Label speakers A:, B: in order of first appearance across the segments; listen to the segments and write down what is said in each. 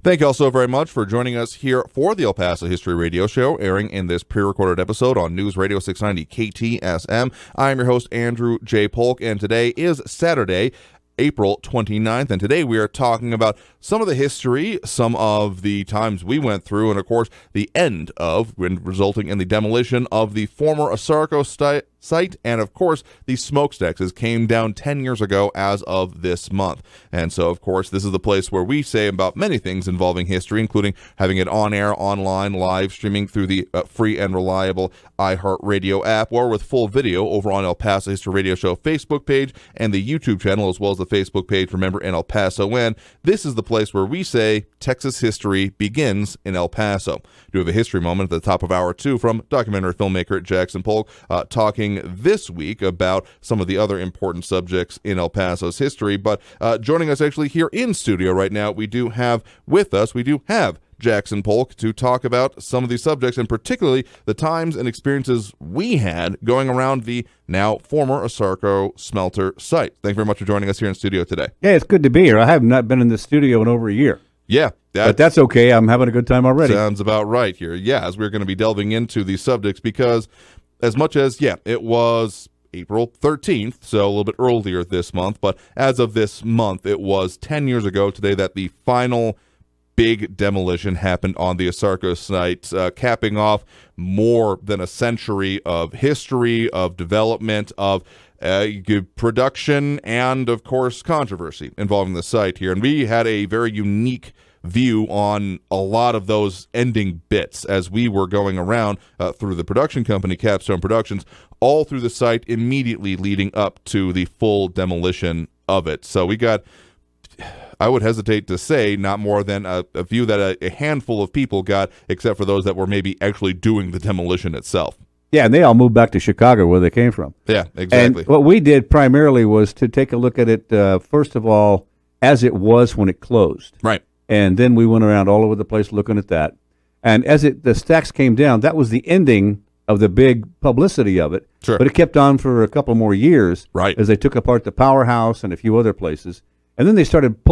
A: Thank you all so very much for joining us here for the El Paso History Radio Show, airing in this pre-recorded episode on News Radio 690 KTSM. I am your host, Andrew J. Polk, and today is Saturday, April 29th, and today we are talking about some of the history, some of the times we went through, and of course, the end of, resulting in the demolition of the former ASARCO site, and of course, the smokestacks as came down 10 years ago as of this month. And so, of course, this is the place where we say about many things involving history, including having it on air, online, live streaming through the free and reliable iHeartRadio app, or with full video over on El Paso History Radio Show Facebook page and the YouTube channel, as well as the Facebook page, remember, in El Paso. And this is the place where we say Texas history begins in El Paso. We do have a history moment at the top of hour 2 from documentary filmmaker Jackson Polk, talking this week about some of the other important subjects in El Paso's history. But joining us actually here in studio right now, we do have Jackson Polk to talk about some of these subjects, and particularly the times and experiences we had going around the now former ASARCO smelter site. Thank you very much for joining us here in studio today.
B: Yeah, it's good to be here. I have not been in the studio in over a year.
A: Yeah.
B: But that's okay. I'm having a good time already.
A: Sounds about right here. Yeah, as we're going to be delving into these subjects, because as much as, it was April 13th, so a little bit earlier this month, but as of this month, it was 10 years ago today that the final big demolition happened on the ASARCO site, capping off more than a century of history, of development, of production, and, of course, controversy involving the site here. And we had a very unique view on a lot of those ending bits as we were going around through the production company, Capstone Productions, all through the site immediately leading up to the full demolition of it. So we got, I would hesitate to say, not more than a view that a handful of people got, except for those that were maybe actually doing the demolition itself.
B: Yeah, and they all moved back to Chicago, where they came from.
A: Yeah, exactly.
B: And what we did primarily was to take a look at it, first of all, as it was when it closed.
A: Right.
B: And then we went around all over the place looking at that. And as the stacks came down, that was the ending of the big publicity of it.
A: Sure.
B: But it kept on for a couple more years,
A: right,
B: as they took apart the powerhouse and a few other places. And then they started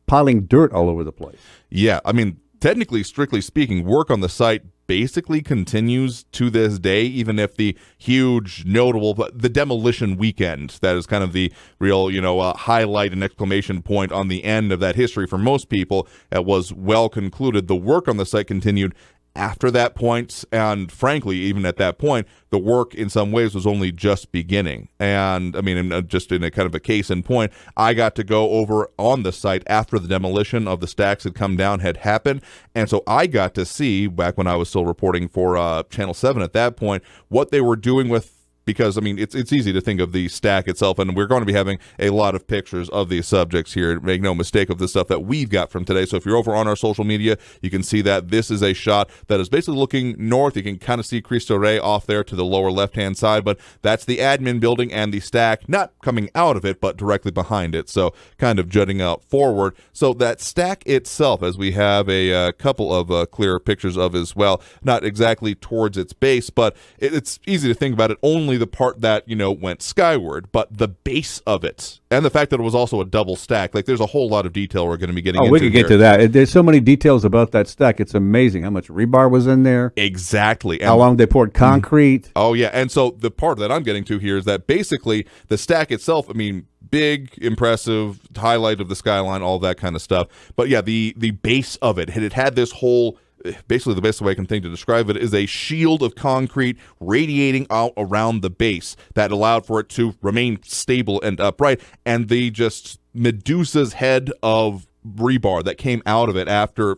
B: piling dirt all over the place.
A: Yeah, I mean, technically, strictly speaking, work on the site basically continues to this day, even if the huge, notable, the demolition weekend, that is kind of the real, highlight and exclamation point on the end of that history for most people, was well concluded. The work on the site continued after that point, and frankly, even at that point, the work in some ways was only just beginning. And I mean, just in a kind of a case in point, I got to go over on the site after the demolition of the stacks had come down had happened, and so I got to see, back when I was still reporting for Channel 7 at that point, what they were doing with, because, I mean, it's easy to think of the stack itself, and we're going to be having a lot of pictures of these subjects here. Make no mistake of the stuff that we've got from today. So if you're over on our social media, you can see that this is a shot that is basically looking north. You can kind of see Cristo Rey off there to the lower left-hand side, but that's the admin building and the stack, not coming out of it, but directly behind it, so kind of jutting out forward. So that stack itself, as we have a couple of clear pictures of as well, not exactly towards its base, but it's easy to think about it only the part that, went skyward, but the base of it, and the fact that it was also a double stack, like there's a whole lot of detail we're going to be getting into.
B: We could get to that. There's so many details about that stack. It's amazing how much rebar was in there.
A: Exactly.
B: How long they poured concrete.
A: Oh, yeah. And so the part that I'm getting to here is that basically the stack itself, I mean, big, impressive, highlight of the skyline, all that kind of stuff. But yeah, the base of it had this whole, basically the best way I can think to describe it is a shield of concrete radiating out around the base that allowed for it to remain stable and upright, and the just Medusa's head of rebar that came out of it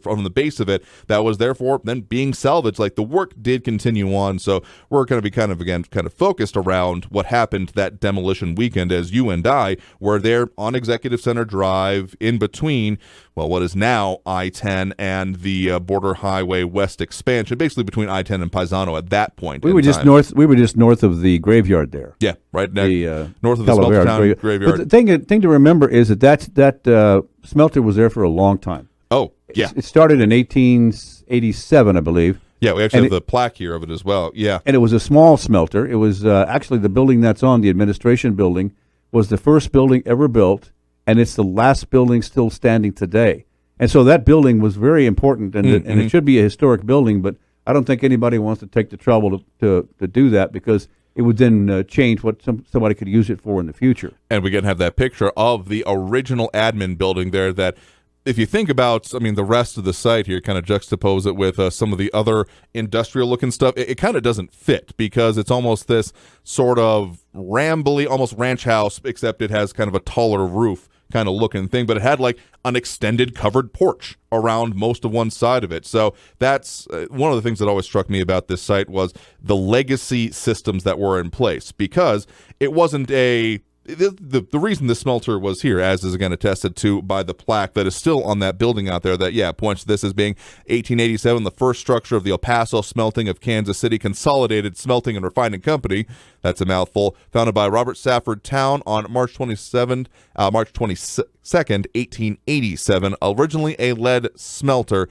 A: from the base of it that was therefore then being salvaged. Like, the work did continue on, so we're going to be kind of focused around what happened that demolition weekend, as you and I were there on Executive Center Drive in between, what is now I-10 and the Border Highway West expansion, basically between I-10 and Paisano at that point.
B: We were just north of the graveyard there.
A: Yeah, right north of the Smelter Town graveyard.
B: But the thing to remember is that smelter was there for a long time.
A: Oh, yeah.
B: It started in 1887, I believe.
A: Yeah, we actually have the plaque here of it as well. Yeah.
B: And it was a small smelter. It was actually the building that's on, the administration building, was the first building ever built, and it's the last building still standing today. And so that building was very important, and it should be a historic building, but I don't think anybody wants to take the trouble to do that, because it would then change what somebody could use it for in the future.
A: And we can have that picture of the original admin building there that, if you think about, I mean, the rest of the site here, kind of juxtapose it with some of the other industrial-looking stuff, it kind of doesn't fit, because it's almost this sort of rambly, almost ranch house, except it has kind of a taller roof kind of looking thing, but it had like an extended covered porch around most of one side of it. So that's one of the things that always struck me about this site was the legacy systems that were in place, because it wasn't the reason the smelter was here, as is again attested to by the plaque that is still on that building out there that, points to this as being 1887, the first structure of the El Paso Smelting of Kansas City Consolidated Smelting and Refining Company. That's a mouthful. Founded by Robert Safford Town on March 22nd, 1887. Originally a lead smelter,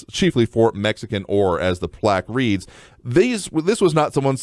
A: chiefly for Mexican ore, as the plaque reads. This was not someone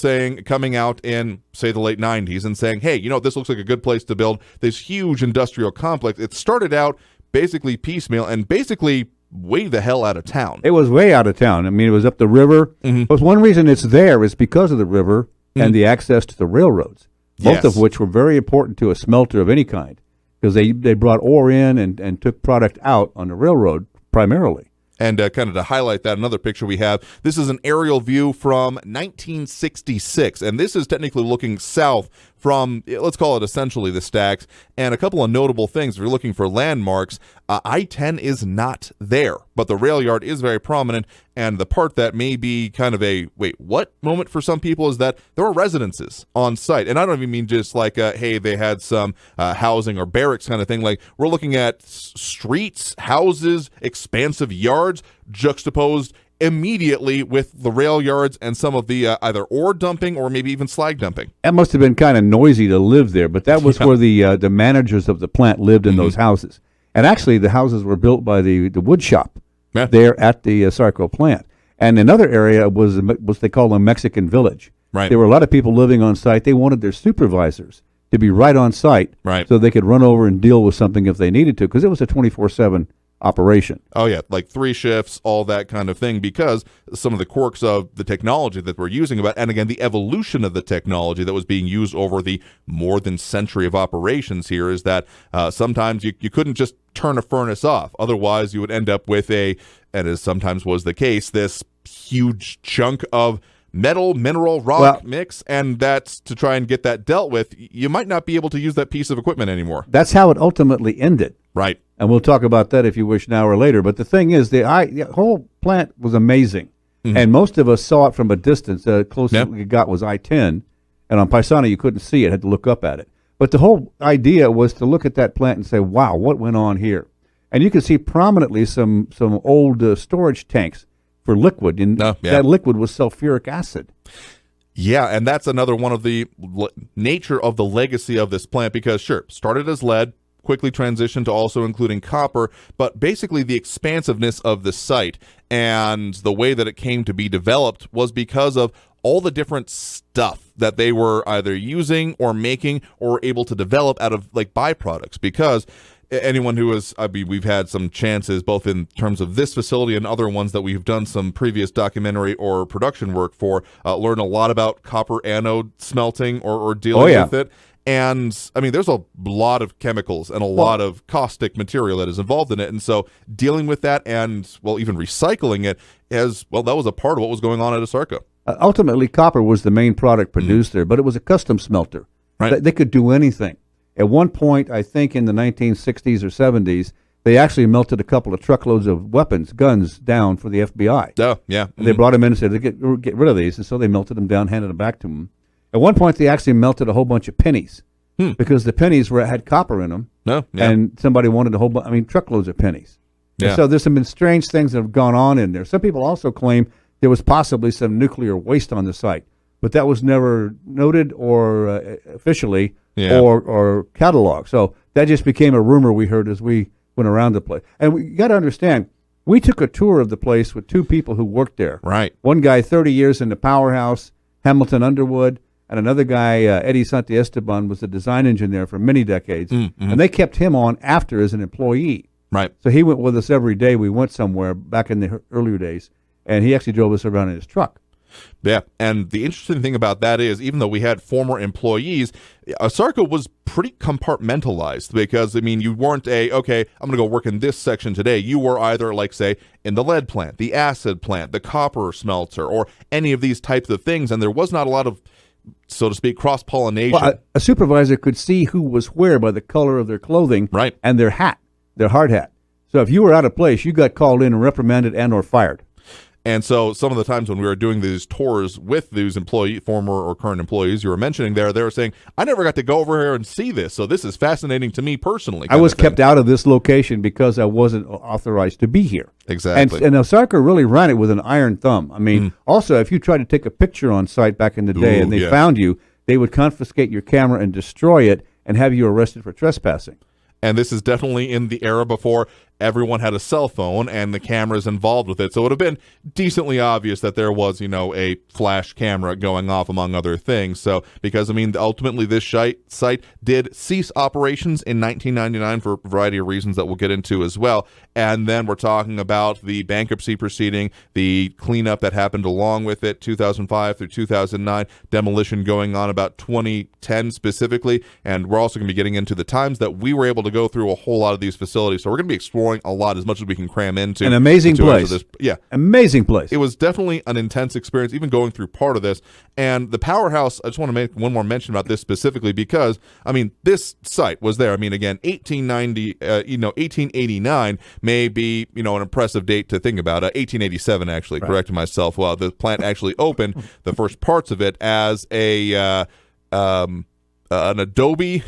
A: coming out in, say, the late 90s and saying, hey, this looks like a good place to build this huge industrial complex. It started out basically piecemeal and basically way the hell out of town.
B: It was way out of town. I mean, it was up the river. But one reason it's there is because of the river and the access to the railroads, both of which were very important to a smelter of any kind, because they brought ore in and took product out on the railroad primarily.
A: And kind of to highlight that, another picture we have, this is an aerial view from 1966, and this is technically looking south from, let's call it essentially the stacks, and a couple of notable things. If you're looking for landmarks, I-10 is not there, but the rail yard is very prominent, and the part that may be kind of a, wait, what moment for some people is that there were residences on site, and I don't even mean just like, hey, they had some housing or barracks kind of thing. Like, we're looking at streets, houses, expansive yards, juxtaposed immediately with the rail yards and some of the either ore dumping or maybe even slag dumping.
B: That must have been kind of noisy to live there, but that was where the managers of the plant lived in those houses. And actually, the houses were built by the wood shop there at the ASARCO plant. And another area was they call a Mexican village.
A: Right.
B: There were a lot of people living on site. They wanted their supervisors to be right on site, so they could run over and deal with something if they needed to, because it was a 24/7 operation.
A: Oh, yeah, like 3 shifts, all that kind of thing, because some of the quirks of the technology that we're using and again, the evolution of the technology that was being used over the more than century of operations here is that sometimes you couldn't just turn a furnace off. Otherwise, you would end up with and as sometimes was the case, this huge chunk of metal, mineral, rock mix, and that's to try and get that dealt with. You might not be able to use that piece of equipment anymore.
B: That's how it ultimately ended.
A: Right.
B: And we'll talk about that if you wish now or later. But the thing is, the whole plant was amazing. And most of us saw it from a distance. The closest we got was I-10. And on Paisano, you couldn't see it, had to look up at it. But the whole idea was to look at that plant and say, wow, what went on here? And you can see prominently some old storage tanks for liquid, and that liquid was sulfuric acid.
A: Yeah, and that's another one of the nature of the legacy of this plant, because started as lead, quickly transitioned to also including copper, but basically the expansiveness of the site and the way that it came to be developed was because of all the different stuff that they were either using or making or able to develop out of like byproducts. Because anyone who is, we've had some chances both in terms of this facility and other ones that we've done some previous documentary or production work for, learn a lot about copper anode smelting or dealing with it. And I mean, there's a lot of chemicals and a lot of caustic material that is involved in it. And so dealing with that and, even recycling it that was a part of what was going on at ASARCO.
B: Ultimately, copper was the main product produced there, but it was a custom smelter.
A: Right.
B: They could do anything. At one point, I think in the 1960s or 70s, they actually melted a couple of truckloads of guns down for the FBI.
A: Oh, yeah.
B: They brought them in and said, get rid of these. And so they melted them down, handed them back to them. At one point, they actually melted a whole bunch of pennies because the pennies had copper in them. And somebody wanted a whole bunch, truckloads of pennies.
A: Yeah.
B: And so there's some been strange things that have gone on in there. Some people also claim there was possibly some nuclear waste on the site, but that was never noted or officially or cataloged. So that just became a rumor we heard as we went around the place. And you got to understand, we took a tour of the place with 2 people who worked there.
A: Right.
B: One guy, 30 years in the powerhouse, Hamilton Underwood, and another guy, Eddie Santiesteban, was a design engineer for many decades. And they kept him on after as an employee.
A: Right.
B: So he went with us every day. We went somewhere back in the earlier days, and he actually drove us around in his truck.
A: Yeah, and the interesting thing about that is, even though we had former employees, ASARCO was pretty compartmentalized because, I mean, you weren't okay, I'm going to go work in this section today. You were either, like, say, in the lead plant, the acid plant, the copper smelter, or any of these types of things, and there was not a lot of, so to speak, cross-pollination.
B: Well, a supervisor could see who was where by the color of their clothing and their hat, their hard hat. So if you were out of place, you got called in and reprimanded and or fired.
A: And so some of the times when we were doing these tours with these former or current employees you were mentioning there, they were saying, I never got to go over here and see this, so this is fascinating to me personally.
B: I was kept out of this location because I wasn't authorized to be here.
A: Exactly.
B: And ASARCO really ran it with an iron thumb. I mean, also, if you tried to take a picture on site back in the day and they found you, they would confiscate your camera and destroy it and have you arrested for trespassing.
A: And this is definitely in the era before everyone had a cell phone and the cameras involved with it. So it would have been decently obvious that there was, a flash camera going off, among other things. So, because, I mean, ultimately this site did cease operations in 1999 for a variety of reasons that we'll get into as well. And then we're talking about the bankruptcy proceeding, the cleanup that happened along with it, 2005 through 2009, demolition going on about 2010 specifically. And we're also going to be getting into the times that we were able to go through a whole lot of these facilities. So we're going to be exploring a lot, as much as we can cram into.
B: An amazing place. Amazing place.
A: It was definitely an intense experience, even going through part of this. And the powerhouse, I just want to make one more mention about this specifically because, I mean, this site was there. I mean, again, 1889 may be, an impressive date to think about. 1887, actually, correcting myself. Well, the plant actually opened, the first parts of it, as an adobe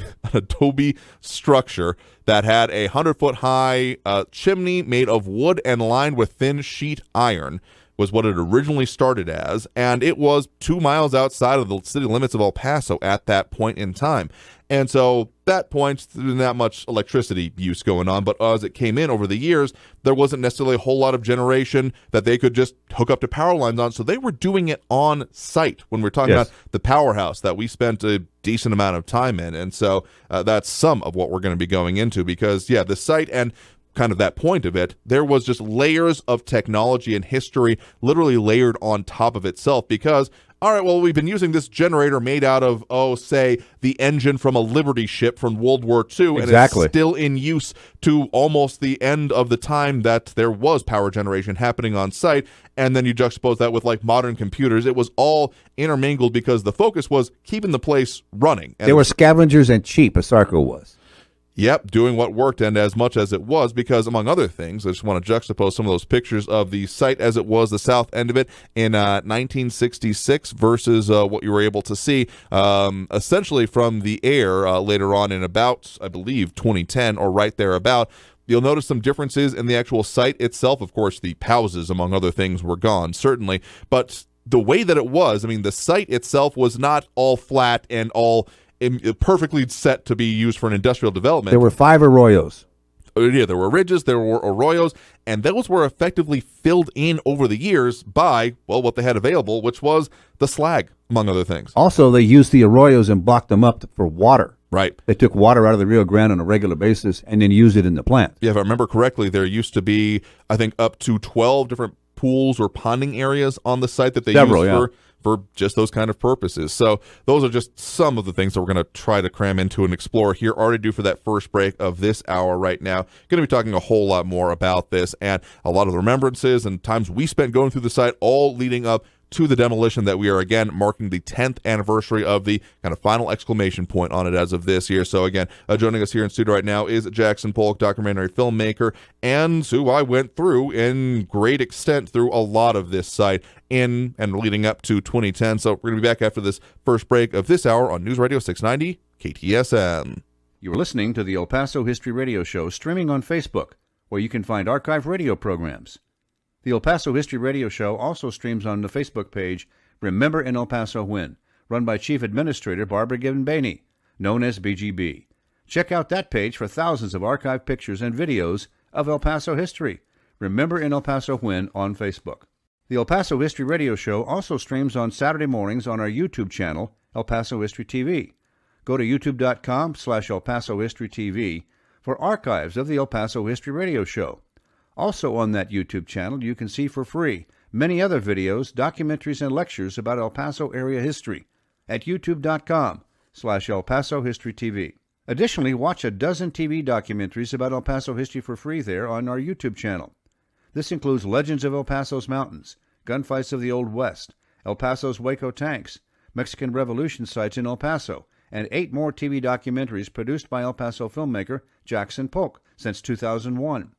A: structure that had a 100-foot high chimney made of wood and lined with thin sheet iron, was what it originally started as, and it was 2 miles outside of the city limits of El Paso at that point in time. And so that point, there wasn't that much electricity use going on, but as it came in over the years, there wasn't necessarily a whole lot of generation that they could just hook up to power lines on, so they were doing it on site when we're talking about the powerhouse that we spent a decent amount of time in. And so that's some of what we're going to be going into because, the site and kind of that point of it, there was just layers of technology and history literally layered on top of itself because, all right, well, we've been using this generator made out of, say, the engine from a Liberty ship from World War II, and it's still in use to almost the end of the time that there was power generation happening on site, and then you juxtapose that with, like, modern computers. It was all intermingled because the focus was keeping the place running. And
B: they were scavengers and cheap, ASARCO was.
A: Yep, doing what worked, and as much as it was, because among other things, I just want to juxtapose some of those pictures of the site as it was, the south end of it, in 1966 versus what you were able to see essentially from the air later on in about, I believe, 2010 or right there about. You'll notice some differences in the actual site itself. Of course, the houses, among other things, were gone, certainly, but the way that it was, I mean, the site itself was not all flat and all perfectly set to be used for an industrial development.
B: There were 5 arroyos.
A: Yeah, there were ridges, there were arroyos, and those were effectively filled in over the years by, well, what they had available, which was the slag, among other things.
B: Also, they used the arroyos and blocked them up for water.
A: Right.
B: They took water out of the Rio Grande on a regular basis and then used it in the plant.
A: Yeah, if I remember correctly, there used to be, I think, up to 12 different pools or ponding areas on the site that they used for just those kind of purposes. So those are just some of the things that we're going to try to cram into and explore here. Already do for that first break of this hour right now. Going to be talking a whole lot more about this and a lot of the remembrances and times we spent going through the site, all leading up to the demolition that we are, again, marking the 10th anniversary of the kind of final exclamation point on it as of this year. So, again, joining us here in studio right now is Jackson Polk, documentary filmmaker, and who I went through in great extent through a lot of this site in and leading up to 2010. So we're going to be back after this first break of this hour on News Radio 690 KTSM.
B: You are listening to the El Paso History Radio Show, streaming on Facebook, where you can find archive radio programs. The El Paso History Radio Show also streams on the Facebook page Remember in El Paso When, run by Chief Administrator Barbara Gibbon-Bainey, known as BGB. Check out that page for thousands of archived pictures and videos of El Paso history. Remember in El Paso When on Facebook. The El Paso History Radio Show also streams on Saturday mornings on our YouTube channel, El Paso History TV. Go to youtube.com/El Paso History TV, for archives of the El Paso History Radio Show. Also on that YouTube channel, you can see for free many other videos, documentaries, and lectures about El Paso area history at youtube.com/El Paso History TV. Additionally, watch a dozen TV documentaries about El Paso history for free there on our YouTube channel. This includes Legends of El Paso's Mountains, Gunfights of the Old West, El Paso's Waco Tanks, Mexican Revolution sites in El Paso, and 8 more TV documentaries produced by El Paso filmmaker Jackson Polk since 2001.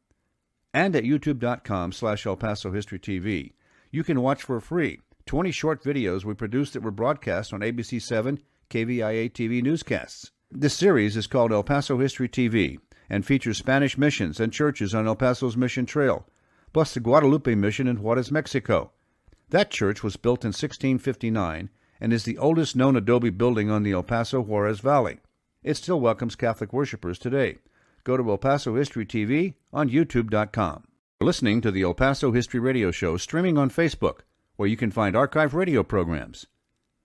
B: And at youtube.com/El Paso History TV, you can watch for free 20 short videos we produced that were broadcast on ABC7 KVIA TV newscasts. This series is called El Paso History TV and features Spanish missions and churches on El Paso's Mission Trail, plus the Guadalupe Mission in Juarez, Mexico. That church was built in 1659 and is the oldest known adobe building on the El Paso Juarez Valley. It still welcomes Catholic worshipers today. Go to El Paso History TV on youtube.com. You're listening to the El Paso History Radio Show streaming on Facebook, where you can find archive radio programs.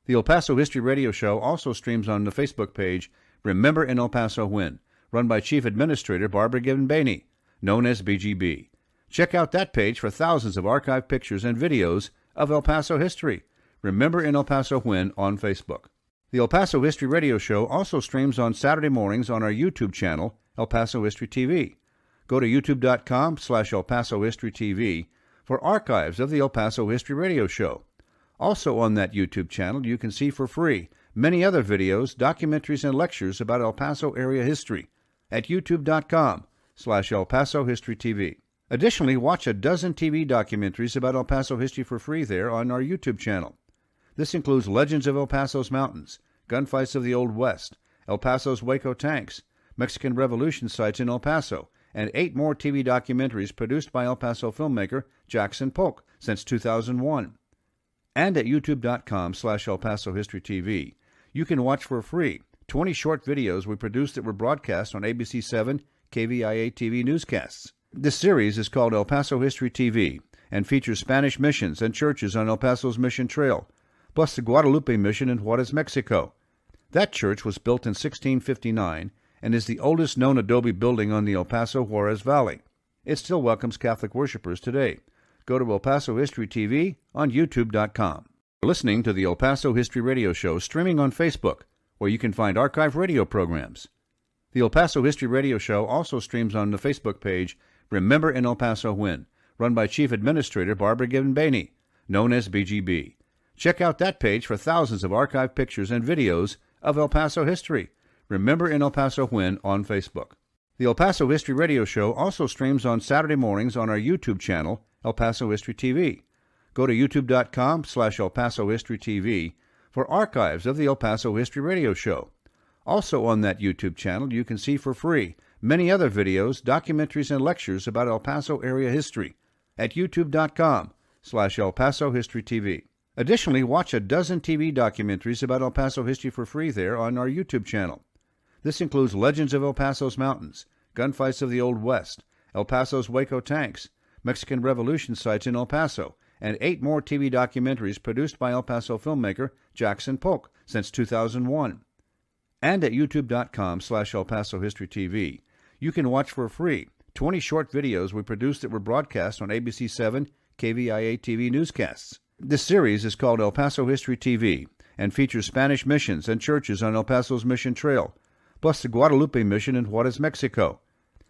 B: The El Paso History Radio Show also streams on the Facebook page Remember in El Paso When, run by Chief Administrator Barbara Gibbon-Bainey, known as BGB. Check out that page for thousands of archive pictures and videos of El Paso history. Remember in El Paso When on Facebook. The El Paso History Radio Show also streams on Saturday mornings on our YouTube channel, El Paso History TV. Go to youtube.com/El Paso History TV for archives of the El Paso History Radio Show. Also on that YouTube channel, you can see for free many other videos, documentaries, and lectures about El Paso area history at youtube.com/El Paso History TV. Additionally, watch a dozen TV documentaries about El Paso history for free there on our YouTube channel. This includes Legends of El Paso's Mountains, Gunfights of the Old West, El Paso's Waco Tanks, Mexican Revolution sites in El Paso, and 8 more TV documentaries produced by El Paso filmmaker Jackson Polk since 2001. And at youtube.com/El Paso History TV, you can watch for free 20 short videos we produced that were broadcast on ABC7 KVIA TV newscasts. This series is called El Paso History TV and features Spanish missions and churches on El Paso's Mission Trail, plus the Guadalupe Mission in Juarez, Mexico. That church was built in 1659 and is the oldest known adobe building on the El Paso Juarez Valley. It still welcomes Catholic worshipers today. Go to El Paso History TV on youtube.com. You're listening to the El Paso History Radio Show streaming on Facebook, where you can find archive radio programs. The El Paso History Radio Show also streams on the Facebook page Remember in El Paso When, run by Chief Administrator Barbara Gibbon-Bainey, known as BGB. Check out that page for thousands of archive pictures and videos of El Paso history. Remember in El Paso When on Facebook. The El Paso History Radio Show also streams on Saturday mornings on our YouTube channel, El Paso History TV. Go to youtube.com/El Paso History TV for archives of the El Paso History Radio Show. Also on that YouTube channel, you can see for free many other videos, documentaries, and lectures about El Paso area history at youtube.com/El Paso History TV. Additionally, watch a dozen TV documentaries about El Paso history for free there on our YouTube channel. This includes Legends of El Paso's Mountains, Gunfights of the Old West, El Paso's Waco Tanks, Mexican Revolution sites in El Paso, and 8 more TV documentaries produced by El Paso filmmaker Jackson Polk since 2001. And at youtube.com/El Paso History TV, you can watch for free 20 short videos we produced that were broadcast on ABC7 KVIA TV newscasts. This series is called El Paso History TV and features Spanish missions and churches on El Paso's Mission Trail, plus the Guadalupe Mission in Juarez, Mexico.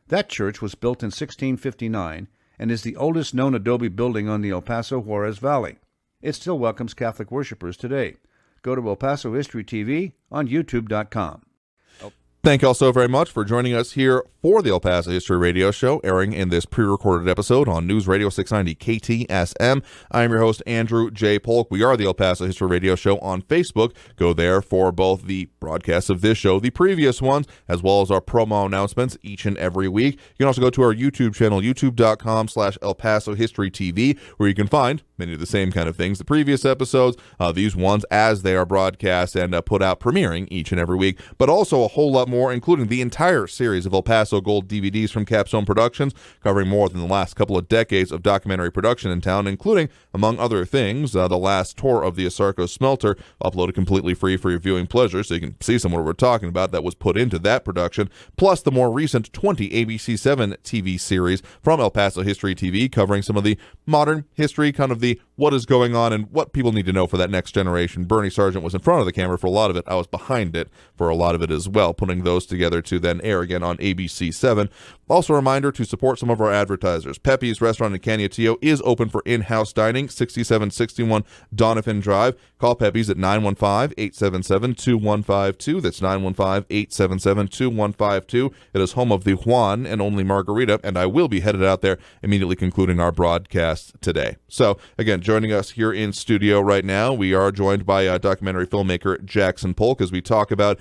B: That church was built in 1659 and is the oldest known adobe building on the El Paso Juarez Valley. It still welcomes Catholic worshipers today. Go to El Paso History TV on youtube.com.
A: Thank you all so very much for joining us here for the El Paso History Radio Show, airing in this pre-recorded episode on News Radio 690 KTSM. I am your host, Andrew J. Polk. We are the El Paso History Radio Show on Facebook. Go there for both the broadcasts of this show, the previous ones, as well as our promo announcements each and every week. You can also go to our YouTube channel, youtube.com/El Paso History TV, where you can find many of the same kind of things, the previous episodes, these ones as they are broadcast and put out, premiering each and every week, but also a whole lot more more, including the entire series of El Paso Gold DVDs from Capstone Productions, covering more than the last couple of decades of documentary production in town, including, among other things, the last tour of the ASARCO smelter, uploaded completely free for your viewing pleasure, so you can see some of what we're talking about that was put into that production, plus the more recent 20 ABC7 TV series from El Paso History TV, covering some of the modern history, kind of the what is going on and what people need to know for that next generation. Bernie Sargent was in front of the camera for a lot of it. I was behind it for a lot of it as well, putting those together to then air again on ABC7. Also a reminder to support some of our advertisers. Pepe's Restaurant in Canutillo is open for in-house dining, 6761 Donovan Drive. Call Pepe's at 915-877-2152. That's 915-877-2152. It is home of the Juan and only margarita, and I will be headed out there immediately concluding our broadcast today. So, again, joining us here in studio right now, we are joined by documentary filmmaker Jackson Polk as we talk about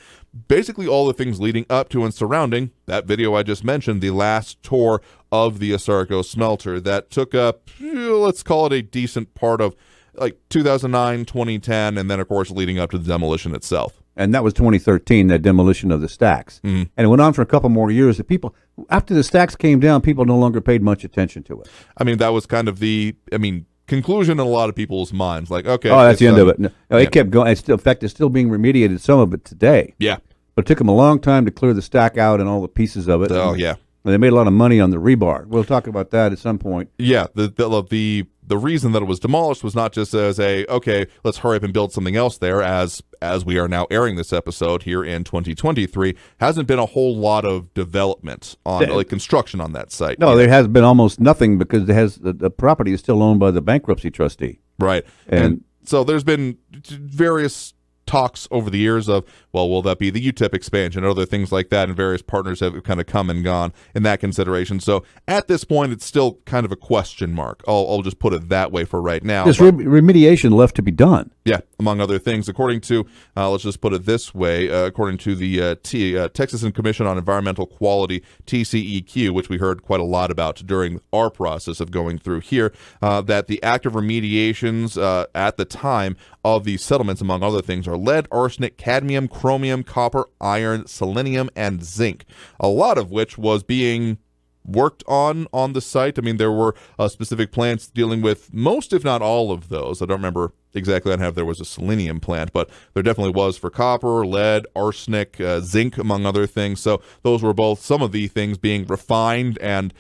A: basically all the things leading up to and surrounding that video I just mentioned, the last tour of the ASARCO smelter that took up, let's call it a decent part of like 2009, 2010, and then, of course, leading up to the demolition itself.
B: And that was 2013, that demolition of the stacks. Mm-hmm. And it went on for a couple more years. The people, after the stacks came down, people no longer paid much attention to it.
A: I mean, that was kind of the, conclusion in a lot of people's minds. Like, okay.
B: Oh, that's the end of it. No, it kept going. It's still, in fact, it's still being remediated, some of it today.
A: Yeah.
B: But it took them a long time to clear the stack out and all the pieces of it.
A: Oh, yeah.
B: And they made a lot of money on the rebar. We'll talk about that at some point.
A: Yeah. The reason that it was demolished was not just as okay, let's hurry up and build something else there, as we are now airing this episode here in 2023, hasn't been a whole lot of development on construction on that site.
B: No, there has been almost nothing because the property is still owned by the bankruptcy trustee.
A: Right. And so there's been various talks over the years of, well, will that be the UTEP expansion and other things like that, and various partners have kind of come and gone in that consideration. So at this point, it's still kind of a question mark. I'll just put it that way for right now.
B: There's remediation left to be done.
A: Yeah, among other things. According to, let's just put it this way, according to the Texas Commission on Environmental Quality, TCEQ, which we heard quite a lot about during our process of going through here, that the active remediations at the time of these settlements, among other things, are lead, arsenic, cadmium, chromium, copper, iron, selenium, and zinc, a lot of which was being worked on the site. I mean, there were specific plants dealing with most, if not all of those. I don't remember exactly if there was a selenium plant, but there definitely was for copper, lead, arsenic, zinc, among other things. So those were both some of the things being refined and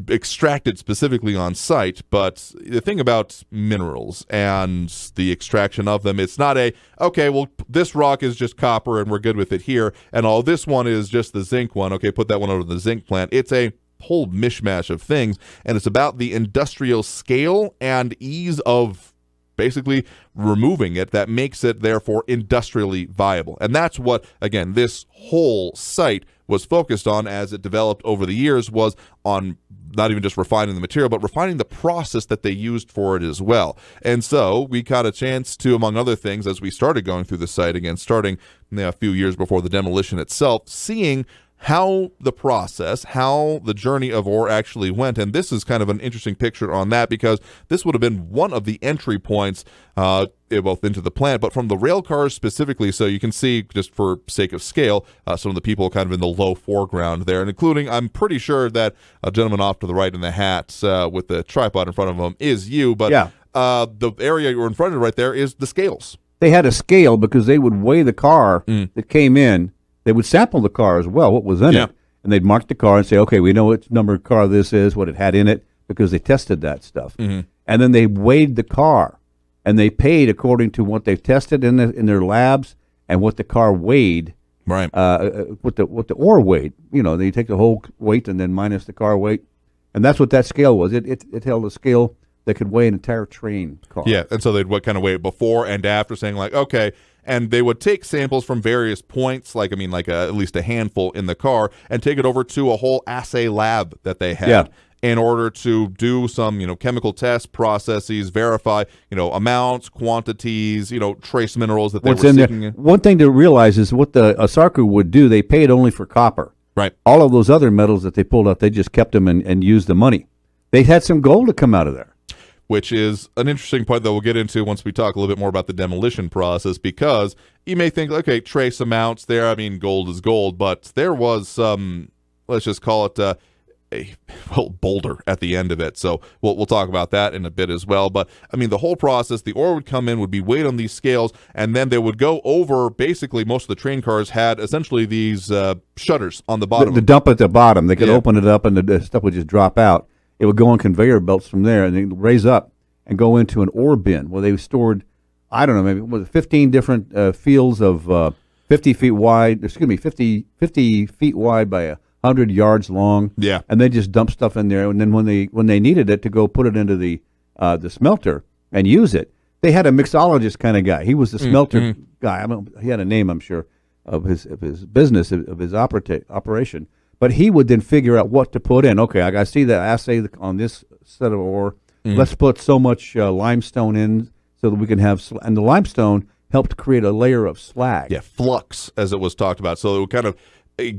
A: extracted specifically on site. But the thing about minerals and the extraction of them, it's not okay, well, this rock is just copper and we're good with it here, and this one is just the zinc one. Okay, put that one over the zinc plant. It's a whole mishmash of things, and it's about the industrial scale and ease of basically removing it that makes it therefore industrially viable. And that's what, again, this whole site was focused on as it developed over the years, was on not even just refining the material, but refining the process that they used for it as well. And so we got a chance to, among other things, as we started going through the site again, starting a few years before the demolition itself, seeing how the process, how the journey of ore actually went. And this is kind of an interesting picture on that, because this would have been one of the entry points both into the plant, but from the rail cars specifically. So you can see, just for sake of scale, some of the people kind of in the low foreground there, and including, I'm pretty sure that a gentleman off to the right in the hat with the tripod in front of him is you, but
B: yeah.
A: The area you're in front of right there is the scales.
B: They had a scale because they would weigh the car that came in. They would sample the car as well, what was in it, and they'd mark the car and say, okay, we know what number of car this is, what it had in it, because they tested that stuff. Mm-hmm. And then they weighed the car, and they paid according to what they've tested in their labs and what the car weighed,
A: right?
B: What the ore weighed. You know, they take the whole weight and then minus the car weight, and that's what that scale was. It held a scale that could weigh an entire train car.
A: Yeah, and so they'd kind of weigh it before and after, saying like, okay. And they would take samples from various points, like at least a handful in the car, and take it over to a whole assay lab that they had in order to do some, chemical test processes, verify, amounts, quantities, trace minerals that they were seeking.
B: There. One thing to realize is what the ASARCO would do, they paid only for copper.
A: Right.
B: All of those other metals that they pulled out, they just kept them and used the money. They had some gold to come out of there.
A: which is an interesting point that we'll get into once we talk a little bit more about the demolition process, because you may think, okay, trace amounts there. I mean, gold is gold, but there was some, let's just call it a boulder at the end of it. So we'll talk about that in a bit as well. But I mean, the whole process, the ore would come in, would be weighed on these scales, and then they would go over. Basically, most of the train cars had essentially these shutters on the bottom.
B: The dump at the bottom, they could open it up, and the stuff would just drop out. It would go on conveyor belts from there, and they'd raise up and go into an ore bin where they stored, I don't know, maybe 15 different fields of 50 feet wide. 50 feet wide by 100 yards long.
A: Yeah.
B: And they just dump stuff in there, and then when they needed it to go put it into the smelter and use it, they had a mixologist kind of guy. He was the smelter guy. I mean, he had a name, I'm sure, of his business, of his operation. But he would then figure out what to put in. Okay, I see the assay on this set of ore. Let's put so much limestone in so that we can have, and the limestone helped create a layer of slag.
A: Yeah, flux, as it was talked about. So it would kind of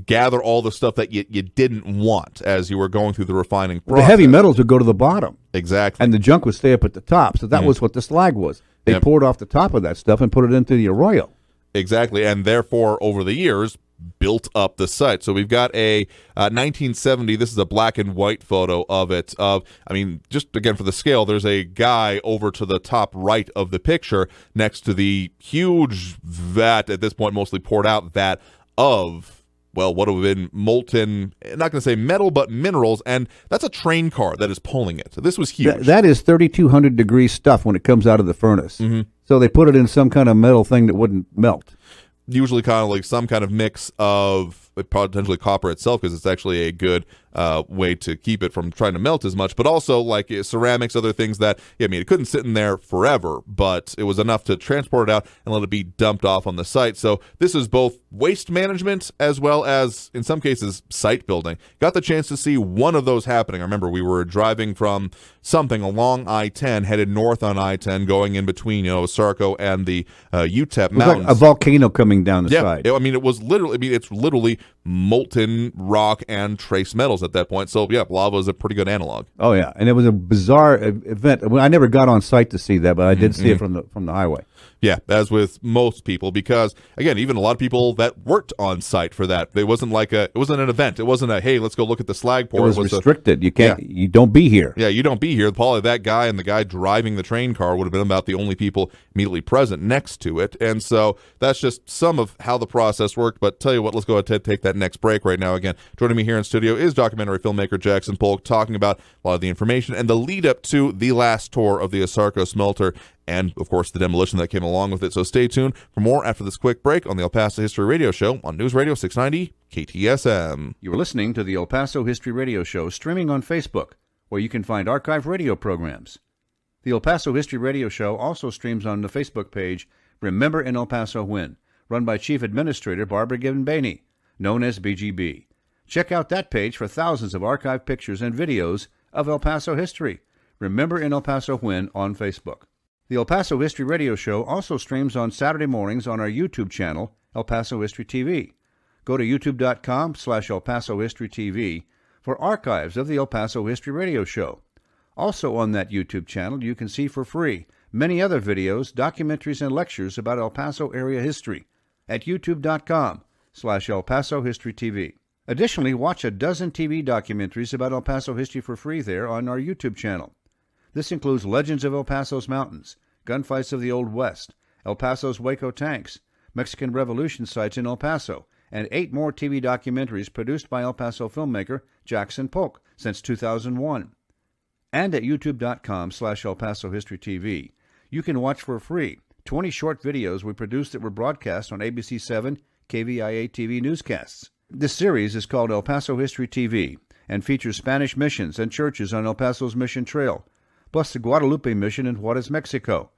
A: gather all the stuff that you didn't want as you were going through the refining process.
B: The heavy metals would go to the bottom.
A: Exactly.
B: And the junk would stay up at the top. So that was what the slag was. They poured off the top of that stuff and put it into the arroyo.
A: Exactly. And therefore, over the years, built up the site. So we've got a 1970, this is a black and white photo of it. I mean, just again for the scale, there's a guy over to the top right of the picture next to the huge vat, at this point mostly poured out vat of, well, what would have been molten, not going to say metal, but minerals, and that's a train car that is pulling it. So this was huge.
B: That is 3,200 degree stuff when it comes out of the furnace. So they put it in some kind of metal thing that wouldn't melt.
A: Usually kind of like some kind of mix of potentially copper itself, because it's actually a good way to keep it from trying to melt as much, but also like ceramics, other things that, I mean, it couldn't sit in there forever, but it was enough to transport it out and let it be dumped off on the site. So this is both waste management as well as, in some cases, site building. Got the chance to see one of those happening. I remember we were driving from something along I-10, headed north on I-10, going in between, ASARCO and the UTEP Mountains.
B: Like a volcano coming down the side.
A: I mean, it's literally molten rock and trace metals at that point. So, yeah, lava is a pretty good analog.
B: Oh, yeah. And it was a bizarre event. I never got on site to see that, but I did see it from the highway.
A: Yeah, as with most people, because, again, even a lot of people that worked on site for that, it wasn't an event. It wasn't a, hey, let's go look at the slag pour.
B: It was restricted. You can't, you don't be here.
A: Yeah, you don't be here. Probably that guy and the guy driving the train car would have been about the only people immediately present next to it. And so that's just some of how the process worked. But tell you what, let's go ahead and take that next break right now. Again, joining me here in studio is documentary filmmaker Jackson Polk, talking about a lot of the information and the lead up to the last tour of the ASARCO smelter, and, of course, the demolition that came along with it. So stay tuned for more after this quick break on the El Paso History Radio Show on News Radio 690 KTSM.
B: You are listening to the El Paso History Radio Show, streaming on Facebook, where you can find archive radio programs. The El Paso History Radio Show also streams on the Facebook page Remember in El Paso When, run by Chief Administrator Barbara Gibbon-Bainey, known as BGB. Check out that page for thousands of archived pictures and videos of El Paso history. Remember in El Paso When on Facebook. The El Paso History Radio Show also streams on Saturday mornings on our YouTube channel, El Paso History TV. Go to youtube.com/El Paso History TV for archives of the El Paso History Radio Show. Also on that YouTube channel, you can see for free many other videos, documentaries, and lectures about El Paso area history at youtube.com/El Paso History TV. Additionally, watch a dozen TV documentaries about El Paso history for free there on our YouTube channel. This includes Legends of El Paso's Mountains, Gunfights of the Old West, El Paso's Waco Tanks, Mexican Revolution sites in El Paso, and 8 more TV documentaries produced by El Paso filmmaker Jackson Polk since 2001. And at youtube.com/El Paso History TV, you can watch for free 20 short videos we produced that were broadcast on ABC 7 KVIA TV newscasts. This series is called El Paso History TV and features Spanish missions and churches on El Paso's Mission Trail, plus the Guadalupe Mission in Juarez, Mexico.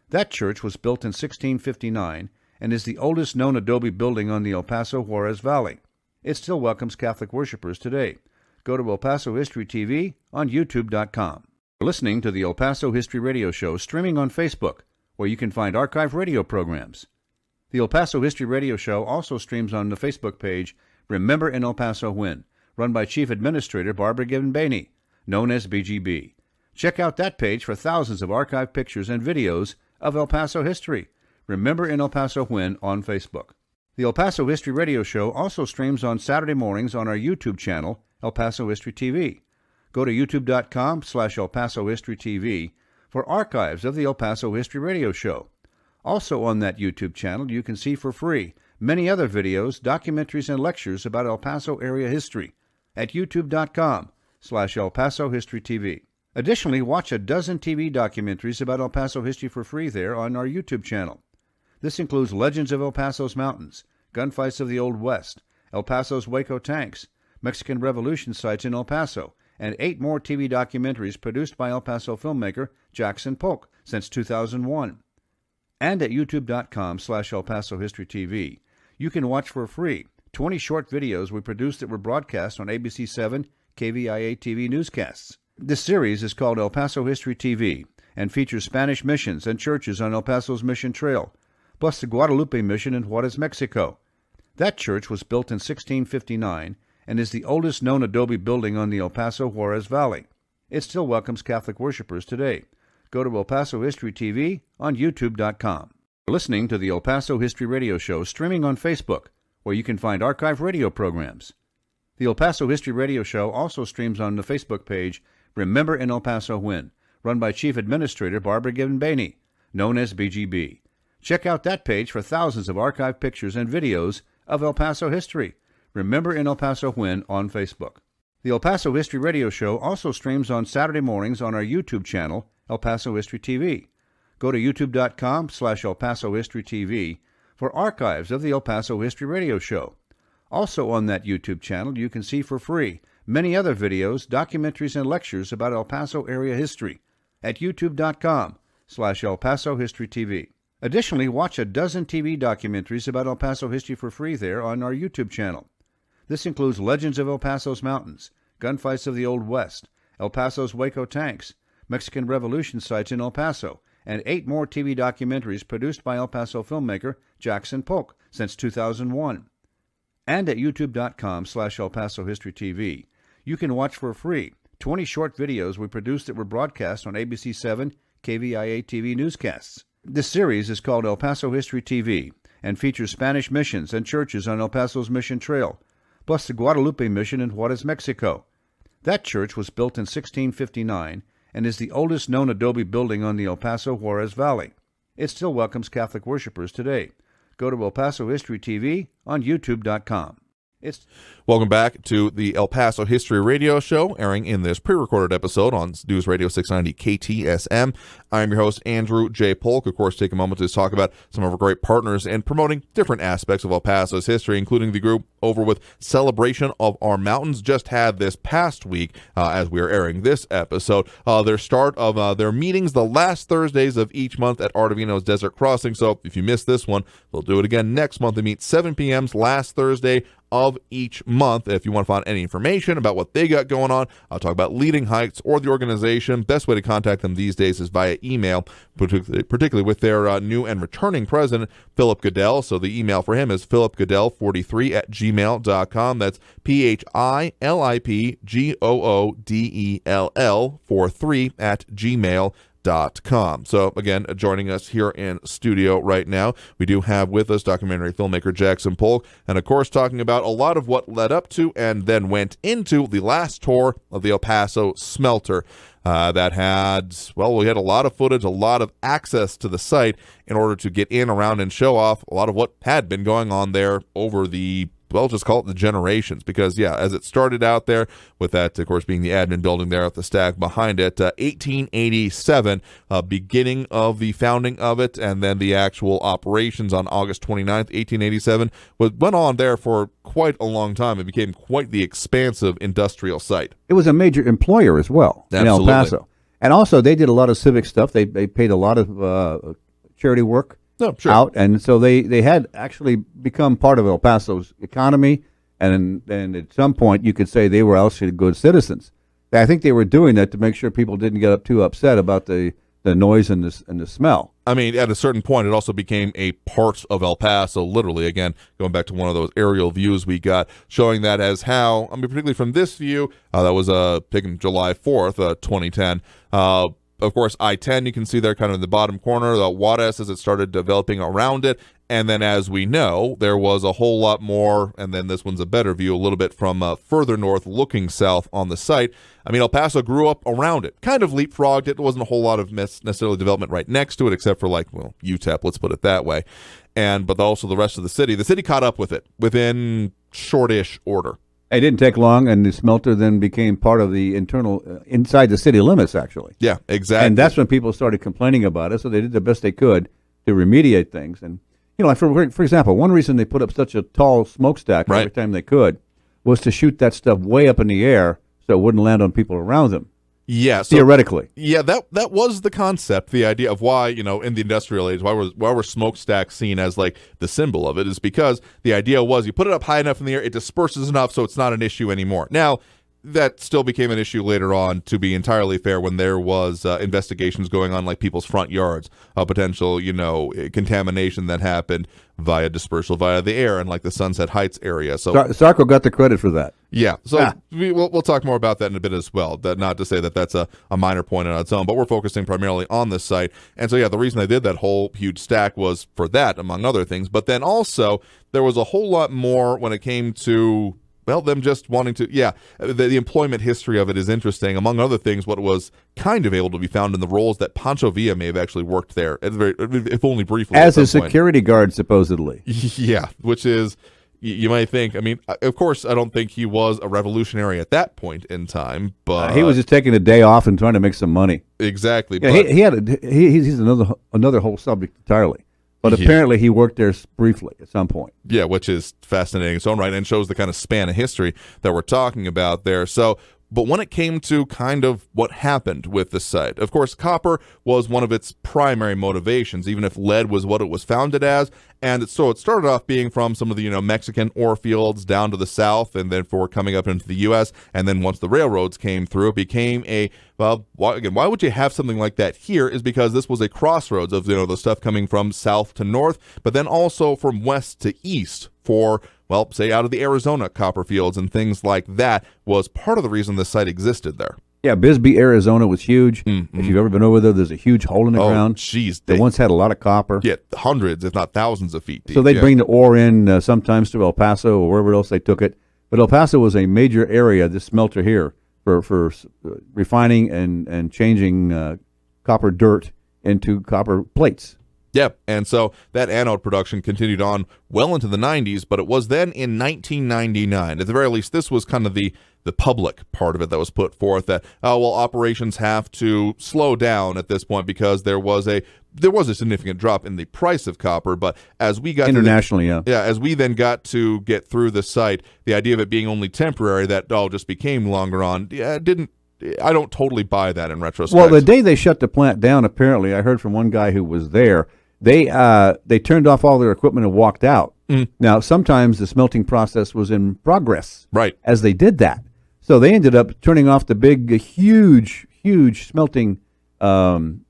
B: That church was built in 1659 and is the oldest known adobe building on the El Paso Juarez Valley. It still welcomes Catholic worshipers today. Go to El Paso History TV on youtube.com. You're listening to the El Paso History Radio Show, streaming on Facebook, where you can find archive radio programs. The El Paso History Radio Show also streams on the Facebook page Remember in El Paso When, run by Chief Administrator Barbara Gibbon-Bainey, known as BGB. Check out that page for thousands of archived pictures and videos of El Paso history. Remember in El Paso When on Facebook. The El Paso History Radio Show also streams on Saturday mornings on our YouTube channel, El Paso History TV. Go to youtube.com/El Paso History TV for archives of the El Paso History Radio Show. Also on that YouTube channel, you can see for free many other videos, documentaries, and lectures about El Paso area history at youtube.com/El Paso History TV. Additionally, watch a dozen TV documentaries about El Paso history for free there on our YouTube channel. This includes Legends of El Paso's Mountains, Gunfights of the Old West, El Paso's Waco Tanks, Mexican Revolution sites in El Paso, and 8 more TV documentaries produced by El Paso filmmaker Jackson Polk since 2001. And at youtube.com/El Paso History TV, you can watch for free 20 short videos we produced that were broadcast on ABC 7 KVIA TV newscasts. This series is called El Paso History TV and features Spanish missions and churches on El Paso's Mission Trail, plus the Guadalupe Mission in Juarez, Mexico. That church was built in 1659 and is the oldest known adobe building on the El Paso Juarez Valley. It still welcomes Catholic worshipers today. Go to El Paso History TV on youtube.com. You're listening to the El Paso History Radio Show streaming on Facebook, where you can find archive radio programs. The El Paso History Radio Show also streams on the Facebook page Remember in El Paso When, run by Chief Administrator Barbara Gibbon-Bainey, known as BGB. Check out that page for thousands of archived pictures and videos of El Paso history. Remember in El Paso When on Facebook. The El Paso History Radio Show also streams on Saturday mornings on our YouTube channel, El Paso History TV. Go to youtube.com/El Paso History TV for archives of the El Paso History Radio Show. Also on that YouTube channel, you can see for free many other videos, documentaries, and lectures about El Paso area history at youtube.com/El Paso History TV. Additionally, watch a dozen TV documentaries about El Paso history for free there on our YouTube channel. This includes Legends of El Paso's Mountains, Gunfights of the Old West, El Paso's Waco Tanks, Mexican Revolution sites in El Paso, and 8 more TV documentaries produced by El Paso filmmaker Jackson Polk since 2001. And at youtube.com/El Paso History TV, you can watch for free 20 short videos we produced that were broadcast on ABC 7 KVIA TV newscasts. This series is called El Paso History TV and features Spanish missions and churches on El Paso's Mission Trail, plus the Guadalupe Mission in Juarez, Mexico. That church was built in 1659 and is the oldest known adobe building on the El Paso Juarez Valley. It still welcomes Catholic worshipers today. Go to El Paso History TV on youtube.com.
A: Welcome back to the El Paso History Radio Show, airing in this pre-recorded episode on News Radio 690 KTSM. I'm your host, Andrew J. Polk. Of course, take a moment to talk about some of our great partners in promoting different aspects of El Paso's history, including the group over with Celebration of Our Mountains. Just had this past week, as we are airing this episode, their start of their meetings the last Thursdays of each month at Artavino's Desert Crossing. So if you missed this one, they'll do it again next month. They meet 7 p.m. last Thursday of each month. If you want to find any information about what they got going on, I'll talk about Leading Heights or the organization. Best way to contact them these days is via email, particularly with their new and returning president, Philip Goodell. So the email for him is philipgoodell43@gmail.com. That's PHILIPGOODELL 43@gmail.com. So again, joining us here in studio right now, we do have with us documentary filmmaker Jackson Polk, and of course talking about a lot of what led up to and then went into the last tour of the El Paso smelter. That had, well, we had a lot of footage, a lot of access to the site in order to get in, around, and show off a lot of what had been going on there over the, well, just call it the generations, because, yeah, as it started out there, with that, of course, being the admin building there at the stack behind it, 1887, beginning of the founding of it, and then the actual operations on August 29th, 1887, went on there for quite a long time. It became quite the expansive industrial site.
B: It was a major employer as well.
A: Absolutely.
B: In El Paso. And also, they did a lot of civic stuff. They paid a lot of charity work.
A: No, sure.
B: Out, and so they had actually become part of El Paso's economy, and at some point you could say they were actually good citizens. I think they were doing that to make sure people didn't get too upset about the the noise and the smell.
A: I mean, at a certain point, it also became a part of El Paso, literally. Again, going back to one of those aerial views we got, showing that as how, I mean, particularly from this view, that was taken July 4th, 2010. Of course, I-10, you can see there kind of in the bottom corner, the Juarez as it started developing around it. And then, as we know, there was a whole lot more, and then this one's a better view, a little bit from further north, looking south on the site. I mean, El Paso grew up around it, kind of leapfrogged it. There wasn't a whole lot of necessarily development right next to it, except for, like, well, UTEP, let's put it that way. But also the rest of the city. The city caught up with it within shortish order.
B: It didn't take long, and the smelter then became part of the internal, inside the city limits, actually.
A: Yeah, exactly.
B: And that's when people started complaining about it, so they did the best they could to remediate things. And, you know, like for example, one reason they put up such a tall smokestack every time they could was to shoot that stuff way up in the air so it wouldn't land on people around them.
A: Yeah, so,
B: theoretically.
A: Yeah, that was the concept, the idea of why, you know, in the industrial age, why were smokestacks seen as like the symbol of it, is because the idea was you put it up high enough in the air, it disperses enough so it's not an issue anymore. Now, that still became an issue later on, to be entirely fair, when there was investigations going on, like people's front yards, potential, you know, contamination that happened via dispersal via the air, and like the Sunset Heights area. So
B: ASARCO got the credit for that.
A: Yeah, so we'll talk more about that in a bit as well. That, not to say that that's a minor point on its own, but we're focusing primarily on this site. And so, yeah, the reason I did that whole huge stack was for that, among other things. But then also, there was a whole lot more when it came to, well, them just wanting to, the employment history of it is interesting. Among other things, what was kind of able to be found in the roles that Pancho Villa may have actually worked there, if only briefly.
B: As a security guard, supposedly.
A: Yeah, which is, you might think, I mean, of course, I don't think he was a revolutionary at that point in time, but
B: he was just taking a day off and trying to make some money.
A: Exactly.
B: Yeah, but he's another whole subject entirely. But apparently he worked there briefly at some point.
A: Yeah, which is fascinating in its own right, and shows the kind of span of history that we're talking about there. So, but when it came to kind of what happened with the site, of course, copper was one of its primary motivations, even if lead was what it was founded as. And so it started off being from some of the, you know, Mexican ore fields down to the south, and then for coming up into the U.S. And then once the railroads came through, it became a, well, why would you have something like that here, is because this was a crossroads of, you know, the stuff coming from south to north, but then also from west to east for, well, say out of the Arizona copper fields and things like that, was part of the reason this site existed there.
B: Yeah, Bisbee, Arizona was huge. Mm-hmm. If you've ever been over there, there's a huge hole in the ground.
A: Jeez,
B: they once had a lot of copper.
A: Yeah, hundreds, if not thousands of feet deep.
B: So they'd bring the ore in sometimes to El Paso or wherever else they took it. But El Paso was a major area, this smelter here, for refining and changing copper dirt into copper plates.
A: Yep, and so that anode production continued on well into the 90s, but it was then in 1999. At the very least, this was kind of the public part of it that was put forth, that, operations have to slow down at this point because there was a significant drop in the price of copper. But as we got
B: internationally,
A: as we then got to get through the site, the idea of it being only temporary, that just became longer on, I don't totally buy that in retrospect.
B: Well, the day they shut the plant down, apparently, I heard from one guy who was there, they turned off all their equipment and walked out. Now, sometimes the smelting process was in progress,
A: right,
B: as they did that. So they ended up turning off the big, huge smelting furnaces,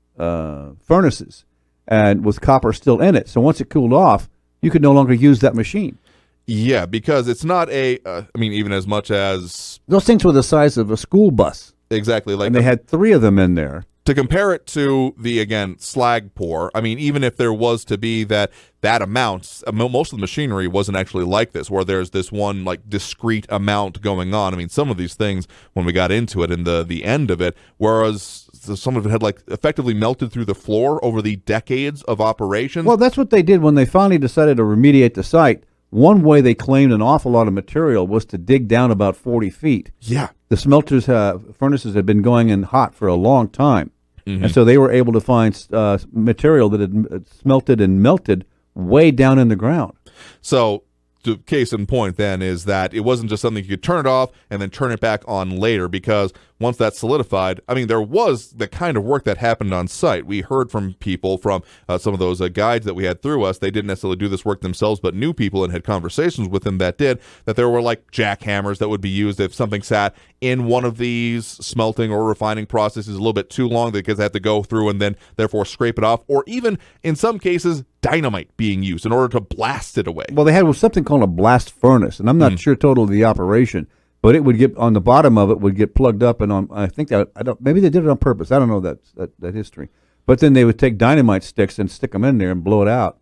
B: and with copper still in it. So once it cooled off, you could no longer use that machine.
A: Yeah, because it's not even as much as...
B: Those things were the size of a school bus.
A: Exactly.
B: And they had 3 of them in there.
A: To compare it to the, again, slag pour, I mean, even if there was to be that amount, most of the machinery wasn't actually like this, where there's this one, like, discrete amount going on. I mean, some of these things, when we got into it in the end of it, whereas some of it had, like, effectively melted through the floor over the decades of operations.
B: Well, that's what they did when they finally decided to remediate the site. One way they claimed an awful lot of material was to dig down about 40 feet.
A: Yeah.
B: The smelters, furnaces had been going in hot for a long time. Mm-hmm. And so they were able to find material that had smelted and melted way down in the ground.
A: So, the case in point then is that it wasn't just something you could turn it off and then turn it back on later, because once that's solidified, I mean, there was the kind of work that happened on site. We heard from people from some of those guides that we had through us. They didn't necessarily do this work themselves, but knew people and had conversations with them that did, that there were like jackhammers that would be used if something sat in one of these smelting or refining processes a little bit too long, because they had to go through and then therefore scrape it off, or even in some cases dynamite being used in order to blast it away.
B: Well, they had something called a blast furnace, and I'm not sure totally the operation, but it would get on the bottom of it would get plugged up, and I think that maybe they did it on purpose. I don't know that history, but then they would take dynamite sticks and stick them in there and blow it out.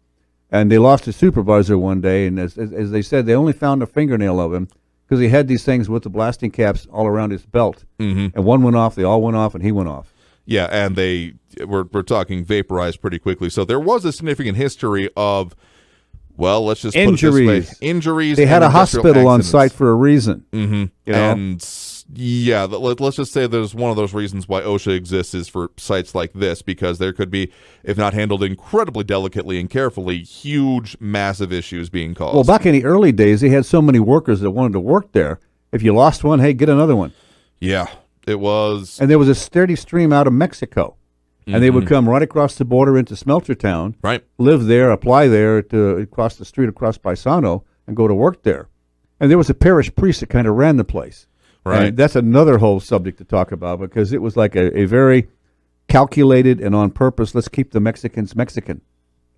B: And they lost a supervisor one day, and as they said, they only found a fingernail of him because he had these things with the blasting caps all around his belt, and one went off, they all went off, and he went off.
A: Yeah, and we're talking vaporized pretty quickly. So there was a significant history of, well, let's just
B: injuries.
A: Put it this way. Injuries.
B: They had a hospital on site for a reason.
A: You know? And yeah, let's just say there's one of those reasons why OSHA exists is for sites like this, because there could be, if not handled incredibly delicately and carefully, huge, massive issues being caused.
B: Well, back in the early days, they had so many workers that wanted to work there. If you lost one, hey, get another one.
A: Yeah, it was.
B: And there was a steady stream out of Mexico. And they would come right across the border into Smelter Town,
A: right?
B: Live there, apply there, to across the street, across Paisano, and go to work there. And there was a parish priest that kind of ran the place.
A: Right.
B: And that's another whole subject to talk about, because it was like a very calculated and on purpose, let's keep the Mexicans Mexican.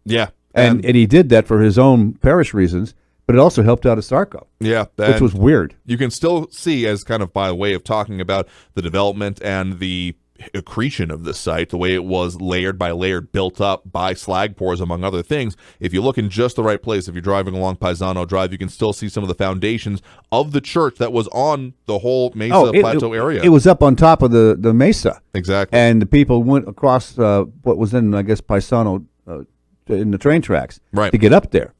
A: Yeah.
B: And he did that for his own parish reasons, but it also helped out ASARCO.
A: Yeah.
B: Which was weird.
A: You can still see, as kind of by way of talking about the development and the accretion of the site, the way it was layered by layered, built up by slag pours, among other things. If you look in just the right place, if you're driving along Paisano Drive, you can still see some of the foundations of the church that was on the whole Mesa Plateau area.
B: It was up on top of the Mesa.
A: Exactly.
B: And the people went across what was then, I guess, Paisano in the train tracks to get up there.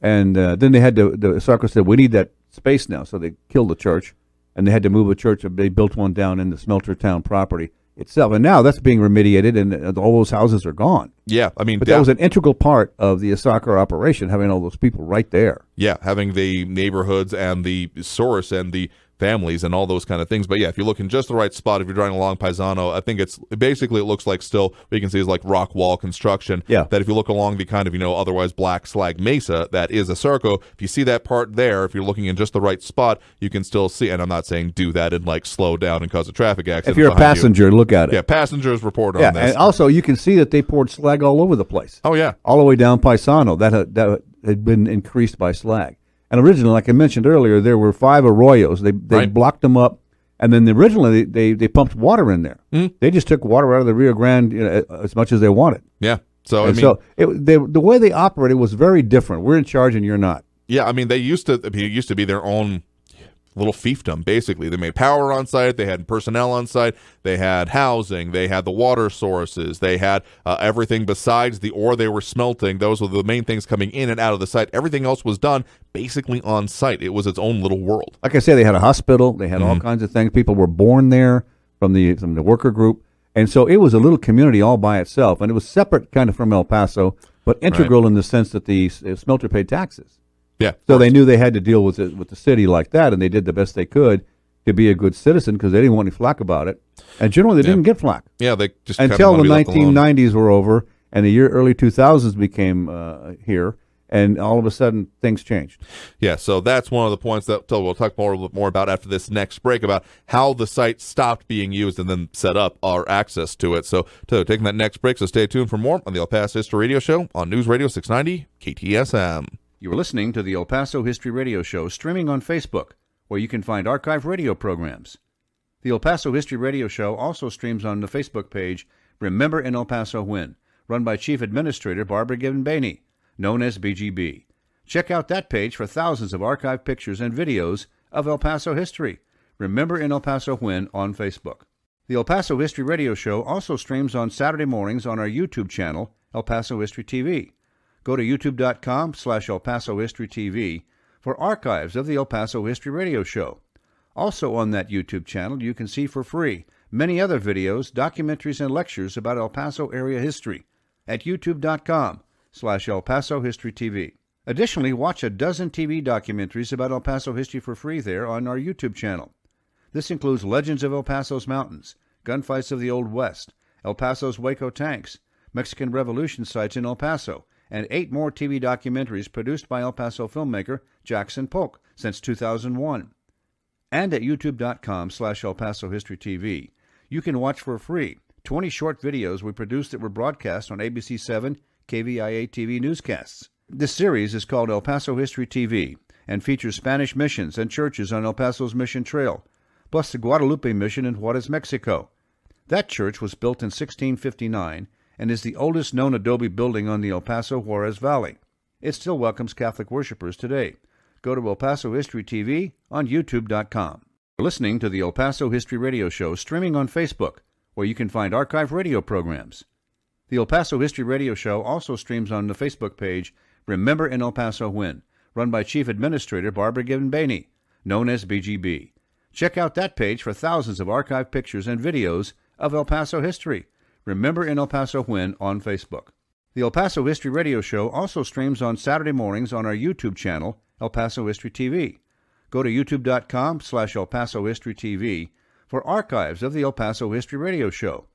B: And then they had to, the ASARCO said, we need that space now. So they killed the church, and they had to move a church. They built one down in the Smelter Town property itself, and now that's being remediated, and all those houses are gone.
A: Yeah, I mean,
B: but that was an integral part of the ASARCO operation, having all those people right there.
A: Yeah, having the neighborhoods and the source and the families and all those kind of things. But yeah, if you look in just the right spot, if you're driving along Paisano, I think it's basically, it looks like still what you can see is like rock wall construction.
B: Yeah.
A: That if you look along the kind of, otherwise black slag mesa, that is ASARCO. If you see that part there, if you're looking in just the right spot, you can still see, and I'm not saying do that and like slow down and cause a traffic accident.
B: If you're a passenger, look at it.
A: Yeah, passengers report on this.
B: And also you can see that they poured slag all over the place.
A: Oh yeah.
B: All the way down Paisano. That had been increased by slag. And originally, like I mentioned earlier, there were 5 arroyos. They blocked them up, and then originally they pumped water in there. They just took water out of the Rio Grande as much as they wanted.
A: Yeah. So
B: the way they operated was very different. We're in charge, and you're not.
A: Yeah, I mean, it used to be their own little fiefdom, basically. They made power on site, they had personnel on site, they had housing, they had the water sources, they had everything besides the ore they were smelting. Those were the main things coming in and out of the site. Everything else was done basically on site. It was its own little world.
B: Like I said, they had a hospital, they had all kinds of things. People were born there from the worker group. And so it was a little community all by itself, and it was separate kind of from El Paso, but integral in the sense that the smelter paid taxes.
A: Yeah.
B: So they knew they had to deal with the city like that, and they did the best they could to be a good citizen because they didn't want any flack about it. And generally, they didn't get flack.
A: Yeah, they just
B: until the 1990s were over, and the early 2000s became here, and all of a sudden things changed.
A: Yeah, so that's one of the points that we'll talk a little bit more about after this next break, about how the site stopped being used and then set up our access to it. So taking that next break, so stay tuned for more on the El Paso History Radio Show on News Radio 690 KTSM.
B: You are listening to the El Paso History Radio Show, streaming on Facebook, where you can find archive radio programs. The El Paso History Radio Show also streams on the Facebook page Remember in El Paso When, run by Chief Administrator Barbara Gibbon-Bainey, known as BGB. Check out that page for thousands of archived pictures and videos of El Paso history. Remember in El Paso When on Facebook. The El Paso History Radio Show also streams on Saturday mornings on our YouTube channel, El Paso History TV. Go to youtube.com/El Paso History TV for archives of the El Paso History Radio Show. Also on that YouTube channel, you can see for free many other videos, documentaries, and lectures about El Paso area history at youtube.com/El Paso History TV. Additionally, watch a dozen TV documentaries about El Paso history for free there on our YouTube channel. This includes legends of El Paso's mountains, gunfights of the Old West, El Paso's Waco tanks, Mexican Revolution sites in El Paso, and 8 more TV documentaries produced by El Paso filmmaker Jackson Polk since 2001. And at youtube.com/El Paso History TV, you can watch for free 20 short videos we produced that were broadcast on ABC 7 KVIA TV newscasts. This series is called El Paso History TV and features Spanish missions and churches on El Paso's Mission Trail, plus the Guadalupe Mission in Juarez, Mexico. That church was built in 1659 and is the oldest known adobe building on the El Paso Juarez Valley. It still welcomes Catholic worshipers today. Go to El Paso History TV on youtube.com. You're listening to the El Paso History Radio Show streaming on Facebook, where you can find archive radio programs. The El Paso History Radio Show also streams on the Facebook page Remember in El Paso When, run by Chief Administrator Barbara Gibbon-Bainey, known as BGB. Check out that page for thousands of archive pictures and videos of El Paso history. Remember in El Paso When on Facebook. The El Paso History Radio Show also streams on Saturday mornings on our YouTube channel, El Paso History TV. Go to youtube.com/El Paso History TV for archives of the El Paso History Radio Show.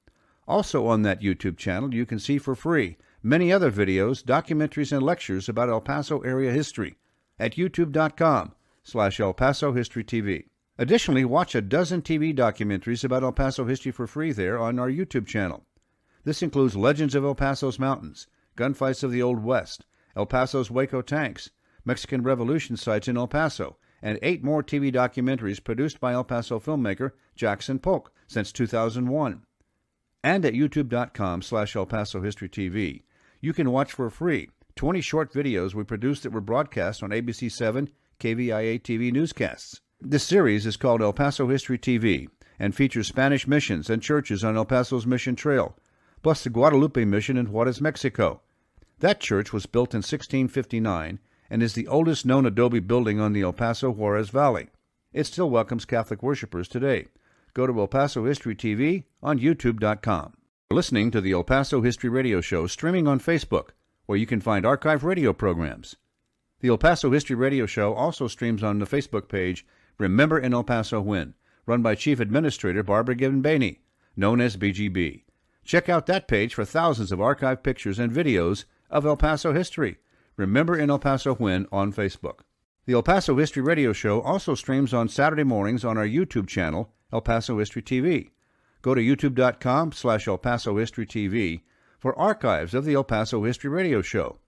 B: Also on that YouTube channel, you can see for free many other videos, documentaries, and lectures about El Paso area history at youtube.com/El Paso History TV. Additionally, watch a dozen TV documentaries about El Paso history for free there on our YouTube channel. This includes legends of El Paso's mountains, gunfights of the Old West, El Paso's Waco tanks, Mexican Revolution sites in El Paso, and 8 more TV documentaries produced by El Paso filmmaker Jackson Polk since 2001. And at youtube.com/El Paso History TV, you can watch for free 20 short videos we produced that were broadcast on ABC 7 KVIA TV newscasts. This series is called El Paso History TV and features Spanish missions and churches on El Paso's Mission Trail, plus the Guadalupe Mission in Juarez, Mexico. That church was built in 1659 and is the oldest known adobe building on the El Paso Juarez Valley. It still welcomes Catholic worshipers today. Go to El Paso History TV on youtube.com. You're listening to the El Paso History Radio Show streaming on Facebook, where you can find archive radio programs. The El Paso History Radio Show also streams on the Facebook page Remember in El Paso When, run by Chief Administrator Barbara Gibbon-Bainey, known as BGB. Check out that page for thousands of archive pictures and videos of El Paso history. Remember in El Paso When on Facebook. The El Paso History Radio Show also streams on Saturday mornings on our YouTube channel, El Paso History TV. Go to youtube.com/El Paso History TV for archives of the El Paso History Radio Show.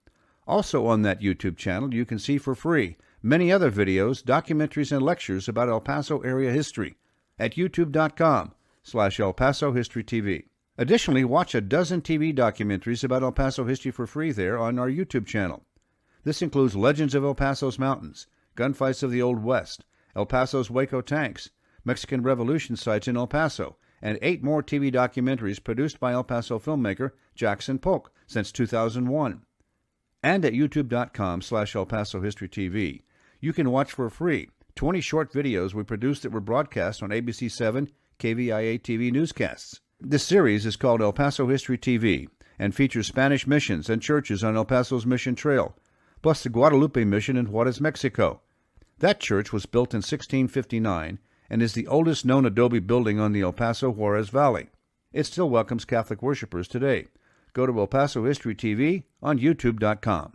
B: Also on that YouTube channel, you can see for free many other videos, documentaries, and lectures about El Paso area history at youtube.com/El Paso History TV. Additionally, watch a dozen TV documentaries about El Paso history for free there on our YouTube channel. This includes legends of El Paso's mountains, gunfights of the Old West, El Paso's Waco tanks, Mexican Revolution sites in El Paso, and 8 more TV documentaries produced by El Paso filmmaker Jackson Polk since 2001. And at youtube.com/El Paso History TV, you can watch for free 20 short videos we produced that were broadcast on ABC 7 KVIA TV newscasts. This series is called El Paso History TV and features Spanish missions and churches on El Paso's Mission Trail, plus the Guadalupe Mission in Juarez, Mexico. That church was built in 1659 and is the oldest known adobe building on the El Paso Juarez Valley. It still welcomes Catholic worshipers today. Go to El Paso History TV on youtube.com.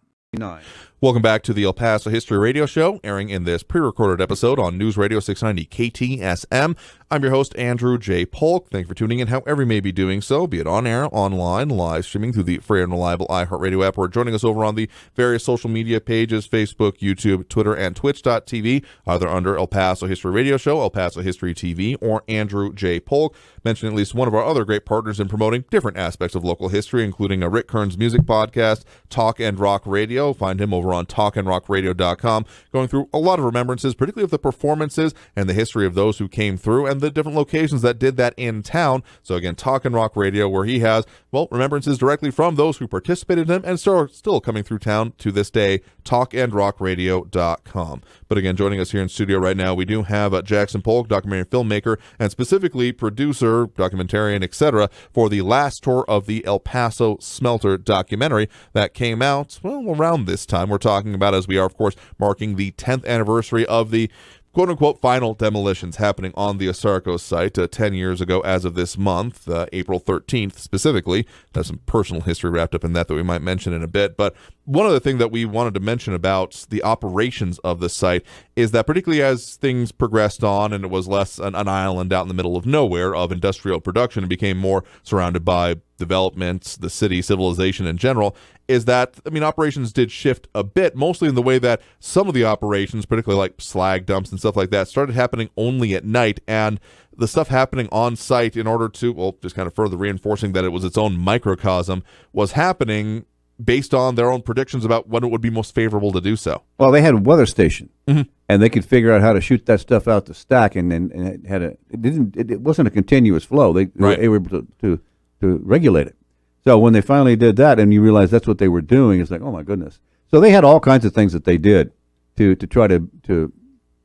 A: Welcome back to the El Paso History Radio Show, airing in this pre-recorded episode on News Radio 690 KTSM. I'm your host, Andrew J. Polk. Thank you for tuning in, however you may be doing so, be it on air, online, live streaming through the free and reliable iHeartRadio app, or joining us over on the various social media pages, Facebook, YouTube, Twitter, and Twitch.tv, either under El Paso History Radio Show, El Paso History TV, or Andrew J. Polk. Mentioning at least one of our other great partners in promoting different aspects of local history, including Rick Kern's music podcast, Talk and Rock Radio. Find him over on talkandrockradio.com, going through a lot of remembrances, particularly of the performances and the history of those who came through and the different locations that did that in town. So again, Talk and Rock Radio, where he has, well, remembrances directly from those who participated in them and still coming through town to this day, talkandrockradio.com. But again, joining us here in studio right now, we do have Jackson Polk, documentary filmmaker, and specifically producer, documentarian, etc., for the last tour of the El Paso Smelter documentary that came out, well, around this time. We're talking about, as we are, of course, marking the 10th anniversary of the quote-unquote final demolitions happening on the ASARCO site 10 years ago as of this month, April 13th specifically. There's some personal history wrapped up in that we might mention in a bit. But one other thing that we wanted to mention about the operations of the site is that particularly as things progressed on and it was less an island out in the middle of nowhere of industrial production and became more surrounded by development, the city, civilization in general, is that, operations did shift a bit, mostly in the way that some of the operations, particularly like slag dumps and stuff like that, started happening only at night, and the stuff happening on site in order to, well, just kind of further reinforcing that it was its own microcosm, was happening based on their own predictions about when it would be most favorable to do so.
B: Well, they had a weather station, and they could figure out how to shoot that stuff out the stack, and it had it wasn't a continuous flow. They were able to regulate it. So when they finally did that, and you realize that's what they were doing, it's like, oh my goodness. So they had all kinds of things that they did to try to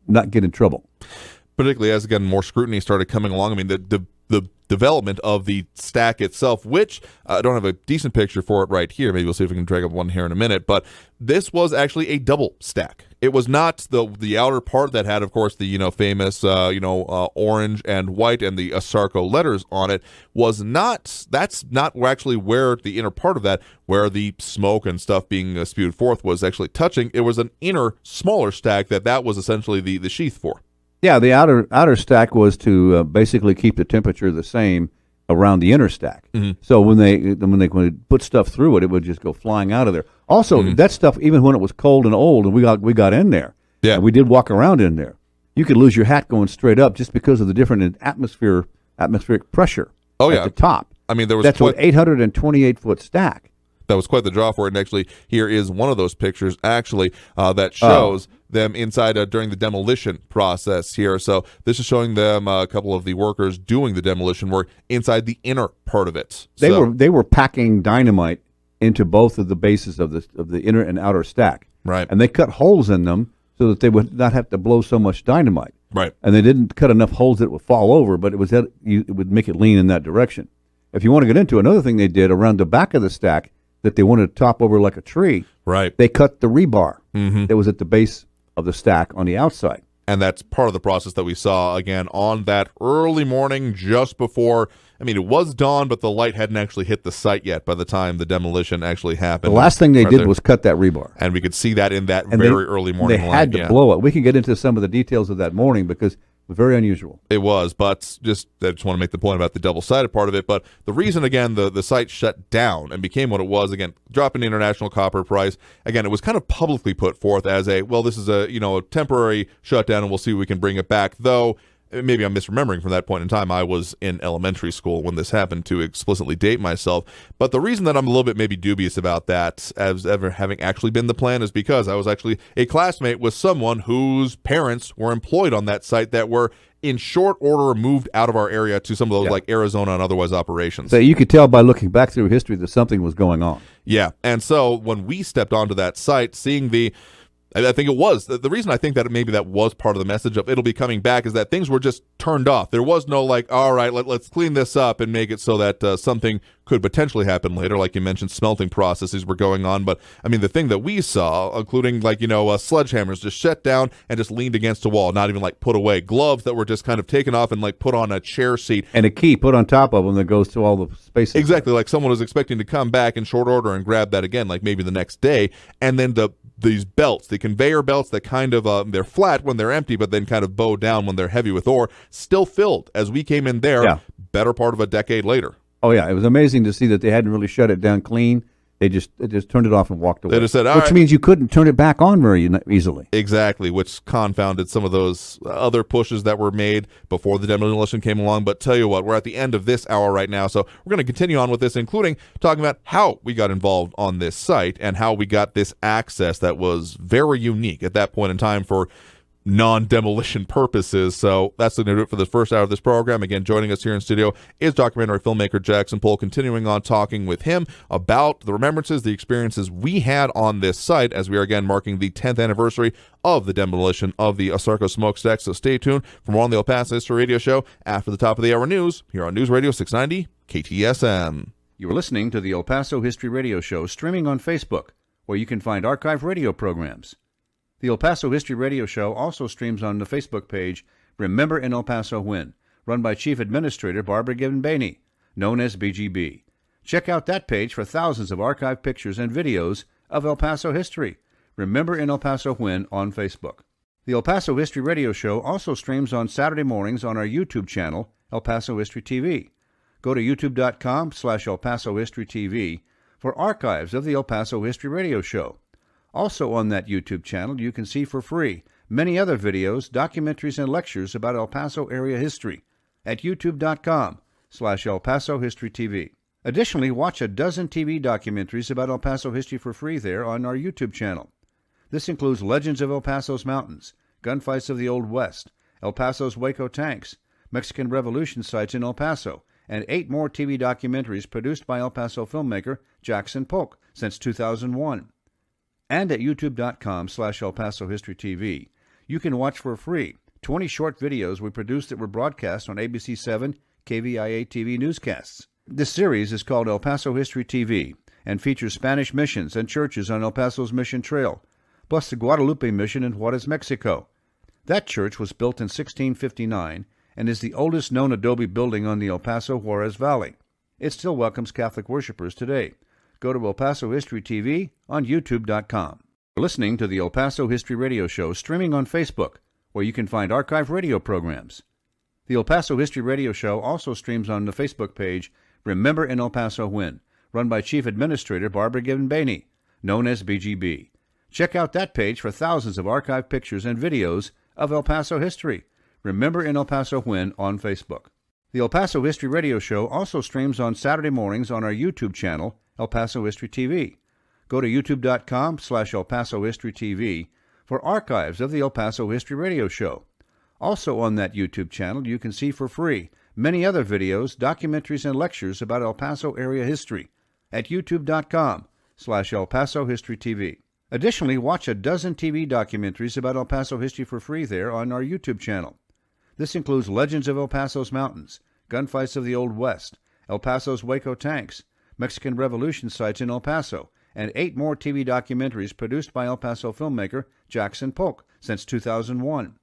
B: not get in trouble.
A: Particularly as, again, more scrutiny started coming along. The development of the stack itself, which I don't have a decent picture for it right here. Maybe we'll see if we can drag up one here in a minute. But this was actually a double stack. It was not the outer part that had, of course, the famous orange and white and the ASARCO letters on it. That's not actually where the inner part of that, where the smoke and stuff being spewed forth, was actually touching. It was an inner, smaller stack that was essentially the sheath for.
B: Yeah, the outer stack was to basically keep the temperature the same around the inner stack. So when they put stuff through it, it would just go flying out of there. Also, that stuff, even when it was cold and old, and we got in there, and we did walk around in there, you could lose your hat going straight up just because of the different atmospheric pressure at the top. That's an 828-foot stack.
A: That was quite the draw for it. And actually, here is one of those pictures, actually, that shows them inside during the demolition process here. So this is showing them a couple of the workers doing the demolition work inside the inner part of it.
B: They were packing dynamite into both of the bases of the inner and outer stack.
A: Right.
B: And they cut holes in them so that they would not have to blow so much dynamite.
A: Right.
B: And they didn't cut enough holes that it would fall over, but it would make it lean in that direction. If you want to get into another thing they did around the back of the stack that they wanted to top over like a tree,
A: right?
B: They cut the rebar that was at the base of the stack on the outside.
A: And that's part of the process that we saw, again, on that early morning just before. It was dawn, but the light hadn't actually hit the site yet by the time the demolition actually happened.
B: The last thing they did was cut that rebar.
A: And we could see that in that very early morning light.
B: They had to blow it. We can get into some of the details of that morning because it was very unusual.
A: It was, but I just want to make the point about the double-sided part of it. But the reason, again, the site shut down and became what it was, again, drop in the international copper price, again, it was kind of publicly put forth as this is a temporary shutdown and we'll see if we can bring it back, though. Maybe I'm misremembering from that point in time. I was in elementary school when this happened, to explicitly date myself. But the reason that I'm a little bit maybe dubious about that as ever having actually been the plan is because I was actually a classmate with someone whose parents were employed on that site that were in short order moved out of our area to some of those like Arizona and otherwise operations.
B: So you could tell by looking back through history that something was going on.
A: Yeah. And so when we stepped onto that site, seeing I think it was. The reason I think that maybe that was part of the message of it'll be coming back is that things were just turned off. There was no all right, let's clean this up and make it so that something could potentially happen later. Like you mentioned, smelting processes were going on. But, the thing that we saw, including sledgehammers just shut down and just leaned against a wall, not even put away. Gloves that were just kind of taken off and put on a chair seat.
B: And a key put on top of them that goes to all the spaces.
A: Exactly, like someone was expecting to come back in short order and grab that again, maybe the next day. And then these belts, the conveyor belts that kind of, they're flat when they're empty, but then kind of bow down when they're heavy with ore, still filled as we came in there better part of a decade later.
B: Oh, yeah. It was amazing to see that they hadn't really shut it down clean. They just turned it off and walked away.
A: They just said,
B: which means you couldn't turn it back on very easily.
A: Exactly, which confounded some of those other pushes that were made before the demolition came along. But tell you what, we're at the end of this hour right now, so we're going to continue on with this, including talking about how we got involved on this site and how we got this access that was very unique at that point in time for non-demolition purposes. So that's going to do it for the first hour of this program. Again, joining us here in studio is documentary filmmaker Jackson Polk, continuing on talking with him about the remembrances, the experiences we had on this site as we are again marking the 10th anniversary of the demolition of the ASARCO smokestacks. So stay tuned for more on the El Paso History Radio Show after the top of the hour news here on News Radio 690 KTSM.
B: You are listening to the El Paso History Radio Show, streaming on Facebook, where you can find archived radio programs. The El Paso History Radio Show also streams on the Facebook page Remember in El Paso When, run by Chief Administrator Barbara Gibbon-Bainey, known as BGB. Check out that page for thousands of archived pictures and videos of El Paso history. Remember in El Paso When on Facebook. The El Paso History Radio Show also streams on Saturday mornings on our YouTube channel, El Paso History TV. Go to youtube.com/El Paso History TV for archives of the El Paso History Radio Show. Also on that YouTube channel, you can see for free many other videos, documentaries, and lectures about El Paso area history at youtube.com/El Paso History TV. Additionally, watch a dozen TV documentaries about El Paso history for free there on our YouTube channel. This includes Legends of El Paso's Mountains, Gunfights of the Old West, El Paso's Waco Tanks, Mexican Revolution sites in El Paso, and 8 more TV documentaries produced by El Paso filmmaker Jackson Polk since 2001. And at youtube.com/El Paso History TV, you can watch for free 20 short videos we produced that were broadcast on ABC 7 KVIA TV newscasts. This series is called El Paso History TV and features Spanish missions and churches on El Paso's Mission Trail, plus the Guadalupe Mission in Juarez, Mexico. That church was built in 1659 and is the oldest known adobe building on the El Paso Juarez Valley. It still welcomes Catholic worshipers today. Go to El Paso History TV on youtube.com. You're listening to the El Paso History Radio Show streaming on Facebook, where you can find archive radio programs. The El Paso History Radio Show also streams on the Facebook page Remember in El Paso When, run by Chief Administrator Barbara Gibbon-Bainey, known as BGB. Check out that page for thousands of archived pictures and videos of El Paso history. Remember in El Paso When on Facebook. The El Paso History Radio Show also streams on Saturday mornings on our YouTube channel, El Paso History TV. Go to youtube.com/El Paso History TV for archives of the El Paso History Radio Show. Also on that YouTube channel, you can see for free many other videos, documentaries, and lectures about El Paso area history at youtube.com/El Paso History TV. Additionally, watch a dozen TV documentaries about El Paso history for free there on our YouTube channel. This includes Legends of El Paso's Mountains, Gunfights of the Old West, El Paso's Waco Tanks, Mexican Revolution sites in El Paso, and 8 more TV documentaries produced by El Paso filmmaker Jackson Polk since 2001.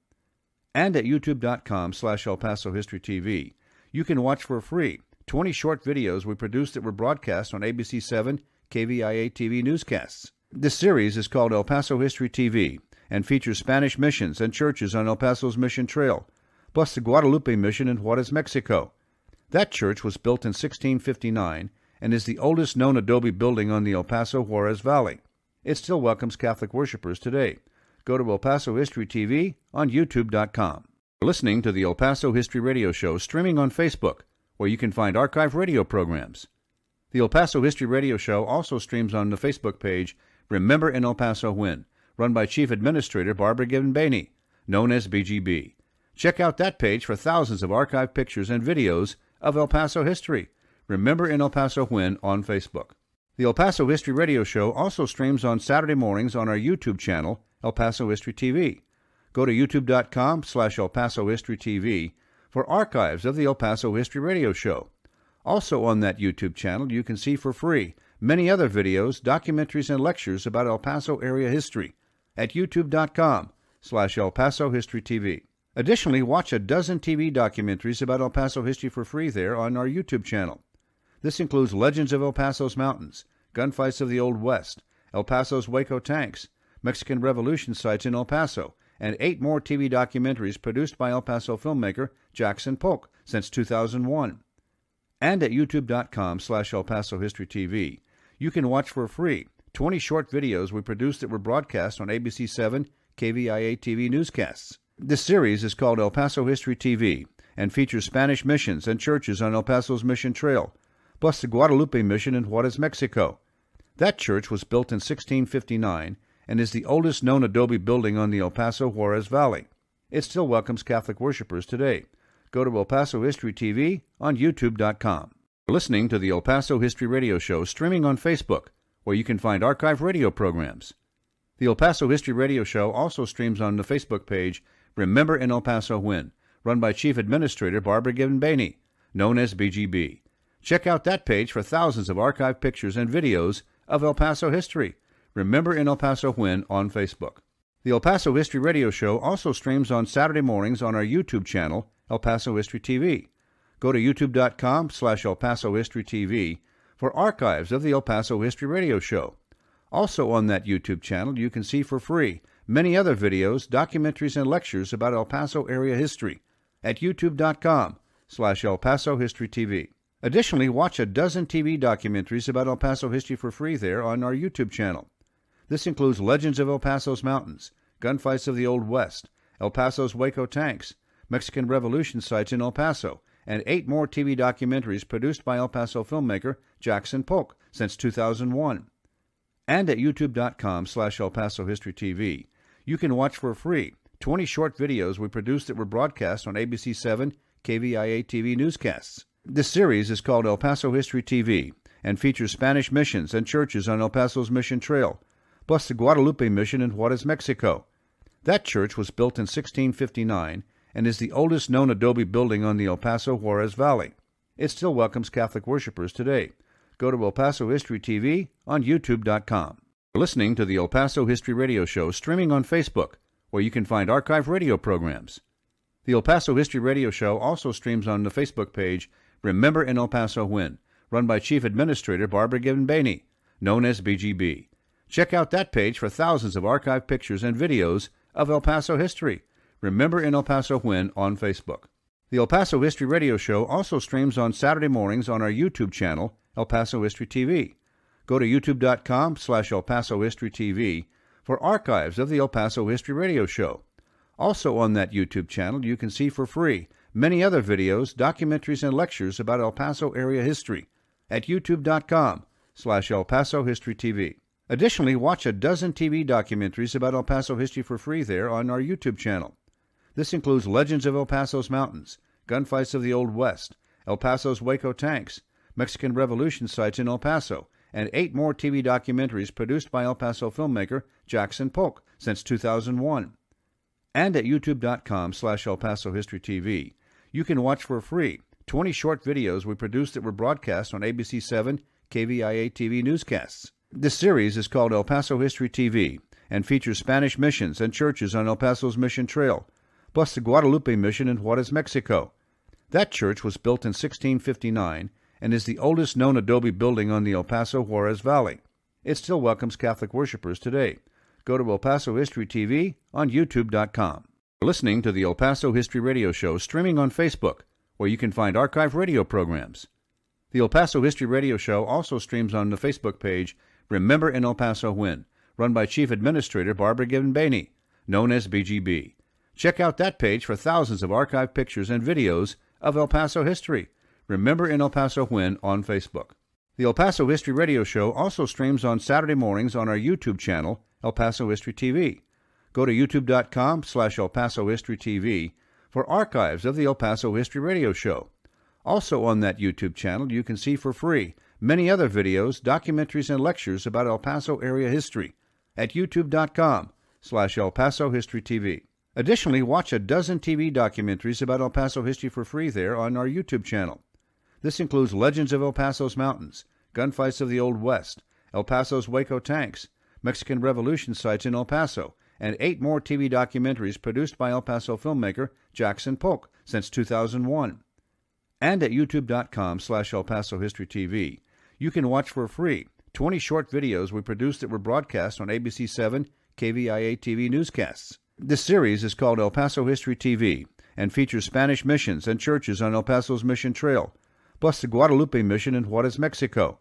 B: And at youtube.com/El Paso History TV, you can watch for free 20 short videos we produced that were broadcast on ABC 7 KVIA TV newscasts. This series is called El Paso History TV and features Spanish missions and churches on El Paso's Mission Trail, plus the Guadalupe Mission in Juarez, Mexico. That church was built in 1659 and is the oldest known adobe building on the El Paso Juarez Valley. It still welcomes Catholic worshipers today. Go to El Paso History TV on youtube.com. You're listening to the El Paso History Radio Show streaming on Facebook, where you can find archive radio programs. The El Paso History Radio Show also streams on the Facebook page Remember in El Paso When, run by Chief Administrator Barbara Gibbon-Bainey, known as BGB. Check out that page for thousands of archived pictures and videos of El Paso history. Remember in El Paso When on Facebook. The El Paso History Radio Show also streams on Saturday mornings on our YouTube channel, El Paso History TV. Go to youtube.com/El Paso History TV for archives of the El Paso History Radio Show. Also on that YouTube channel, you can see for free many other videos, documentaries, and lectures about El Paso area history at youtube.com/El Paso History TV. Additionally, watch a dozen TV documentaries about El Paso history for free there on our YouTube channel. This includes Legends of El Paso's Mountains, Gunfights of the Old West, El Paso's Waco Tanks, Mexican Revolution sites in El Paso, and 8 more TV documentaries produced by El Paso filmmaker Jackson Polk since 2001. And at youtube.com/El Paso History TV, you can watch for free 20 short videos we produced that were broadcast on ABC 7 KVIA TV newscasts. This series is called El Paso History TV and features Spanish missions and churches on El Paso's Mission Trail, plus the Guadalupe Mission in Juarez, Mexico. That church was built in 1659 and is the oldest known adobe building on the El Paso Juarez Valley. It still welcomes Catholic worshipers today. Go to El Paso History TV on youtube.com. You're listening to the El Paso History Radio Show streaming on Facebook, where you can find archive radio programs. The El Paso History Radio Show also streams on the Facebook page Remember in El Paso When, run by Chief Administrator Barbara Gibbon-Bainey, known as BGB. Check out that page for thousands of archived pictures and videos of El Paso history. Remember in El Paso When on Facebook. The El Paso History Radio Show also streams on Saturday mornings on our YouTube channel, El Paso History TV. Go to youtube.com/El Paso History TV for archives of the El Paso History Radio Show. Also on that YouTube channel, you can see for free many other videos, documentaries, and lectures about El Paso area history at youtube.com/El Paso History TV. Additionally, watch a dozen TV documentaries about El Paso history for free there on our YouTube channel. This includes Legends of El Paso's Mountains, Gunfights of the Old West, El Paso's Waco Tanks, Mexican Revolution sites in El Paso, and 8 more TV documentaries produced by El Paso filmmaker Jackson Polk since 2001. And at youtube.com/El Paso History TV, you can watch for free 20 short videos we produced that were broadcast on ABC 7 KVIA TV newscasts. This series is called El Paso History TV and features Spanish missions and churches on El Paso's Mission Trail, plus the Guadalupe Mission in Juarez, Mexico. That church was built in 1659 and is the oldest known adobe building on the El Paso Juarez Valley. It still welcomes Catholic worshipers today. Go to El Paso History TV on youtube.com. You're listening to the El Paso History Radio Show streaming on Facebook, where you can find archive radio programs. The El Paso History Radio Show also streams on the Facebook page Remember in El Paso When, run by Chief Administrator Barbara Gibbon-Bainey, known as BGB. Check out that page for thousands of archive pictures and videos of El Paso history. Remember in El Paso When on Facebook. The El Paso History Radio Show also streams on Saturday mornings on our YouTube channel, El Paso History TV. Go to youtube.com/El Paso History TV for archives of the El Paso History Radio Show. Also on that YouTube channel, you can see for free many other videos, documentaries, and lectures about El Paso area history at youtube.com/El Paso History TV. Additionally, watch a dozen TV documentaries about El Paso history for free there on our YouTube channel. This includes Legends of El Paso's Mountains, Gunfights of the Old West, El Paso's Waco Tanks, Mexican Revolution sites in El Paso, and 8 more TV documentaries produced by El Paso filmmaker Jackson Polk since 2001. And at youtube.com/El Paso History TV, you can watch for free 20 short videos we produced that were broadcast on ABC 7 KVIA TV newscasts. This series is called El Paso History TV and features Spanish missions and churches on El Paso's Mission Trail, plus the Guadalupe Mission in Juarez, Mexico. That church was built in 1659 and is the oldest known adobe building on the El Paso Juarez Valley. It still welcomes Catholic worshipers today. Go to El Paso History TV on youtube.com. You're listening to the El Paso History Radio Show streaming on Facebook, where you can find archive radio programs. The El Paso History Radio Show also streams on the Facebook page Remember in El Paso When, run by Chief Administrator Barbara Gibbon-Bainey, known as BGB. Check out that page for thousands of archive pictures and videos of El Paso history. Remember in El Paso When on Facebook. The El Paso History Radio Show also streams on Saturday mornings on our YouTube channel, El Paso History TV. Go to youtube.com/El Paso History TV for archives of the El Paso History Radio Show. Also on that YouTube channel, you can see for free many other videos, documentaries, and lectures about El Paso area history at youtube.com/El Paso History TV. Additionally, watch a dozen TV documentaries about El Paso history for free there on our YouTube channel. This includes Legends of El Paso's Mountains, Gunfights of the Old West, El Paso's Waco Tanks, Mexican Revolution sites in El Paso, and 8 more TV documentaries produced by El Paso filmmaker Jackson Polk since 2001. And at youtube.com/El Paso History TV, you can watch for free 20 short videos we produced that were broadcast on ABC 7 KVIA TV newscasts. This series is called El Paso History TV and features Spanish missions and churches on El Paso's Mission Trail, plus the Guadalupe Mission in Juarez, Mexico.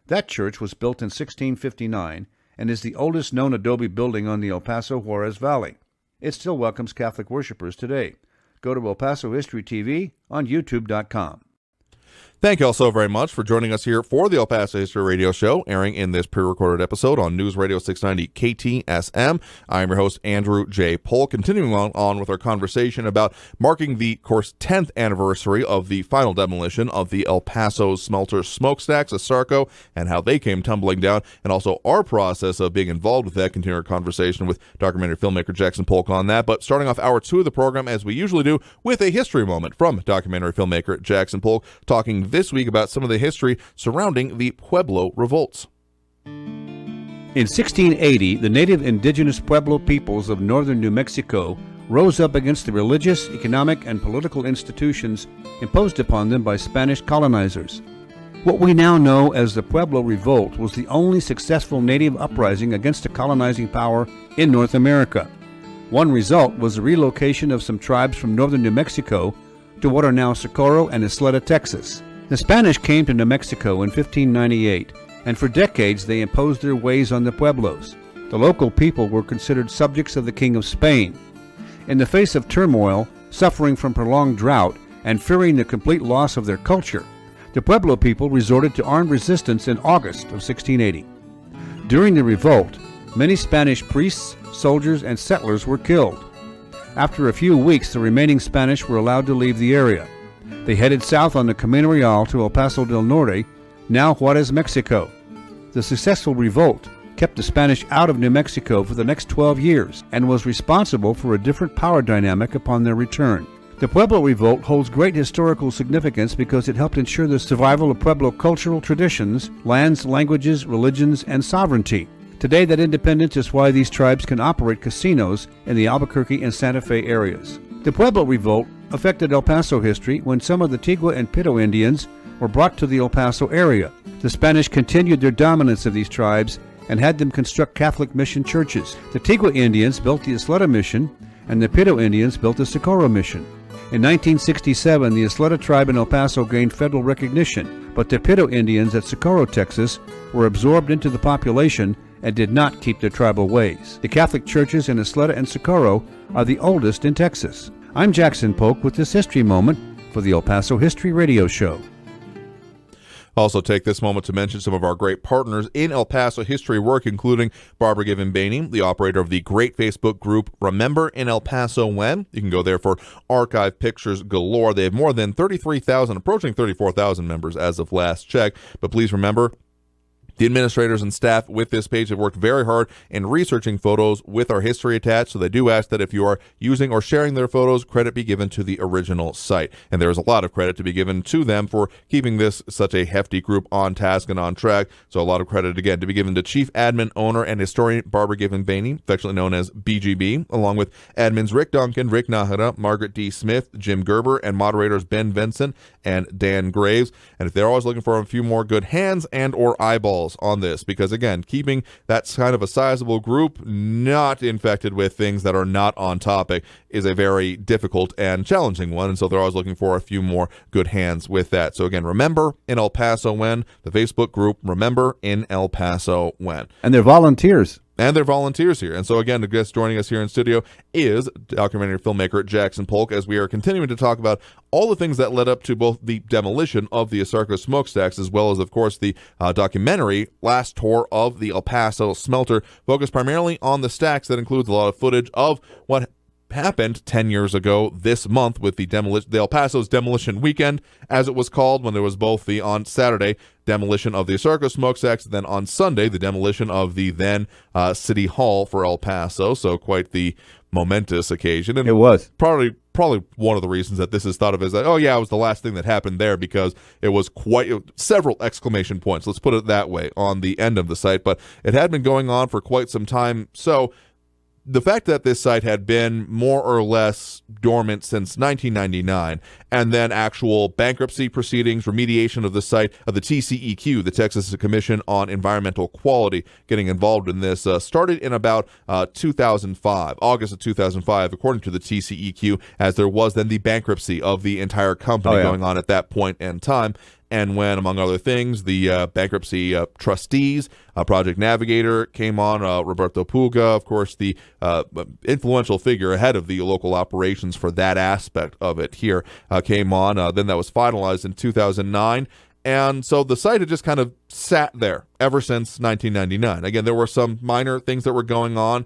B: That church was built in 1659 and is the oldest known adobe building on the El Paso Juarez Valley. It still welcomes Catholic worshipers today. Go to El Paso History TV on youtube.com.
A: Thank you all so very much for joining us here for the El Paso History Radio Show, airing in this pre-recorded episode on News Radio 690 KTSM. I'm your host, Andrew J. Polk, continuing on with our conversation about marking the, of course, 10th anniversary of the final demolition of the El Paso smelter smokestacks, ASARCO, and how they came tumbling down, and also our process of being involved with that. Continue our conversation with documentary filmmaker Jackson Polk on that. But starting off hour 2 of the program, as we usually do, with a history moment from documentary filmmaker Jackson Polk, talking this week about some of the history surrounding the Pueblo revolts.
B: In 1680, the native indigenous Pueblo peoples of northern New Mexico rose up against the religious, economic, and political institutions imposed upon them by Spanish colonizers. What we now know as the Pueblo Revolt was the only successful native uprising against a colonizing power in North America. One result was the relocation of some tribes from northern New Mexico to what are now Socorro and Isleta, Texas. The Spanish came to New Mexico in 1598, and for decades they imposed their ways on the Pueblos. The local people were considered subjects of the King of Spain. In the face of turmoil, suffering from prolonged drought, and fearing the complete loss of their culture, the Pueblo people resorted to armed resistance in August of 1680. During the revolt, many Spanish priests, soldiers, and settlers were killed. After a few weeks, the remaining Spanish were allowed to leave the area. They headed south on the Camino Real to El Paso del Norte, now Juarez, Mexico. The successful revolt kept the Spanish out of New Mexico for the next 12 years and was responsible for a different power dynamic upon their return. The Pueblo Revolt holds great historical significance because it helped ensure the survival of Pueblo cultural traditions, lands, languages, religions, and sovereignty. Today, that independence is why these tribes can operate casinos in the Albuquerque and Santa Fe areas. The Pueblo Revolt affected El Paso history when some of the Tigua and Pito Indians were brought to the El Paso area. The Spanish continued their dominance of these tribes and had them construct Catholic mission churches. The Tigua Indians built the Isleta Mission, and the Pito Indians built the Socorro Mission. In 1967, the Isleta tribe in El Paso gained federal recognition, but the Pito Indians at Socorro, Texas, were absorbed into the population and did not keep their tribal ways. The Catholic churches in Isleta and Socorro are the oldest in Texas. I'm Jackson Polk with this history moment for the El Paso History Radio Show.
A: Also take this moment to mention some of our great partners in El Paso history work, including Barbara Given-Baney, the operator of the great Facebook group Remember in El Paso When. You can go there for archive pictures galore. They have more than 33,000, approaching 34,000 members as of last check. But please remember, the administrators and staff with this page have worked very hard in researching photos with our history attached, so they do ask that if you are using or sharing their photos, credit be given to the original site. And there is a lot of credit to be given to them for keeping this such a hefty group on task and on track. So a lot of credit, again, to be given to Chief Admin, Owner, and Historian Barbara Given-Baney, affectionately known as BGB, along with admins Rick Duncan, Rick Nahara, Margaret D. Smith, Jim Gerber, and moderators Ben Vincent and Dan Graves. And if they're always looking for a few more good hands and or eyeballs on this, because again, keeping that kind of a sizable group not infected with things that are not on topic is a very difficult and challenging one, and so they're always looking for a few more good hands with that. So again, Remember in El Paso When, the Facebook group Remember in El Paso When.
B: And they're volunteers.
A: And they're volunteers here. And so again, the guest joining us here in studio is documentary filmmaker Jackson Polk, as we are continuing to talk about all the things that led up to both the demolition of the ASARCO smokestacks, as well as, of course, the documentary Last Tour of the El Paso Smelter, focused primarily on the stacks. That includes a lot of footage of what happened 10 years ago this month with the El Paso's demolition weekend, as it was called, when there was both the, on Saturday, demolition of the ASARCO smokestacks, then on Sunday, the demolition of the then City Hall for El Paso. So quite the momentous occasion. And
B: it was.
A: Probably one of the reasons that this is thought of as that, oh yeah, it was the last thing that happened there, because it was several exclamation points, let's put it that way, on the end of the site. But it had been going on for quite some time. So the fact that this site had been more or less dormant since 1999, and then actual bankruptcy proceedings, remediation of the site, of the TCEQ, the Texas Commission on Environmental Quality, getting involved in this, started in about 2005, August of 2005, according to the TCEQ, as there was then the bankruptcy of the entire company going on at that point in time. And when, among other things, the bankruptcy trustees, Project Navigator came on, Roberto Puga, of course, the influential figure ahead of the local operations for that aspect of it here, came on. Then that was finalized in 2009. And so the site had just kind of sat there ever since 1999. Again, there were some minor things that were going on,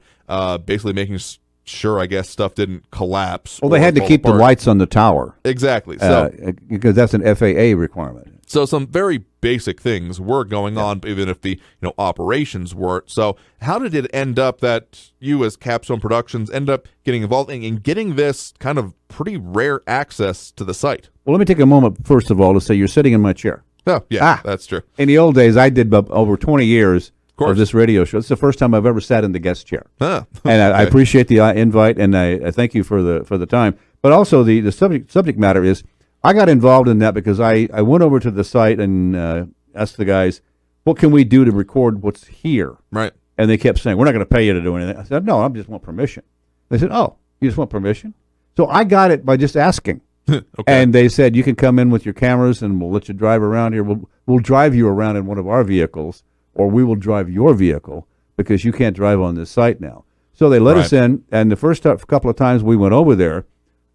A: basically making sure, I guess, stuff didn't collapse.
B: Well, they had to keep the lights on the tower.
A: Exactly. So
B: because that's an FAA requirement.
A: So some very basic things were going on, even if the operations weren't. So how did it end up that you, as Capstone Productions, end up getting involved in getting this kind of pretty rare access to the site?
B: Well, let me take a moment, first of all, to say you're sitting in my chair.
A: Oh, yeah, that's true.
B: In the old days, I did over 20 years. for this radio show. It's the first time I've ever sat in the guest chair.
A: Huh.
B: And I appreciate the invite, and I thank you for the time. But also the subject matter is, I got involved in that because I went over to the site and asked the guys, what can we do to record what's here?
A: Right.
B: And they kept saying, we're not going to pay you to do anything. I said, no, I just want permission. They said, oh, you just want permission? So I got it by just asking.
A: Okay.
B: And they said, you can come in with your cameras and we'll let you drive around here. We'll drive you around in one of our vehicles, or we will drive your vehicle because you can't drive on this site now. So they let us in, and the first couple of times we went over there,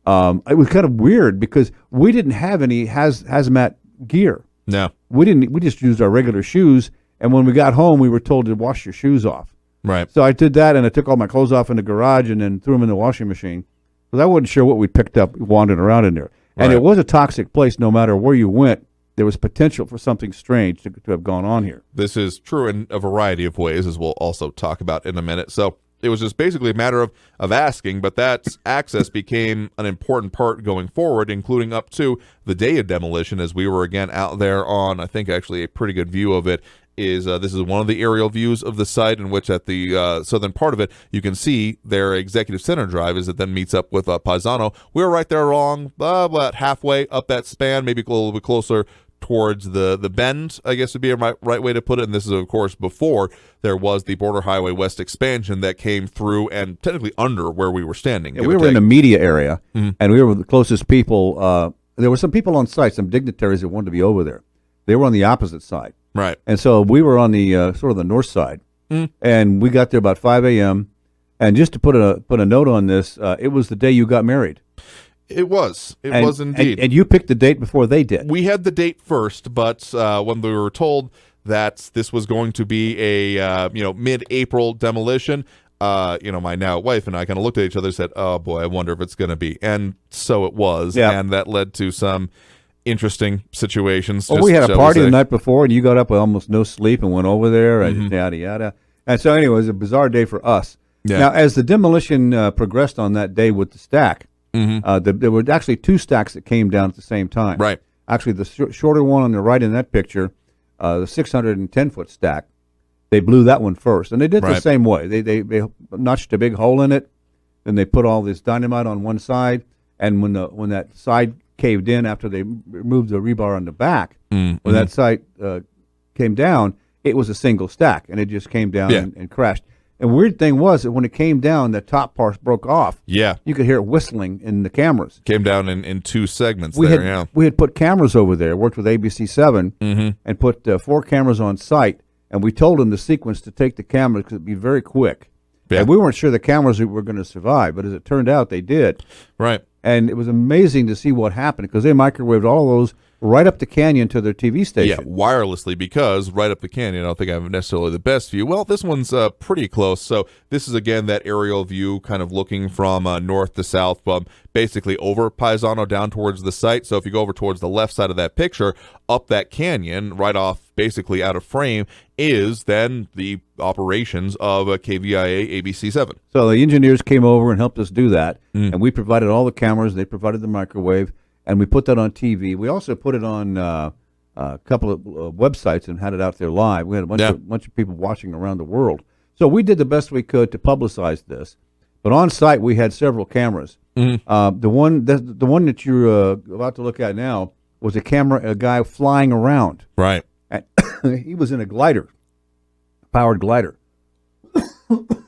B: it was kind of weird because we didn't have any hazmat gear.
A: No.
B: We didn't. We just used our regular shoes, and when we got home, we were told to wash your shoes off.
A: Right.
B: So I did that, and I took all my clothes off in the garage and then threw them in the washing machine because I wasn't sure what we picked up wandering around in there. And it was a toxic place. No matter where you went, there was potential for something strange to have gone on here.
A: This is true in a variety of ways, as we'll also talk about in a minute. So it was just basically a matter of asking, but that access became an important part going forward, including up to the day of demolition, as we were again out there on, I think actually a pretty good view of it. This is one of the aerial views of the site, in which at the southern part of it, you can see their executive center drive as it then meets up with Paisano. We were right there along about halfway up that span, maybe a little bit closer towards the bend, I guess would be a right way to put it. And this is, of course, before there was the Border Highway West expansion that came through and technically under where we were standing.
B: Yeah, we were in the media area, and we were the closest people. There were some people on site, some dignitaries that wanted to be over there. They were on the opposite side.
A: Right.
B: And so we were on the sort of the north side, and we got there about 5 a.m. And just to put a note on this, it was the day you got married.
A: It was. It was indeed.
B: And you picked the date before they did.
A: We had the date first, but when we were told that this was going to be a mid-April demolition, my now wife and I kind of looked at each other and said, "Oh boy, I wonder if it's going to be." And so it was, and that led to some interesting situations.
B: Well, we had a party the night before, and you got up with almost no sleep and went over there, and yada yada. And so, anyway, it was a bizarre day for us. Yeah. Now, as the demolition progressed on that day with the stack, there were actually two stacks that came down at the same time.
A: Right.
B: Actually, the shorter one on the right in that picture, the 610-foot stack, they blew that one first, and they did the same way. They notched a big hole in it, and they put all this dynamite on one side, and when that side caved in after they removed the rebar on the back, when that side came down, it was a single stack, and it just came down and crashed. And weird thing was that when it came down, the top part broke off. Yeah. You could hear it whistling in the cameras.
A: Came down in two segments
B: we had put cameras over there, worked with ABC7, and put 4 cameras on site, and we told them the sequence to take the cameras because it would be very quick. Yeah. And we weren't sure the cameras were going to survive, but as it turned out, they did.
A: Right.
B: And it was amazing to see what happened because they microwaved all of those right up the canyon to their TV station.
A: Yeah, wirelessly, because right up the canyon, I don't think I have necessarily the best view. Well, this one's pretty close. So this is, again, that aerial view kind of looking from north to south, basically over Paisano down towards the site. So if you go over towards the left side of that picture, up that canyon, right off basically out of frame, is then the operations of a KVIA ABC7.
B: So the engineers came over and helped us do that, and we provided all the cameras, they provided the microwave, and we put that on TV. We also put it on a couple of websites and had it out there live. We had a bunch of people watching around the world. So we did the best we could to publicize this. But on site, we had several cameras. The one that you're about to look at now was a guy flying around.
A: Right.
B: And he was in a glider, powered glider.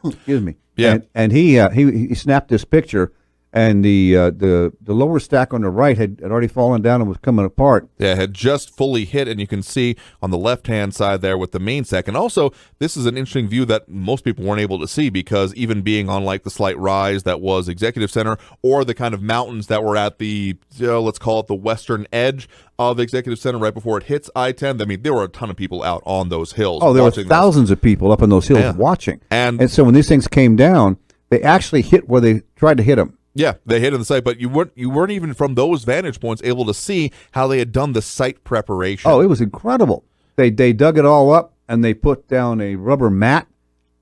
B: Excuse me.
A: Yeah.
B: And he snapped this picture. And the lower stack on the right had already fallen down and was coming apart.
A: Yeah, it had just fully hit, and you can see on the left-hand side there with the main stack. And also, this is an interesting view that most people weren't able to see because even being on like the slight rise that was Executive Center or the kind of mountains that were at the, let's call it the western edge of Executive Center right before it hits I-10. I mean, there were a ton of people out on those hills.
B: Oh, there were thousands of people up on those hills watching. And so when these things came down, they actually hit where they tried to hit them.
A: Yeah, they hit on the site, but you weren't even from those vantage points able to see how they had done the site preparation.
B: Oh, it was incredible. They dug it all up, and they put down a rubber mat.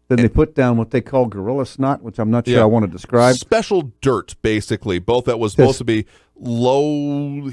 B: Then they put down what they call gorilla snot, which I'm not sure I want to describe.
A: Special dirt, basically, both that was supposed to be low.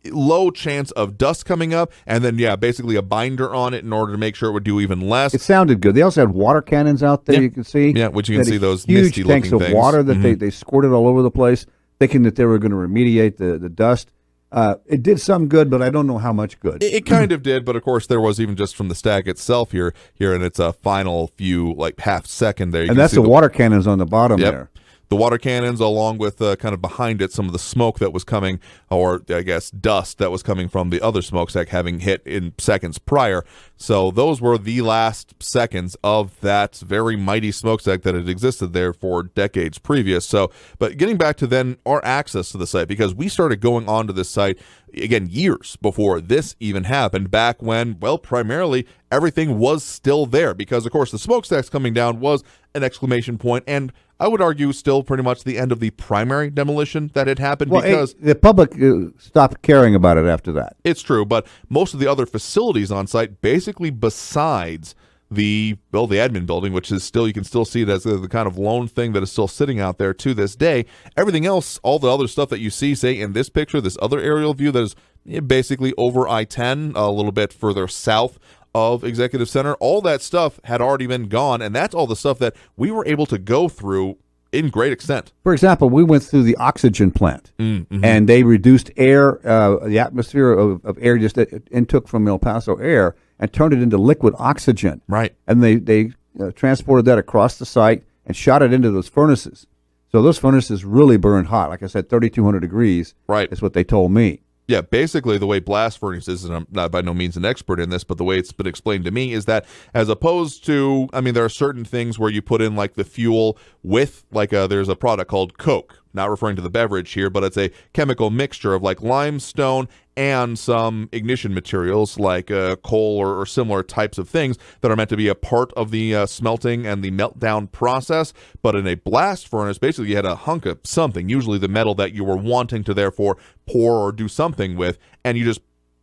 A: low chance of dust coming up, and then basically a binder on it in order to make sure it would do even less.
B: It sounded good. They also had water cannons out there. You can see,
A: which you can see those
B: huge
A: misty
B: tanks
A: looking
B: of
A: things.
B: water that they squirted all over the place, thinking that they were going to remediate the dust. It did some good, but I don't know how much good.
A: It kind of did, but of course there was even just from the stack itself here in its final few half second there.
B: And that's the water cannons on the bottom there.
A: The water cannons, along with kind of behind it, some of the smoke that was coming, or I guess dust that was coming from the other smokestack having hit in seconds prior. So those were the last seconds of that very mighty smokestack that had existed there for decades previous. So, but getting back to then our access to the site, because we started going onto this site, again, years before this even happened, back when, primarily everything was still there, because, of course, the smokestacks coming down was an exclamation point, and I would argue still pretty much the end of the primary demolition that had happened, because
B: the public stopped caring about it after that.
A: It's true, but most of the other facilities on site, basically besides the admin building, which is still, you can still see it as the kind of lone thing that is still sitting out there to this day. Everything else, all the other stuff that you see, say in this picture, this other aerial view that is basically over I-10, a little bit further south of Executive Center, all that stuff had already been gone, and that's all the stuff that we were able to go through in great extent.
B: For example, we went through the oxygen plant, and they reduced air, the atmosphere of air just intook from El Paso air, and turned it into liquid oxygen.
A: Right.
B: And they transported that across the site and shot it into those furnaces. So those furnaces really burn hot. Like I said, 3,200 degrees is what they told me.
A: Yeah, basically the way blast furnaces, and I'm not by no means an expert in this, but the way it's been explained to me is that as opposed to, there are certain things where you put in like the fuel with there's a product called Coke, not referring to the beverage here, but it's a chemical mixture of like limestone and some ignition materials like coal or similar types of things that are meant to be a part of the smelting and the meltdown process. But in a blast furnace, basically you had a hunk of something, usually the metal that you were wanting to therefore pour or do something with, and you just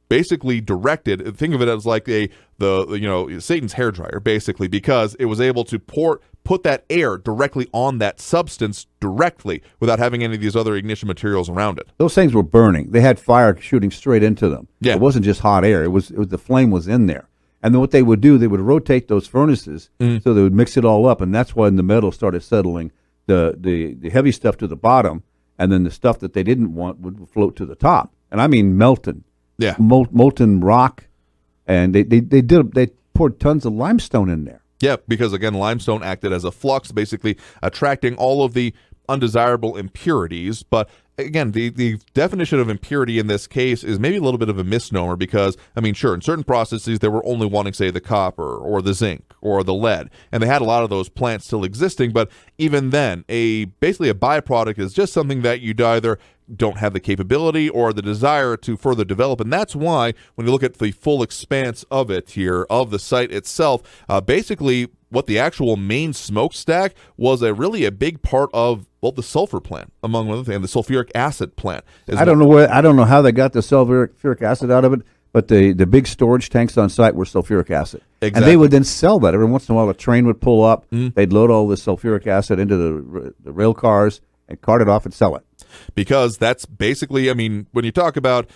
A: basically directed, think of it as like Satan's hairdryer, basically, because it was able to put that air directly on that substance directly without having any of these other ignition materials around it.
B: Those things were burning. They had fire shooting straight into them.
A: Yeah.
B: It wasn't just hot air. It was the flame was in there. And then what they would do, they would rotate those furnaces so they would mix it all up, and that's when the metal started settling, the heavy stuff to the bottom, and then the stuff that they didn't want would float to the top. And I mean melted.
A: Yeah.
B: Molten rock, and they poured tons of limestone in there.
A: Yeah, because again, limestone acted as a flux, basically attracting all of the undesirable impurities. But again, the definition of impurity in this case is maybe a little bit of a misnomer, because, sure, in certain processes, they were only wanting, say, the copper or the zinc or the lead, and they had a lot of those plants still existing, but even then, basically a byproduct is just something that you'd either don't have the capability or the desire to further develop. And that's why when you look at the full expanse of it here, of the site itself, basically what the actual main smokestack was really a big part of, the sulfur plant, among other things, the sulfuric acid plant.
B: I don't know how they got the sulfuric acid out of it, but the big storage tanks on site were sulfuric acid.
A: Exactly.
B: And they would then sell that. Every once in a while a train would pull up, they'd load all this sulfuric acid into the rail cars and cart it off and sell it.
A: Because that's basically, when you talk about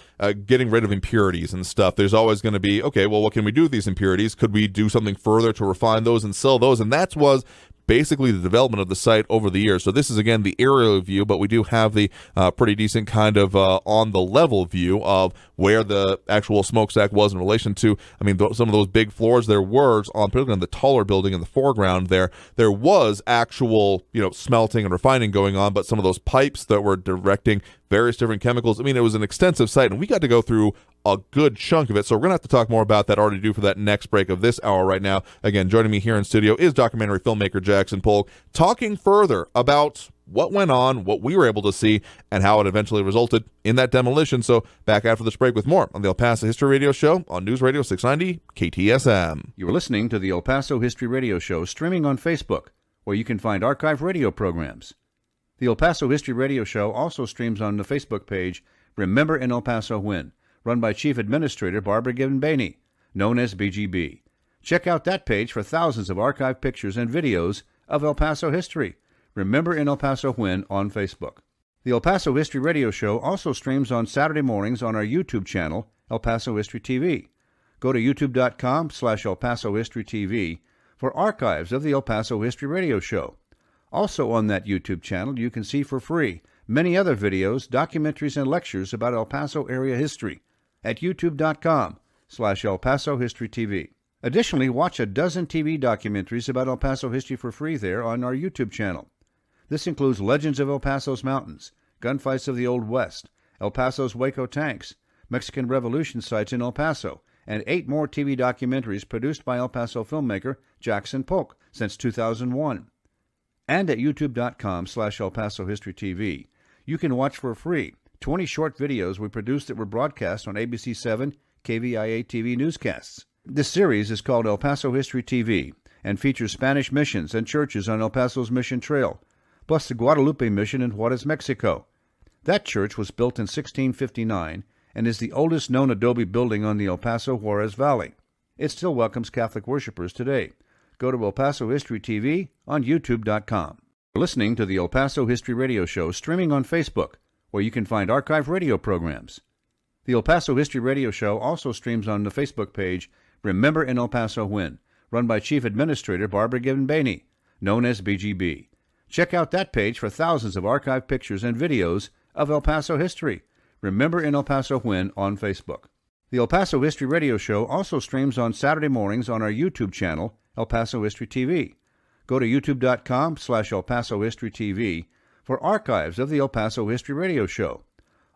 A: getting rid of impurities and stuff, there's always going to be, okay, well, what can we do with these impurities? Could we do something further to refine those and sell those? And that was basically the development of the site over the years. So this is, again, the aerial view, but we do have the pretty decent kind of on the level view of where the actual smokestack was in relation to, some of those big floors. There were, particularly on the taller building in the foreground there was actual, smelting and refining going on, but some of those pipes that were directing various different chemicals. It was an extensive site, and we got to go through a good chunk of it. So we're going to have to talk more about that, already do for that next break of this hour right now. Again, joining me here in studio is documentary filmmaker Jackson Polk, talking further about what went on, what we were able to see, and how it eventually resulted in that demolition. So back after this break with more on the El Paso History Radio Show on News Radio 690 KTSM.
B: You are listening to the El Paso History Radio Show, streaming on Facebook, where you can find archive radio programs. The El Paso History Radio Show also streams on the Facebook page Remember in El Paso When, run by Chief Administrator Barbara Gibbon-Bainey, known as BGB. Check out that page for thousands of archived pictures and videos of El Paso history. Remember in El Paso When on Facebook. The El Paso History Radio Show also streams on Saturday mornings on our YouTube channel, El Paso History TV. Go to youtube.com/El Paso History TV for archives of the El Paso History Radio Show. Also on that YouTube channel, you can see for free many other videos, documentaries, and lectures about El Paso area history at youtube.com/El Paso History TV. Additionally, watch a dozen TV documentaries about El Paso history for free there on our YouTube channel. This includes Legends of El Paso's Mountains, Gunfights of the Old West, El Paso's Waco Tanks, Mexican Revolution sites in El Paso, and 8 more TV documentaries produced by El Paso filmmaker Jackson Polk since 2001. And at youtube.com/El Paso History TV, you can watch for free 20 short videos we produced that were broadcast on ABC 7 KVIA TV newscasts. This series is called El Paso History TV and features Spanish missions and churches on El Paso's Mission Trail, plus the Guadalupe Mission in Juarez, Mexico. That church was built in 1659 and is the oldest known adobe building on the El Paso Juarez Valley. It still welcomes Catholic worshipers today. Go to El Paso History TV on youtube.com. You're listening to the El Paso History Radio Show streaming on Facebook, where you can find archive radio programs. The El Paso History Radio Show also streams on the Facebook page Remember in El Paso When, run by Chief Administrator Barbara Gibbon-Bainey, known as BGB. Check out that page for thousands of archived pictures and videos of El Paso history. Remember in El Paso When on Facebook. The El Paso History Radio Show also streams on Saturday mornings on our YouTube channel, El Paso History TV. Go to youtube.com/El Paso History TV for archives of the El Paso History Radio Show.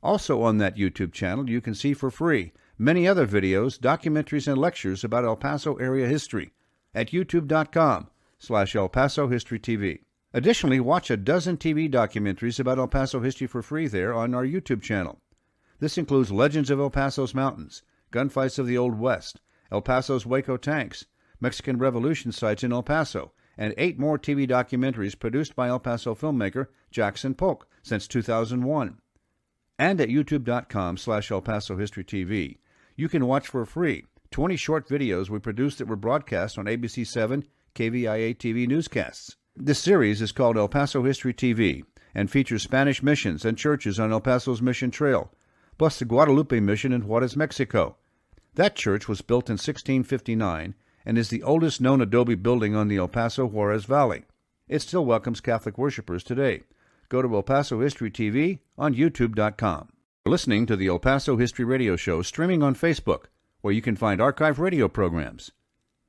B: Also on that YouTube channel, you can see for free many other videos, documentaries, and lectures about El Paso area history at youtube.com/El Paso History TV. Additionally, watch a dozen TV documentaries about El Paso history for free there on our YouTube channel. This includes Legends of El Paso's Mountains, Gunfights of the Old West, El Paso's Waco Tanks, Mexican Revolution sites in El Paso, and 8 more TV documentaries produced by El Paso filmmaker Jackson Polk since 2001. And at youtube.com/El Paso History TV, you can watch for free 20 short videos we produced that were broadcast on ABC 7 KVIA TV newscasts. This series is called El Paso History TV and features Spanish missions and churches on El Paso's Mission Trail, plus the Guadalupe Mission in Juarez, Mexico. That church was built in 1659 and is the oldest known adobe building on the El Paso Juarez Valley. It still welcomes Catholic worshipers today. Go to El Paso History TV on youtube.com. You're listening to the El Paso History Radio Show streaming on Facebook, where you can find archive radio programs.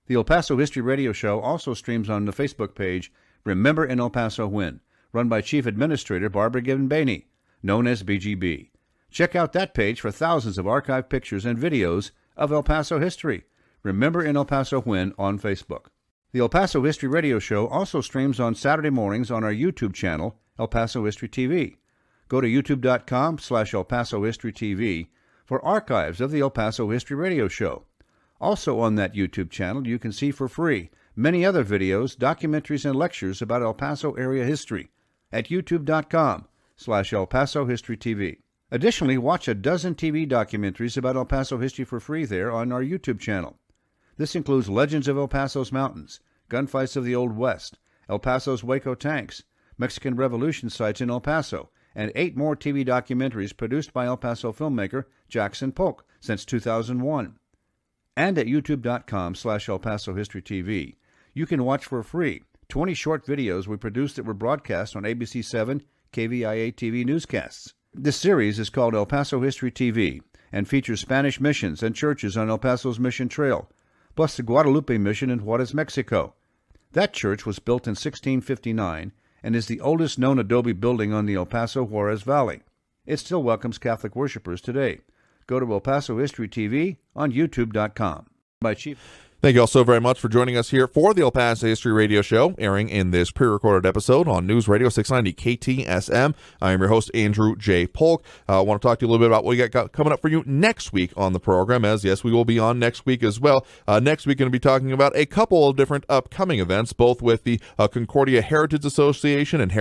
B: The El Paso History Radio Show also streams on the Facebook page Remember in El Paso When, run by Chief Administrator Barbara Gibbon-Bainey, known as BGB. Check out that page for thousands of archived pictures and videos of El Paso history. Remember in El Paso When on Facebook. The El Paso History Radio Show also streams on Saturday mornings on our YouTube channel, El Paso History TV. Go to youtube.com/El Paso History TV for archives of the El Paso History Radio Show. Also on that YouTube channel, you can see for free many other videos, documentaries, and lectures about El Paso area history at youtube.com/El Paso History TV. Additionally, watch a dozen TV documentaries about El Paso history for free there on our YouTube channel. This includes Legends of El Paso's Mountains, Gunfights of the Old West, El Paso's Waco Tanks, Mexican Revolution sites in El Paso, and 8 more TV documentaries produced by El Paso filmmaker Jackson Polk since 2001. And at youtube.com/El Paso History TV, you can watch for free 20 short videos we produced that were broadcast on ABC 7 KVIA TV newscasts. This series is called El Paso History TV and features Spanish missions and churches on El Paso's Mission Trail, plus the Guadalupe Mission in Juarez, Mexico. That church was built in 1659 and is the oldest known adobe building on the El Paso Juarez Valley. It still welcomes Catholic worshipers today. Go to El Paso History TV on youtube.com. By Chief.
A: Thank you all so very much for joining us here for the El Paso History Radio Show, airing in this pre-recorded episode on News Radio 690 KTSM. I am your host, Andrew J. Polk. I want to talk to you a little bit about what we got coming up for you next week on the program, as yes, we will be on next week as well. Next week, we're going to be talking about a couple of different upcoming events, both with the Concordia Heritage Association and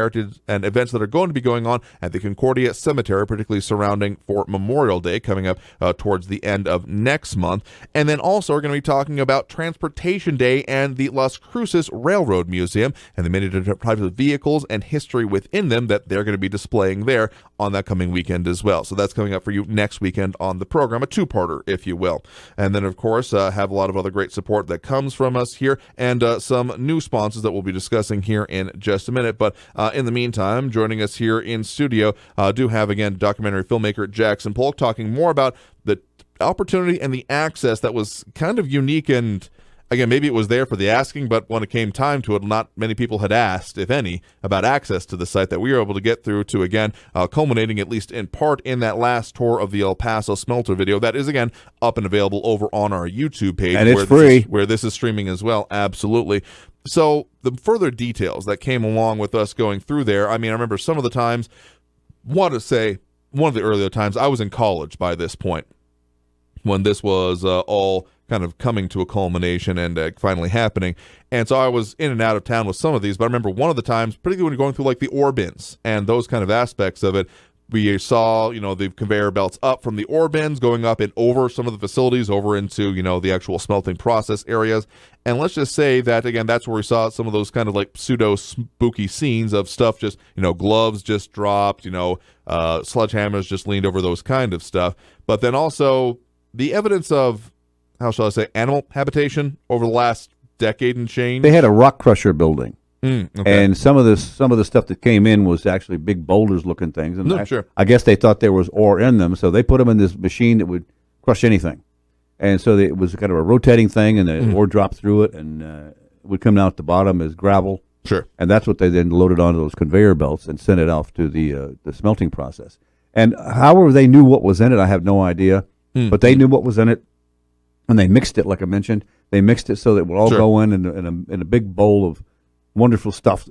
A: events that are going to be going on at the Concordia Cemetery, particularly surrounding for Memorial Day, coming up towards the end of next month. And then also, we're going to be talking about Transportation Day and the Las Cruces Railroad Museum, and they made it into private vehicles and history within them that they're going to be displaying there on that coming weekend as well. So that's coming up for you next weekend on the program, a two-parter, if you will. And then, of course, have a lot of other great support that comes from us here, and some new sponsors that we'll be discussing here in just a minute. But in the meantime, joining us here in studio, do have, again, documentary filmmaker Jackson Polk talking more about the opportunity and the access that was kind of unique, and again, maybe it was there for the asking, but when it came time to it, not many people had asked, if any, about access to the site that we were able to get through to, again, culminating at least in part in that last tour of the El Paso smelter video that is, again, up and available over on our YouTube page.
B: And it's free.
A: Where this is streaming as well, absolutely. So the further details that came along with us going through there, I mean, I remember some of the times, want to say, one of the earlier times, I was in college by this point, when this was all kind of coming to a culmination and finally happening. And so I was in and out of town with some of these, but I remember one of the times, particularly when you're going through like the ore bins and those kind of aspects of it, we saw, the conveyor belts up from the ore bins going up and over some of the facilities over into, the actual smelting process areas. And let's just say that, again, that's where we saw some of those kind of like pseudo spooky scenes of stuff just, gloves just dropped, sledgehammers just leaned over, those kind of stuff. But then also the evidence of, how shall I say, animal habitation over the last decade and change.
B: They had a rock crusher building.
A: Okay.
B: And some of the stuff that came in was actually big boulders-looking things. And
A: Sure.
B: I guess they thought there was ore in them, so they put them in this machine that would crush anything. And so it was kind of a rotating thing, and the ore dropped through it, and it would come down at the bottom as gravel.
A: Sure.
B: And that's what they then loaded onto those conveyor belts and sent it off to the smelting process. And however they knew what was in it, I have no idea. But they knew what was in it, and they mixed it, like I mentioned. They mixed it so that it would all go in a big bowl of wonderful stuff,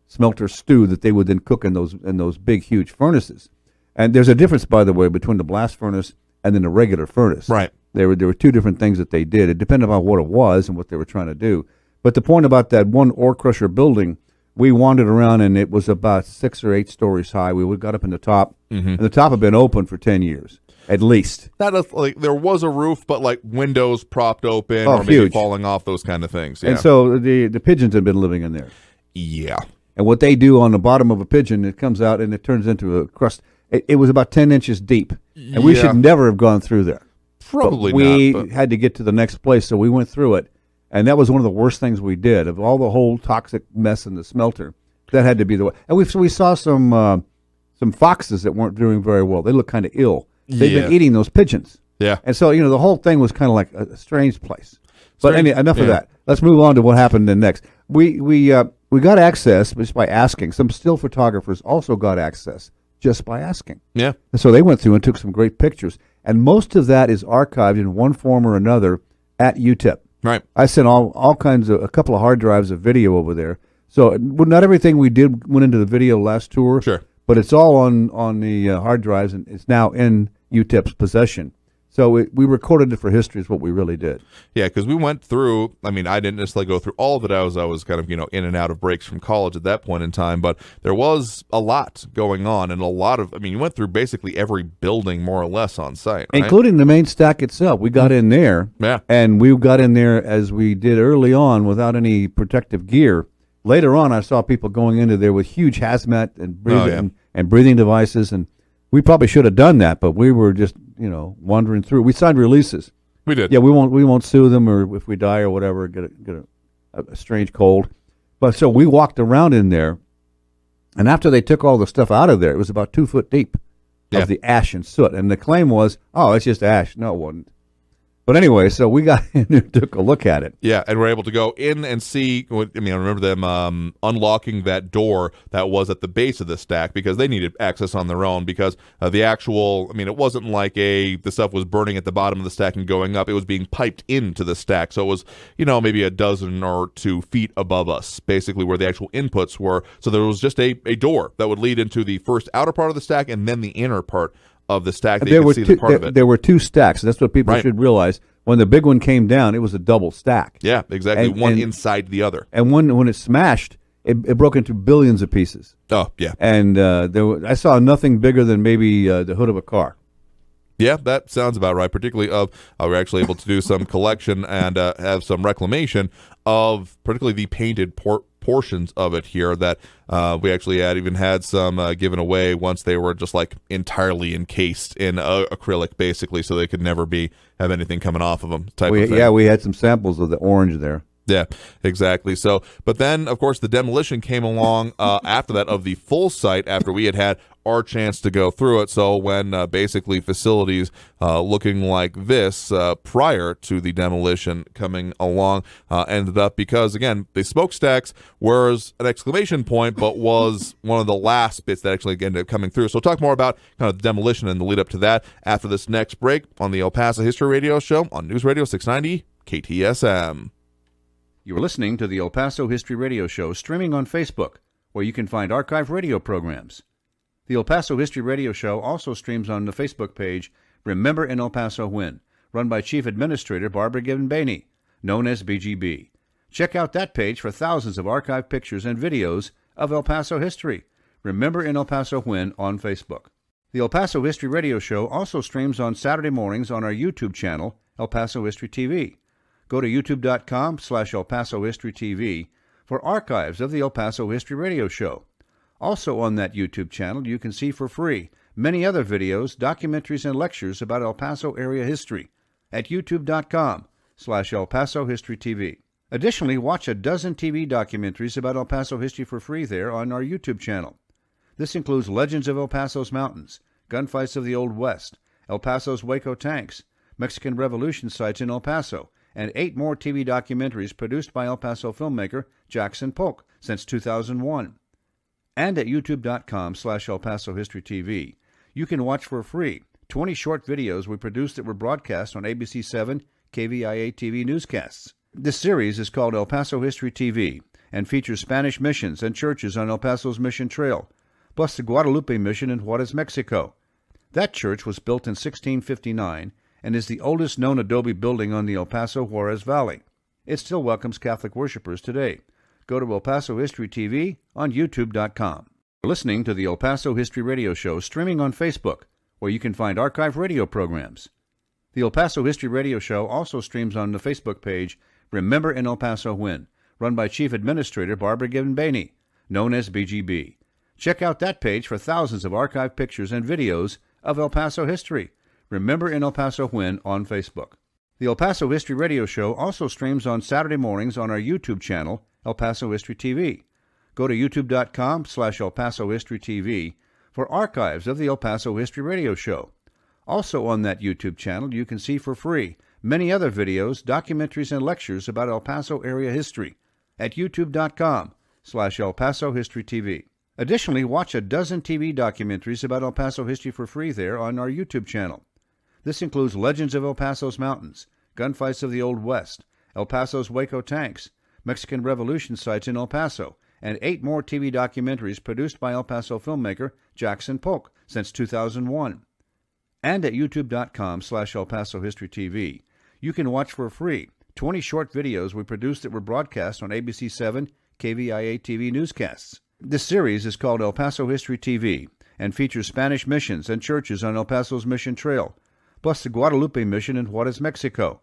B: smelter stew that they would then cook in those big, huge furnaces. And there's a difference, by the way, between the blast furnace and then the regular furnace.
A: Right.
B: There were two different things that they did. It depended on what it was and what they were trying to do. But the point about that one ore crusher building, we wandered around, and it was about 6 or 8 stories high. We got up in the top, and the top had been open for 10 years. At least.
A: That is, like, there was a roof, but like windows propped open or maybe
B: huge.
A: Falling off, those kind of things. Yeah.
B: And so the pigeons had been living in there.
A: Yeah.
B: And what they do on the bottom of a pigeon, it comes out and it turns into a crust. It was about 10 inches deep. And we should never have gone through there.
A: Probably
B: but we
A: not.
B: had to get to the next place, so we went through it. And that was one of the worst things we did. Of all the whole toxic mess in the smelter, that had to be the way. And we saw some foxes that weren't doing very well. They looked kind of ill. They've been eating those pigeons.
A: Yeah.
B: And so, the whole thing was kind of like a strange place. But anyway, enough of that. Let's move on to what happened then next. We got access just by asking. Some still photographers also got access just by asking.
A: Yeah.
B: And so they went through and took some great pictures. And most of that is archived in one form or another at UTEP.
A: Right.
B: I sent all kinds of, a couple of hard drives of video over there. So not everything we did went into the video last tour.
A: Sure.
B: But it's all on the hard drives, and it's now in UTEP's possession. So we recorded it for history is what we really did.
A: Yeah, because we went through, I mean, I didn't necessarily go through all of it. I was kind of, in and out of breaks from college at that point in time, but there was a lot going on and a lot of, you went through basically every building more or less on site, right?
B: Including the main stack itself. We got in there, and we got in there as we did early on without any protective gear. Later on, I saw people going into there with huge hazmat and breathing devices, and we probably should have done that, but we were just, wandering through. We signed releases.
A: We did.
B: Yeah, we won't sue them, or if we die or whatever, get a strange cold. But so we walked around in there, and after they took all the stuff out of there, it was about 2 foot deep of the ash and soot, and the claim was, oh, it's just ash. No, it wasn't. But anyway, so we got in and took a look at it.
A: Yeah, and we're able to go in and see. I remember them unlocking that door that was at the base of the stack because they needed access on their own because the actual, it wasn't like the stuff was burning at the bottom of the stack and going up. It was being piped into the stack. So it was, maybe a dozen or 2 feet above us, basically where the actual inputs were. So there was just a door that would lead into the first outer part of the stack and then the inner part of the stack. There
B: were 2 stacks. That's what people should realize. When the big one came down, it was a double stack.
A: Yeah, exactly. One inside the other.
B: And when it smashed, it broke into billions of pieces.
A: Oh, yeah.
B: And I saw nothing bigger than maybe the hood of a car.
A: Yeah, that sounds about right, particularly of we're actually able to do some collection and have some reclamation of particularly the painted portions of it here that we actually even had some given away once they were just like entirely encased in acrylic, basically, so they could never have anything coming off of them.
B: Yeah, we had some samples of the orange there.
A: Yeah, exactly. So, but then, of course, the demolition came along after that of the full site after we had our chance to go through it. So when basically facilities looking like this prior to the demolition coming along ended up, because, again, the smokestacks was an exclamation point, but was one of the last bits that actually ended up coming through. So we'll talk more about kind of the demolition and the lead up to that after this next break on the El Paso History Radio Show on News Radio 690 KTSM.
B: You are listening to the El Paso History Radio Show, streaming on Facebook, where you can find archive radio programs. The El Paso History Radio Show also streams on the Facebook page Remember in El Paso When, run by Chief Administrator Barbara Gibbon-Bainey, known as BGB. Check out that page for thousands of archive pictures and videos of El Paso history. Remember in El Paso When on Facebook. The El Paso History Radio Show also streams on Saturday mornings on our YouTube channel, El Paso History TV. Go to youtube.com/El Paso History TV for archives of the El Paso History Radio Show. Also on that YouTube channel, you can see for free many other videos, documentaries, and lectures about El Paso area history at youtube.com/El Paso History TV. Additionally, watch a dozen TV documentaries about El Paso history for free there on our YouTube channel. This includes Legends of El Paso's Mountains, Gunfights of the Old West, El Paso's Waco Tanks, Mexican Revolution sites in El Paso, and 8 more TV documentaries produced by El Paso filmmaker Jackson Polk since 2001. And at youtube.com/El Paso History TV, you can watch for free 20 short videos we produced that were broadcast on ABC 7 KVIA TV newscasts. This series is called El Paso History TV and features Spanish missions and churches on El Paso's Mission Trail, plus the Guadalupe Mission in Juarez, Mexico. That church was built in 1659 and is the oldest known adobe building on the El Paso Juarez Valley. It still welcomes Catholic worshipers today. Go to El Paso History TV on youtube.com. You're listening to the El Paso History Radio Show, streaming on Facebook, where you can find archive radio programs. The El Paso History Radio Show also streams on the Facebook page Remember in El Paso When, run by Chief Administrator Barbara Gibbon-Bainey, known as BGB. Check out that page for thousands of archive pictures and videos of El Paso history. Remember in El Paso When on Facebook. The El Paso History Radio Show also streams on Saturday mornings on our YouTube channel, El Paso History TV. Go to youtube.com/El Paso History TV for archives of the El Paso History Radio Show. Also on that YouTube channel, you can see for free many other videos, documentaries, and lectures about El Paso area history at youtube.com/El Paso History TV. Additionally, watch a dozen TV documentaries about El Paso history for free there on our YouTube channel. This includes Legends of El Paso's Mountains, Gunfights of the Old West, El Paso's Waco Tanks, Mexican Revolution sites in El Paso, and 8 more TV documentaries produced by El Paso filmmaker Jackson Polk since 2001. And at youtube.com/El Paso History TV, you can watch for free 20 short videos we produced that were broadcast on ABC 7 KVIA TV newscasts. This series is called El Paso History TV and features Spanish missions and churches on El Paso's Mission Trail, plus the Guadalupe Mission in Juarez, Mexico.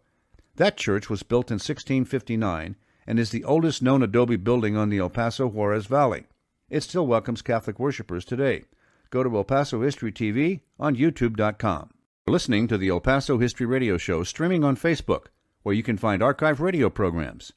B: That church was built in 1659 and is the oldest known adobe building on the El Paso Juarez Valley. It still welcomes Catholic worshipers today. Go to El Paso History TV on youtube.com. You're listening to the El Paso History Radio Show, streaming on Facebook, where you can find archive radio programs.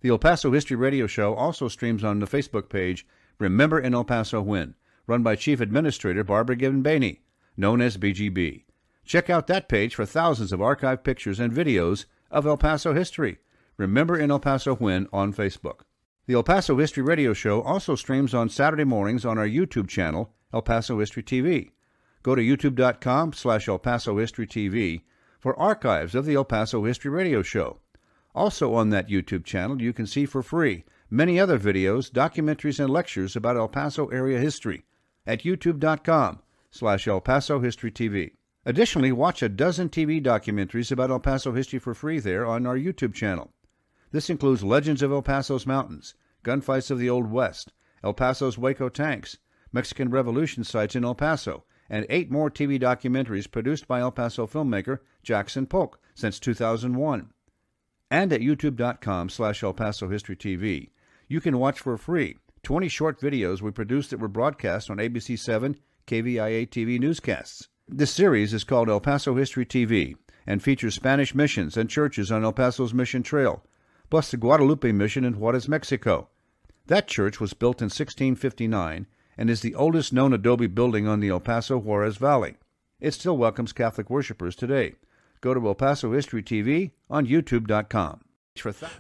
B: The El Paso History Radio Show also streams on the Facebook page Remember in El Paso When, run by Chief Administrator Barbara Gibbon-Bainey, known as BGB. Check out that page for thousands of archive pictures and videos of El Paso history. Remember in El Paso When on Facebook. The El Paso History Radio Show also streams on Saturday mornings on our YouTube channel, El Paso History TV. Go to youtube.com/El Paso History TV for archives of the El Paso History Radio Show. Also on that YouTube channel, you can see for free many other videos, documentaries, and lectures about El Paso area history at youtube.com/El Paso History TV. Additionally, watch a dozen TV documentaries about El Paso history for free there on our YouTube channel. This includes Legends of El Paso's Mountains, Gunfights of the Old West, El Paso's Waco Tanks, Mexican Revolution sites in El Paso, and 8 more TV documentaries produced by El Paso filmmaker Jackson Polk since 2001. And at youtube.com/El Paso History TV, you can watch for free 20 short videos we produced that were broadcast on ABC 7 KVIA TV newscasts. This series is called El Paso History TV and features Spanish missions and churches on El Paso's Mission Trail, plus the Guadalupe Mission in Juarez, Mexico. That church was built in 1659 and is the oldest known adobe building on the El Paso Juarez Valley. It still welcomes Catholic worshipers today. Go to El Paso History TV on youtube.com.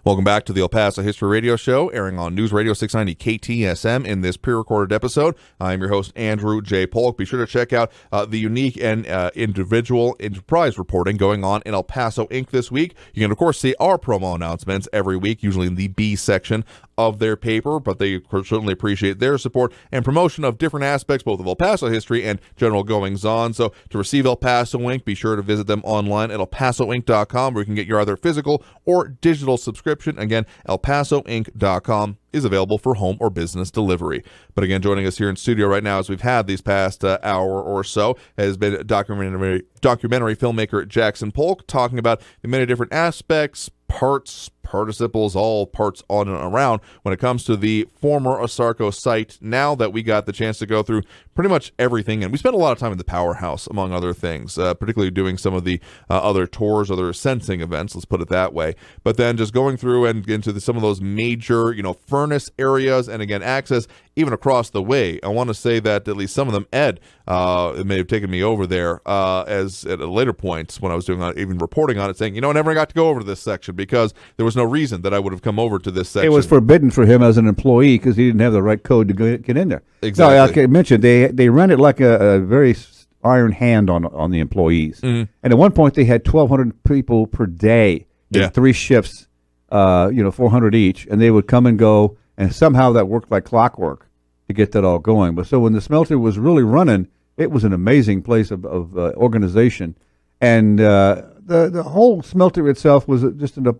A: Welcome back to the El Paso History Radio Show, airing on News Radio 690 KTSM in this pre-recorded episode. I'm your host, Andrew J. Polk. Be sure to check out the unique and individual enterprise reporting going on in El Paso Inc. this week. You can, of course, see our promo announcements every week, usually in the B section of their paper, but they certainly appreciate their support and promotion of different aspects, both of El Paso history and general goings-on. So to receive El Paso Inc., be sure to visit them online at elpasoinc.com, where you can get your either physical or digital subscription. Again, elpasoinc.com is available for home or business delivery. But again, joining us here in studio right now, as we've had these past hour or so, has been documentary filmmaker Jackson Polk, talking about the many different aspects, parts, participles, all parts on and around when it comes to the former ASARCO site. Now that we got the chance to go through pretty much everything, and we spent a lot of time in the powerhouse, among other things, particularly doing some of the other tours, other sensing events, let's put it that way. But then just going through and into some of those major, furnace areas, and again, access even across the way. I want to say that at least some of them, Ed, it may have taken me over there as at a later point when I was doing even reporting on it, saying, I never got to go over to this section because there was no reason that I would have come over to this section.
B: It was forbidden for him as an employee because he didn't have the right code to get in there.
A: Exactly.
B: No, like I mentioned, they run it like a very iron hand on the employees. Mm-hmm. And at one point, they had 1,200 people per day in 3 shifts, 400 each, and they would come and go, and somehow that worked like clockwork to get that all going. But so when the smelter was really running, it was an amazing place of organization. And the whole smelter itself was just a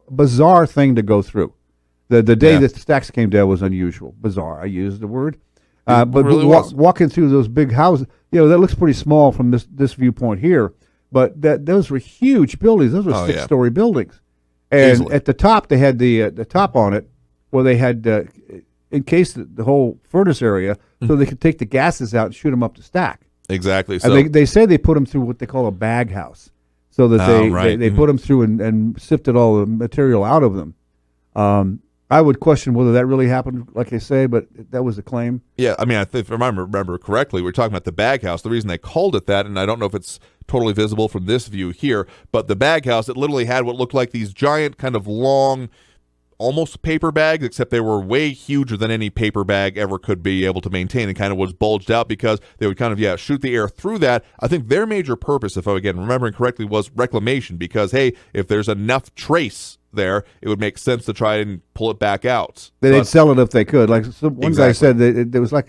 B: bizarre thing to go through. The day that the stacks came down was unusual. Bizarre, I used the word. But really walking through those big houses, that looks pretty small from this viewpoint here. But those were huge buildings. Those were 6-story buildings. And easily. At the top, they had the top on it where they had encased the whole furnace area so they could take the gases out and shoot them up the stack.
A: Exactly. So
B: and they say they put them through what they call a bag house, so that they put them through and sifted all the material out of them. I would question whether that really happened, like I say, but that was the claim.
A: Yeah, I mean, if I remember correctly, we're talking about the bag house. The reason they called it that, and I don't know if it's totally visible from this view here, but the bag house, it literally had what looked like these giant kind of long, almost paper bags, except they were way huger than any paper bag ever could be able to maintain, and kind of was bulged out because they would kind of, shoot the air through that. I think their major purpose, if I'm again remembering correctly, was reclamation, because, hey, if there's enough trace there, it would make sense to try and pull it back out.
B: They'd sell it if they could. Like one guy said, that it was like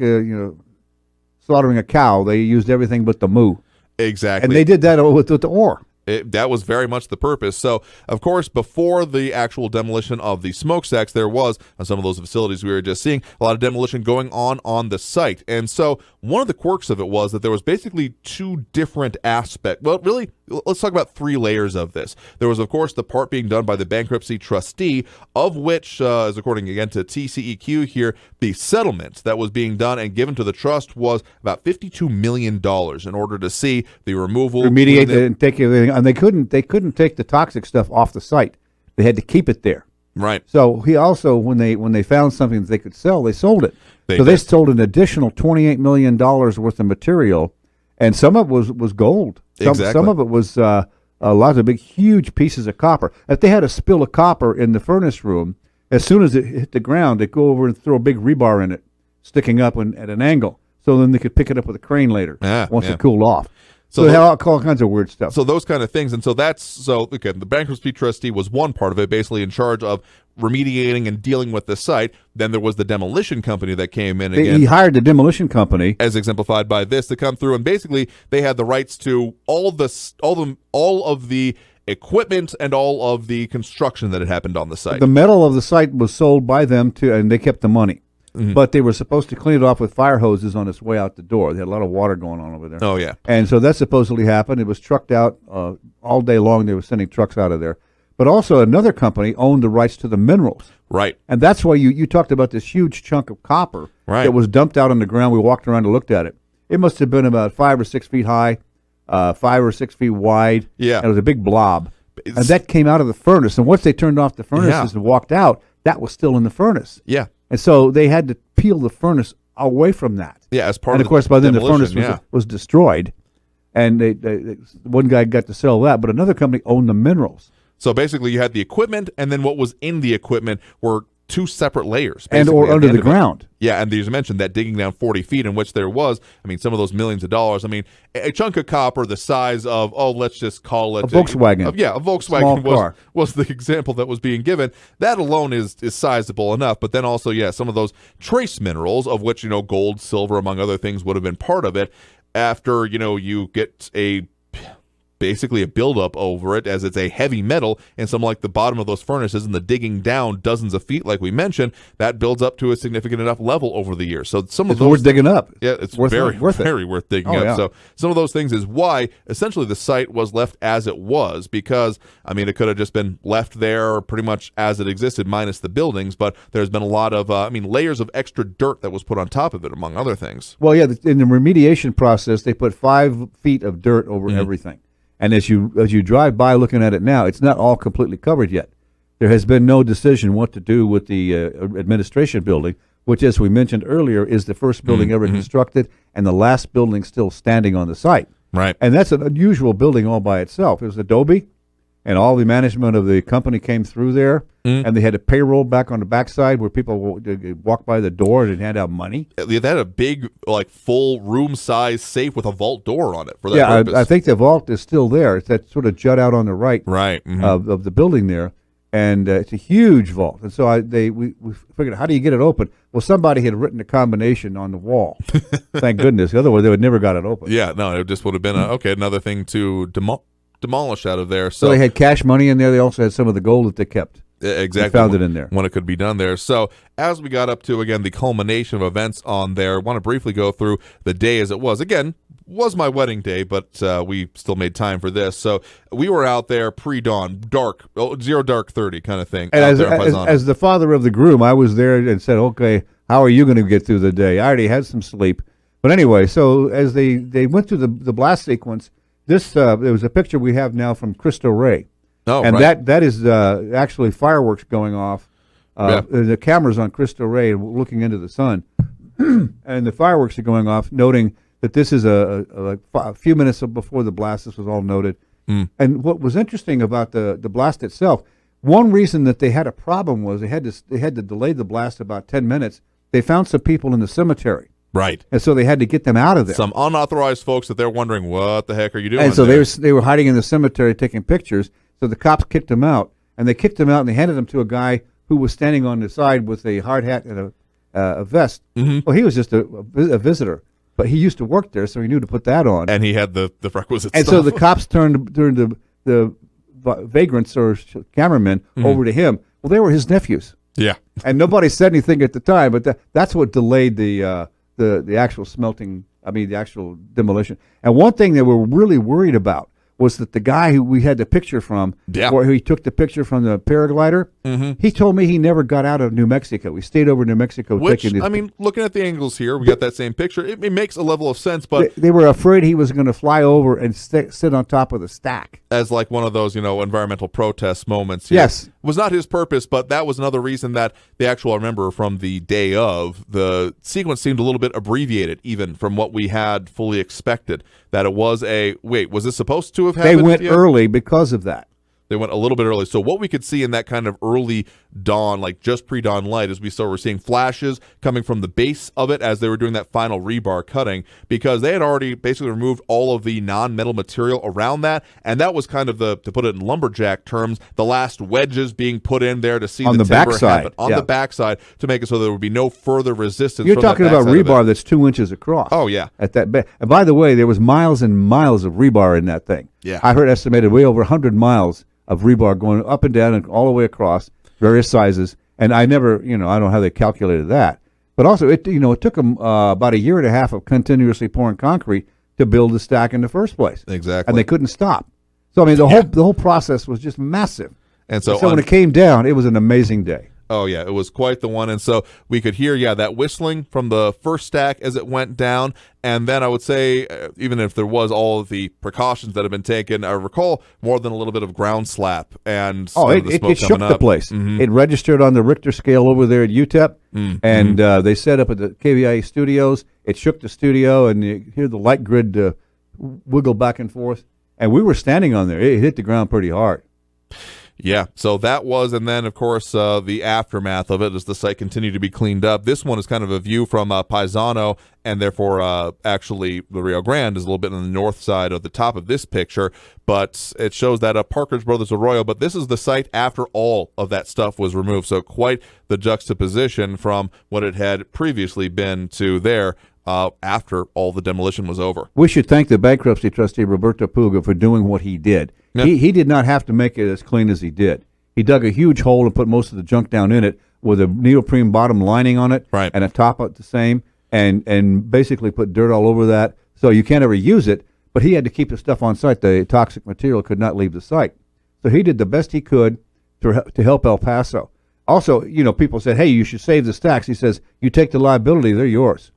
B: slaughtering a cow. They used everything but the moo.
A: Exactly.
B: And they did that with the ore.
A: That was very much the purpose. So, of course, before the actual demolition of the smokestacks, there was, on some of those facilities we were just seeing, a lot of demolition going on the site. And so one of the quirks of it was that there was basically 2 different aspects. Well, really, let's talk about 3 layers of this. There was, of course, the part being done by the bankruptcy trustee, of which, as according again to TCEQ here, the settlement that was being done and given to the trust was about $52 million in order to see the removal.
B: Remediate and take everything. And they couldn't take the toxic stuff off the site. They had to keep it there.
A: Right.
B: So he also, when they found something that they could sell, they sold it. They sold an additional $28 million worth of material, and some of it was gold. Some of it was lots of big, huge pieces of copper. If they had a spill of copper in the furnace room, as soon as it hit the ground, they'd go over and throw a big rebar in it, sticking up at an angle. So then they could pick it up with a crane later once it cooled off. So they had all kinds of weird stuff.
A: So those kind of things. And so the bankruptcy trustee was one part of it, basically in charge of remediating and dealing with the site. Then there was the demolition company that came in again.
B: He hired the demolition company,
A: as exemplified by this, to come through, and basically they had the rights to all of the equipment and all of the construction that had happened on the site.
B: The metal of the site was sold by them and they kept the money. but they were supposed to clean it off with fire hoses on its way out the door. They had a lot of water going on over there.
A: Oh, yeah.
B: And so that supposedly happened. It was trucked out all day long. They were sending trucks out of there. But also another company owned the rights to the minerals.
A: Right.
B: And that's why you talked about this huge chunk of copper that was dumped out on the ground. We walked around and looked at it. It must have been about 5 or 6 feet high, 5 or 6 feet wide.
A: Yeah.
B: And it was a big blob. And that came out of the furnace. And once they turned off the furnaces and walked out, that was still in the furnace.
A: Yeah.
B: And so they had to peel the furnace away from that.
A: Yeah, as part
B: and of course, by then the furnace was
A: yeah.
B: destroyed. And one guy got to sell that, but another company owned the minerals.
A: So basically you had the equipment, and then what was in the equipment were 2 separate layers.
B: And or under the ground.
A: Yeah, and as you mentioned, that digging down 40 feet in which there was, I mean, some of those millions of dollars. I mean, a chunk of copper the size of, let's just call it
B: a Volkswagen.
A: A Volkswagen was the example that was being given. That alone is sizable enough. But then also, some of those trace minerals, of which, gold, silver, among other things, would have been part of it. After, you get basically a buildup over it, as it's a heavy metal, and some like the bottom of those furnaces and the digging down dozens of feet, like we mentioned, that builds up to a significant enough level over the years. So some of those
B: worth digging up.
A: Yeah, it's very worth digging up. Yeah. So some of those things is why essentially the site was left as it was, because I mean it could have just been left there pretty much as it existed, minus the buildings. But there's been a lot of layers of extra dirt that was put on top of it, among other things.
B: Well, yeah, in the remediation process, they put 5 feet of dirt over everything. And as you drive by looking at it now, it's not all completely covered yet. There has been no decision what to do with the administration building, which, as we mentioned earlier, is the first building ever constructed and the last building still standing on the site.
A: Right.
B: And that's an unusual building all by itself. It was adobe, and all the management of the company came through there, and they had a payroll back on the backside where people would walk by the door and hand out money.
A: They had a big, full room-size safe with a vault door on it for that purpose.
B: I think the vault is still there. It's that sort of jut out on the right of the building there, and it's a huge vault. And so we figured, how do you get it open? Well, somebody had written a combination on the wall. Thank goodness. Otherwise, they would never got it open.
A: Yeah, no, it just would have been, another thing to demolish out of there.
B: So they had cash money in there. They also had some of the gold that they kept.
A: Exactly.
B: They found it in there.
A: When it could be done there. So as we got up to, again, the culmination of events on there, I want to briefly go through the day as it was. Again, was my wedding day, but we still made time for this. So we were out there pre-dawn, dark, 0 dark 30 kind of thing.
B: And as the father of the groom, I was there and said, okay, how are you going to get through the day? I already had some sleep. But anyway, so as they went through the blast sequence, there was a picture we have now from Cristo Rey.
A: Oh,
B: and
A: right.
B: that is actually fireworks going off. The camera's on Cristo Rey looking into the sun, and the fireworks are going off, noting that this is a few minutes before the blast. This was all noted. And what was interesting about the blast itself, one reason that they had a problem was they had to delay the blast about 10 minutes. They found some people in the cemetery.
A: Right.
B: And so they had to get them out of there.
A: Some unauthorized folks that they're wondering, what the heck are you doing?
B: And so they were hiding in the cemetery taking pictures. So the cops kicked them out, and they kicked them out, and they handed them to a guy who was standing on the side with a hard hat and a vest. Well, he was just a visitor, but he used to work there, so he knew to put that on.
A: And he had the requisite
B: and
A: stuff.
B: So the cops turned the vagrants or cameramen over to him. Well, they were his nephews.
A: Yeah.
B: And nobody said anything at the time, but that's what delayed the actual smelting, the actual demolition. And one thing they were really worried about was that the guy who we had the picture from, or who he took the picture from the paraglider, he told me he never got out of New Mexico. He stayed over in New Mexico.
A: Which, looking at the angles here, we got that same picture. It makes a level of sense, but
B: they were afraid he was going to fly over and sit on top of the stack.
A: As like one of those, environmental protest moments. Here.
B: Yes.
A: It was not his purpose, but that was another reason that I remember from the day of, the sequence seemed a little bit abbreviated, even from what we had fully expected. That it was was this supposed to have happened?
B: They went early because of that.
A: They went a little bit early. So what we could see in that kind of early dawn, like just pre-dawn light, is we're seeing flashes coming from the base of it as they were doing that final rebar cutting, because they had already basically removed all of the non-metal material around that, and that was kind of to put it in lumberjack terms, the last wedges being put in there to see
B: on
A: the timber
B: backside.
A: happen on the backside to make it so there would be no further resistance.
B: You're talking about rebar that's 2 inches across.
A: Oh yeah.
B: At that and by the way, there was miles and miles of rebar in that thing.
A: Yeah.
B: I heard estimated way over 100 miles of rebar going up and down and all the way across, various sizes. And I never, I don't know how they calculated that. But also, it took them about a year and a half of continuously pouring concrete to build the stack in the first place.
A: Exactly.
B: And they couldn't stop. So, I mean, the whole process was just massive.
A: And so
B: when it came down, it was an amazing day.
A: Oh, yeah, it was quite the one. And so we could hear, that whistling from the first stack as it went down. And then I would say, even if there was all of the precautions that have been taken, I recall more than a little bit of ground slap. And
B: it shook the place. Mm-hmm. It registered on the Richter scale over there at UTEP. Mm-hmm. And they set up at the KVIA studios. It shook the studio, and you hear the light grid wiggle back and forth. And we were standing on there. It hit the ground pretty hard.
A: Yeah, so that was, and then, of course, the aftermath of it as the site continued to be cleaned up. This one is kind of a view from Paisano, and therefore, actually, the Rio Grande is a little bit on the north side of the top of this picture, but it shows that Parker's Brothers Arroyo, but this is the site after all of that stuff was removed, so quite the juxtaposition from what it had previously been to there. After all the demolition was over.
B: We should thank the bankruptcy trustee, Roberto Puga, for doing what he did. Yeah. He did not have to make it as clean as he did. He dug a huge hole and put most of the junk down in it with a neoprene bottom lining on it,
A: right,
B: and a top the same, and basically put dirt all over that, so you can't ever use it, but he had to keep the stuff on site. The toxic material could not leave the site. So he did the best he could to help El Paso. Also, people said, hey, you should save the stacks. He says, you take the liability, they're yours.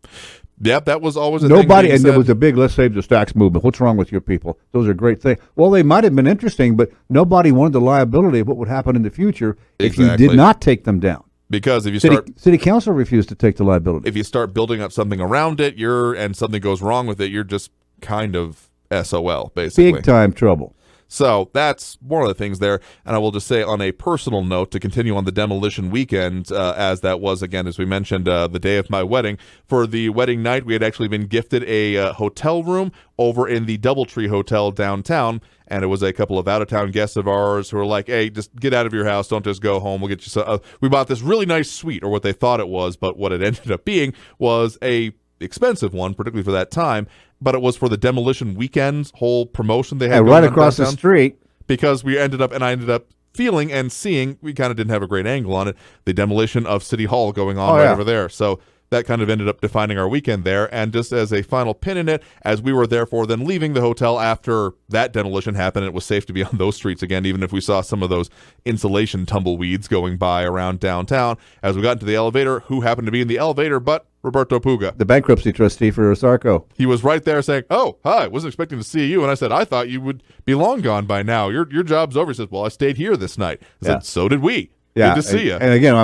A: Yep, that was always a
B: nobody,
A: thing.
B: And there was a big "let's save the stacks" movement. What's wrong with your people? Those are great things. Well, they might have been interesting, but nobody wanted the liability of what would happen in the future if you did not take them down.
A: Because if you
B: city council refused to take the liability.
A: If you start building up something around it, and something goes wrong with it, you're just kind of SOL, basically.
B: Big time trouble.
A: So that's one of the things there. And I will just say on a personal note, to continue on the demolition weekend, as that was, again, as we mentioned, the day of my wedding. For the wedding night, we had actually been gifted a hotel room over in the Doubletree Hotel downtown. And it was a couple of out-of-town guests of ours who were like, hey, just get out of your house. Don't just go home. We'll get you some. We bought this really nice suite, or what they thought it was, but what it ended up being was a expensive one, particularly for that time, but it was for the demolition weekend's whole promotion they had
B: right across the street.
A: Because I ended up feeling and seeing, we kind of didn't have a great angle on it, the demolition of City Hall going on over there. So that kind of ended up defining our weekend there. And just as a final pin in it, as we were therefore then leaving the hotel after that demolition happened, it was safe to be on those streets again, even if we saw some of those insulation tumbleweeds going by around downtown. As we got into the elevator, who happened to be in the elevator but Roberto Puga,
B: the bankruptcy trustee for ASARCO.
A: He was right there saying, oh, hi, wasn't expecting to see you. And I said, I thought you would be long gone by now. Your job's over. He says, well, I stayed here this night. I said, so did we.
B: Yeah,
A: good to see you.
B: And again,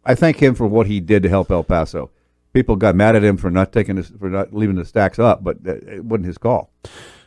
B: I thank him for what he did to help El Paso. People got mad at him for not leaving the stacks up, but it wasn't his call.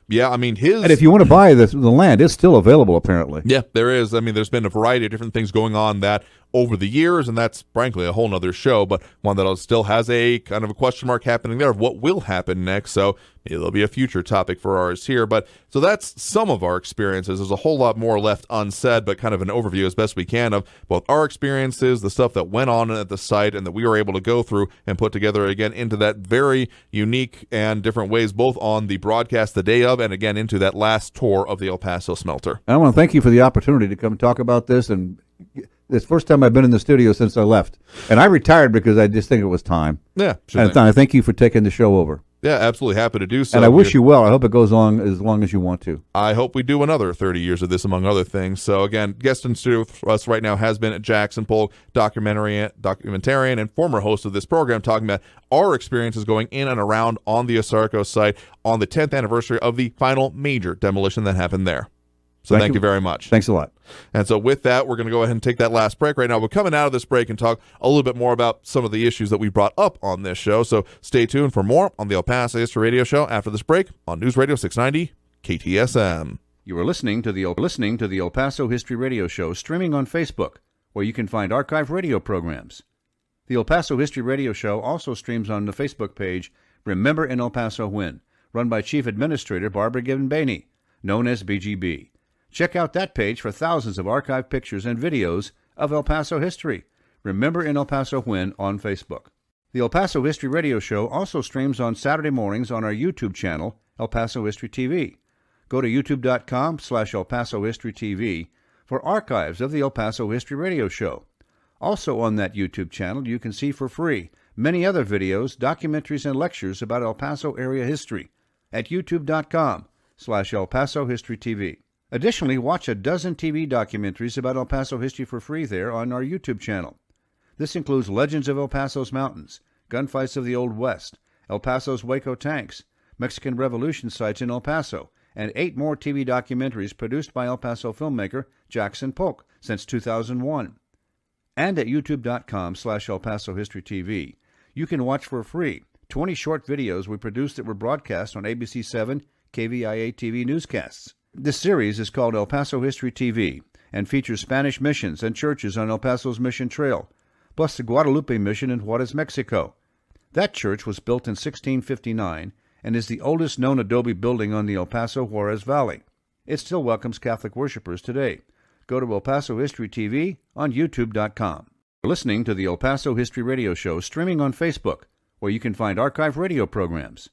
A: Yeah, I mean,
B: and if you want to buy the land, it's still available, apparently.
A: Yeah, there is. I mean, there's been a variety of different things going on that over the years, and that's frankly a whole nother show, but one that still has a kind of a question mark happening there of what will happen next. So it'll be a future topic for ours here. But so that's some of our experiences. There's a whole lot more left unsaid, but kind of an overview as best we can of both our experiences, the stuff that went on at the site, and that we were able to go through and put together again into that very unique and different ways, both on the broadcast the day of and again into that last tour of the El Paso smelter.
B: I want to thank you for the opportunity to come talk about this, and it's the first time I've been in the studio since I left. And I retired because I just think it was time.
A: Yeah,
B: sure. And I thank you for taking the show over.
A: Yeah, absolutely happy to do so.
B: And I wish you well. I hope it goes on as long as you want to.
A: I hope we do another 30 years of this, among other things. So, again, guest in studio for us right now has been Jackson Polk, documentarian, and former host of this program, talking about our experiences going in and around on the ASARCO site on the 10th anniversary of the final major demolition that happened there. So thank you very much.
B: Thanks a lot.
A: And so with that, we're going to go ahead and take that last break right now. We're coming out of this break and talk a little bit more about some of the issues that we brought up on this show. So stay tuned for more on the El Paso History Radio Show after this break on News Radio 690 KTSM.
B: You are listening to the El Paso History Radio Show streaming on Facebook, where you can find archive radio programs. The El Paso History Radio Show also streams on the Facebook page Remember in El Paso When, run by Chief Administrator Barbara Gibbon-Bainey, known as BGB. Check out that page for thousands of archived pictures and videos of El Paso history. Remember in El Paso When on Facebook. The El Paso History Radio Show also streams on Saturday mornings on our YouTube channel, El Paso History TV. Go to youtube.com/El Paso History TV for archives of the El Paso History Radio Show. Also on that YouTube channel, you can see for free many other videos, documentaries, and lectures about El Paso area history at youtube.com/El Paso History TV. Additionally, watch a dozen TV documentaries about El Paso history for free there on our YouTube channel. This includes Legends of El Paso's Mountains, Gunfights of the Old West, El Paso's Waco Tanks, Mexican Revolution sites in El Paso, and 8 more TV documentaries produced by El Paso filmmaker Jackson Polk since 2001. And at youtube.com/El Paso History TV, you can watch for free 20 short videos we produced that were broadcast on ABC 7 KVIA TV newscasts. This series is called El Paso History TV and features Spanish missions and churches on El Paso's Mission Trail, plus the Guadalupe Mission in Juarez, Mexico. That church was built in 1659 and is the oldest known adobe building on the El Paso Juarez Valley. It still welcomes Catholic worshipers today. Go to El Paso History TV on youtube.com. You're listening to the El Paso History Radio Show streaming on Facebook, where you can find archive radio programs.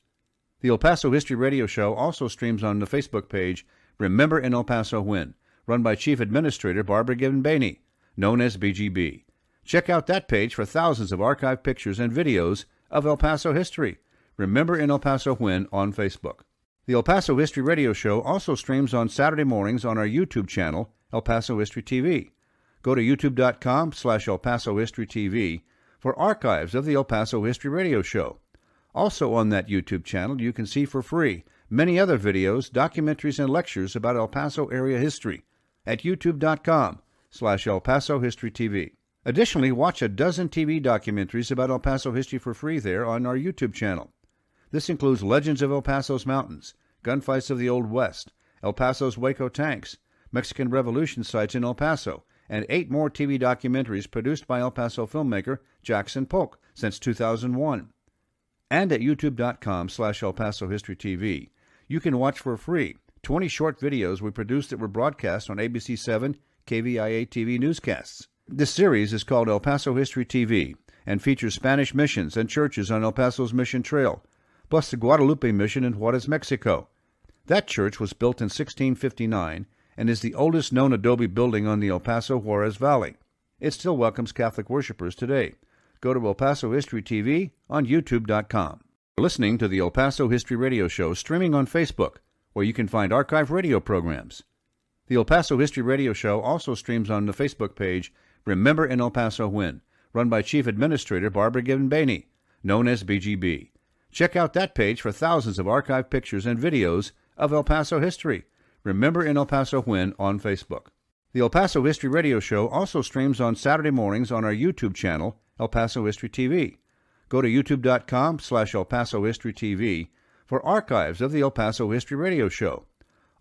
B: The El Paso History Radio Show also streams on the Facebook page Remember in El Paso When, run by Chief Administrator Barbara Gibbon-Bainey, known as BGB. Check out that page for thousands of archive pictures and videos of El Paso history. Remember in El Paso When on Facebook. The El Paso History Radio Show also streams on Saturday mornings on our YouTube channel, El Paso History TV. Go to youtube.com/El Paso History TV for archives of the El Paso History Radio Show. Also on that YouTube channel, you can see for free many other videos, documentaries, and lectures about El Paso area history at youtube.com/El Paso History TV. Additionally, watch a dozen TV documentaries about El Paso history for free there on our YouTube channel. This includes Legends of El Paso's Mountains, Gunfights of the Old West, El Paso's Waco Tanks, Mexican Revolution sites in El Paso, and 8 more TV documentaries produced by El Paso filmmaker Jackson Polk since 2001. And at youtube.com/El Paso History TV, you can watch for free 20 short videos we produced that were broadcast on ABC 7 KVIA TV newscasts. This series is called El Paso History TV and features Spanish missions and churches on El Paso's Mission Trail, plus the Guadalupe Mission in Juarez, Mexico. That church was built in 1659 and is the oldest known adobe building on the El Paso Juarez Valley. It still welcomes Catholic worshipers today. Go to El Paso History TV on youtube.com. You're listening to the El Paso History Radio Show streaming on Facebook, where you can find archive radio programs. The El Paso History Radio Show also streams on the Facebook page Remember in El Paso When, run by Chief Administrator Barbara Gibbon-Bainey, known as BGB. Check out that page for thousands of archive pictures and videos of El Paso history. Remember in El Paso When on Facebook. The El Paso History Radio Show also streams on Saturday mornings on our YouTube channel, El Paso History TV. Go to youtube.com/El Paso History TV for archives of the El Paso History Radio Show.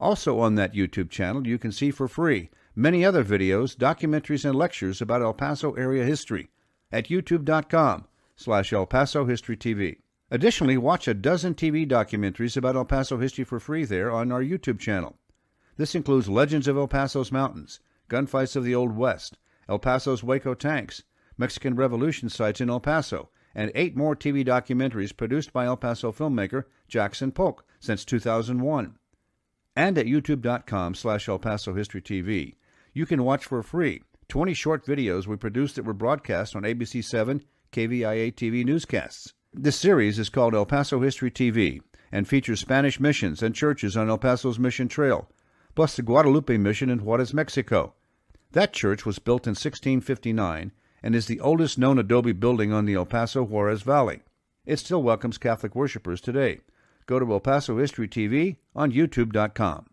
B: Also on that YouTube channel, you can see for free many other videos, documentaries, and lectures about El Paso area history at youtube.com/El Paso History TV. Additionally, watch a dozen TV documentaries about El Paso history for free there on our YouTube channel. This includes Legends of El Paso's Mountains, Gunfights of the Old West, El Paso's Waco Tanks, Mexican Revolution sites in El Paso, and 8 more TV documentaries produced by El Paso filmmaker Jackson Polk since 2001. And at youtube.com/El Paso History TV, you can watch for free 20 short videos we produced that were broadcast on ABC 7 KVIA TV newscasts. This series is called El Paso History TV and features Spanish missions and churches on El Paso's Mission Trail, plus the Guadalupe Mission in Juarez, Mexico. That church was built in 1659 and is the oldest known adobe building on the El Paso Juarez Valley. It still welcomes Catholic worshipers today. Go to El Paso History TV on youtube.com.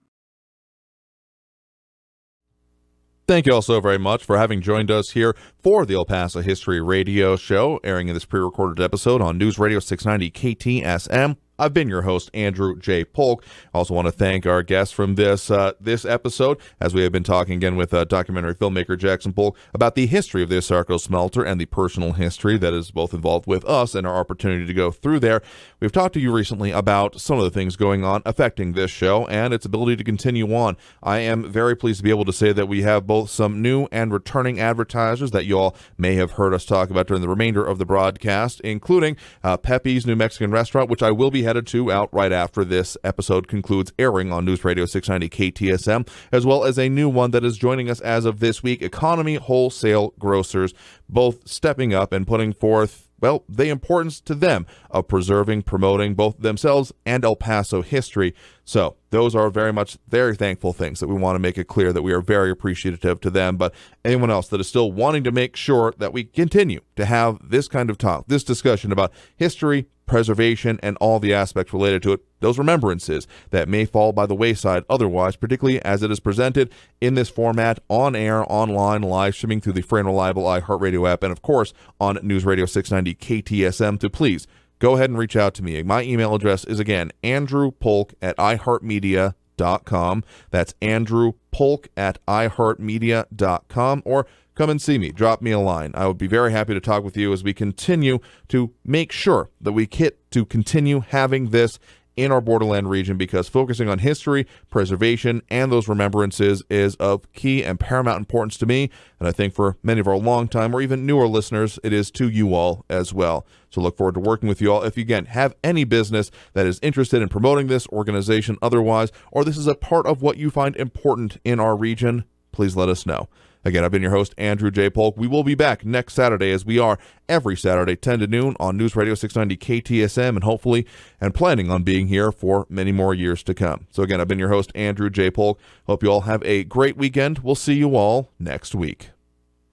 A: Thank you all so very much for having joined us here for the El Paso History Radio Show, airing in this pre-recorded episode on News Radio 690 KTSM. I've been your host, Andrew J. Polk. I also want to thank our guests from this episode, as we have been talking again with documentary filmmaker Jackson Polk about the history of the ASARCO smelter and the personal history that is both involved with us and our opportunity to go through there. We've talked to you recently about some of the things going on affecting this show and its ability to continue on. I am very pleased to be able to say that we have both some new and returning advertisers that you all may have heard us talk about during the remainder of the broadcast, including Pepe's New Mexican Restaurant, which I will be headed to out right after this episode concludes airing on News Radio 690 KTSM, as well as a new one that is joining us as of this week, Economy Wholesale Grocers, both stepping up and putting forth well, the importance to them of preserving, promoting both themselves and El Paso history. So those are very thankful things that we want to make it clear that we are very appreciative to them. But anyone else that is still wanting to make sure that we continue to have this kind of talk, this discussion about history, preservation, and all the aspects related to it, those remembrances that may fall by the wayside otherwise, particularly as it is presented in this format on air, online, live streaming through the free and reliable iHeartRadio app, and of course on News Radio 690 KTSM, to please go ahead and reach out to me. My email address is, again, andrewpolk@iheartmedia.com. That's andrewpolk@iheartmedia.com, or come and see me. Drop me a line. I would be very happy to talk with you as we continue to make sure that we get to continue having this in our borderland region, because focusing on history, preservation, and those remembrances is of key and paramount importance to me, and I think for many of our longtime or even newer listeners, it is to you all as well. So look forward to working with you all. If you, again, have any business that is interested in promoting this organization otherwise, or this is a part of what you find important in our region, please let us know. Again, I've been your host, Andrew J. Polk. We will be back next Saturday, as we are every Saturday, 10 to noon on News Radio 690 KTSM, and hopefully, and planning on being here for many more years to come. So again, I've been your host, Andrew J. Polk. Hope you all have a great weekend. We'll see you all next week.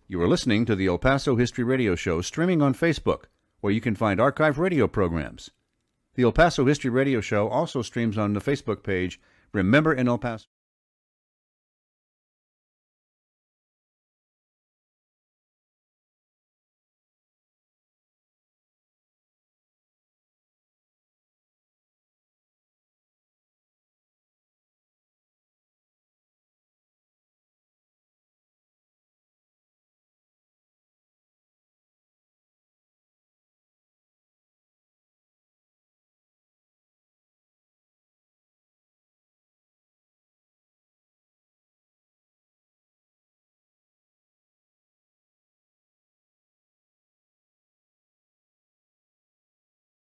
B: You are listening to the El Paso History Radio Show, streaming on Facebook, where you can find archived radio programs. The El Paso History Radio Show also streams on the Facebook page, Remember in El Paso.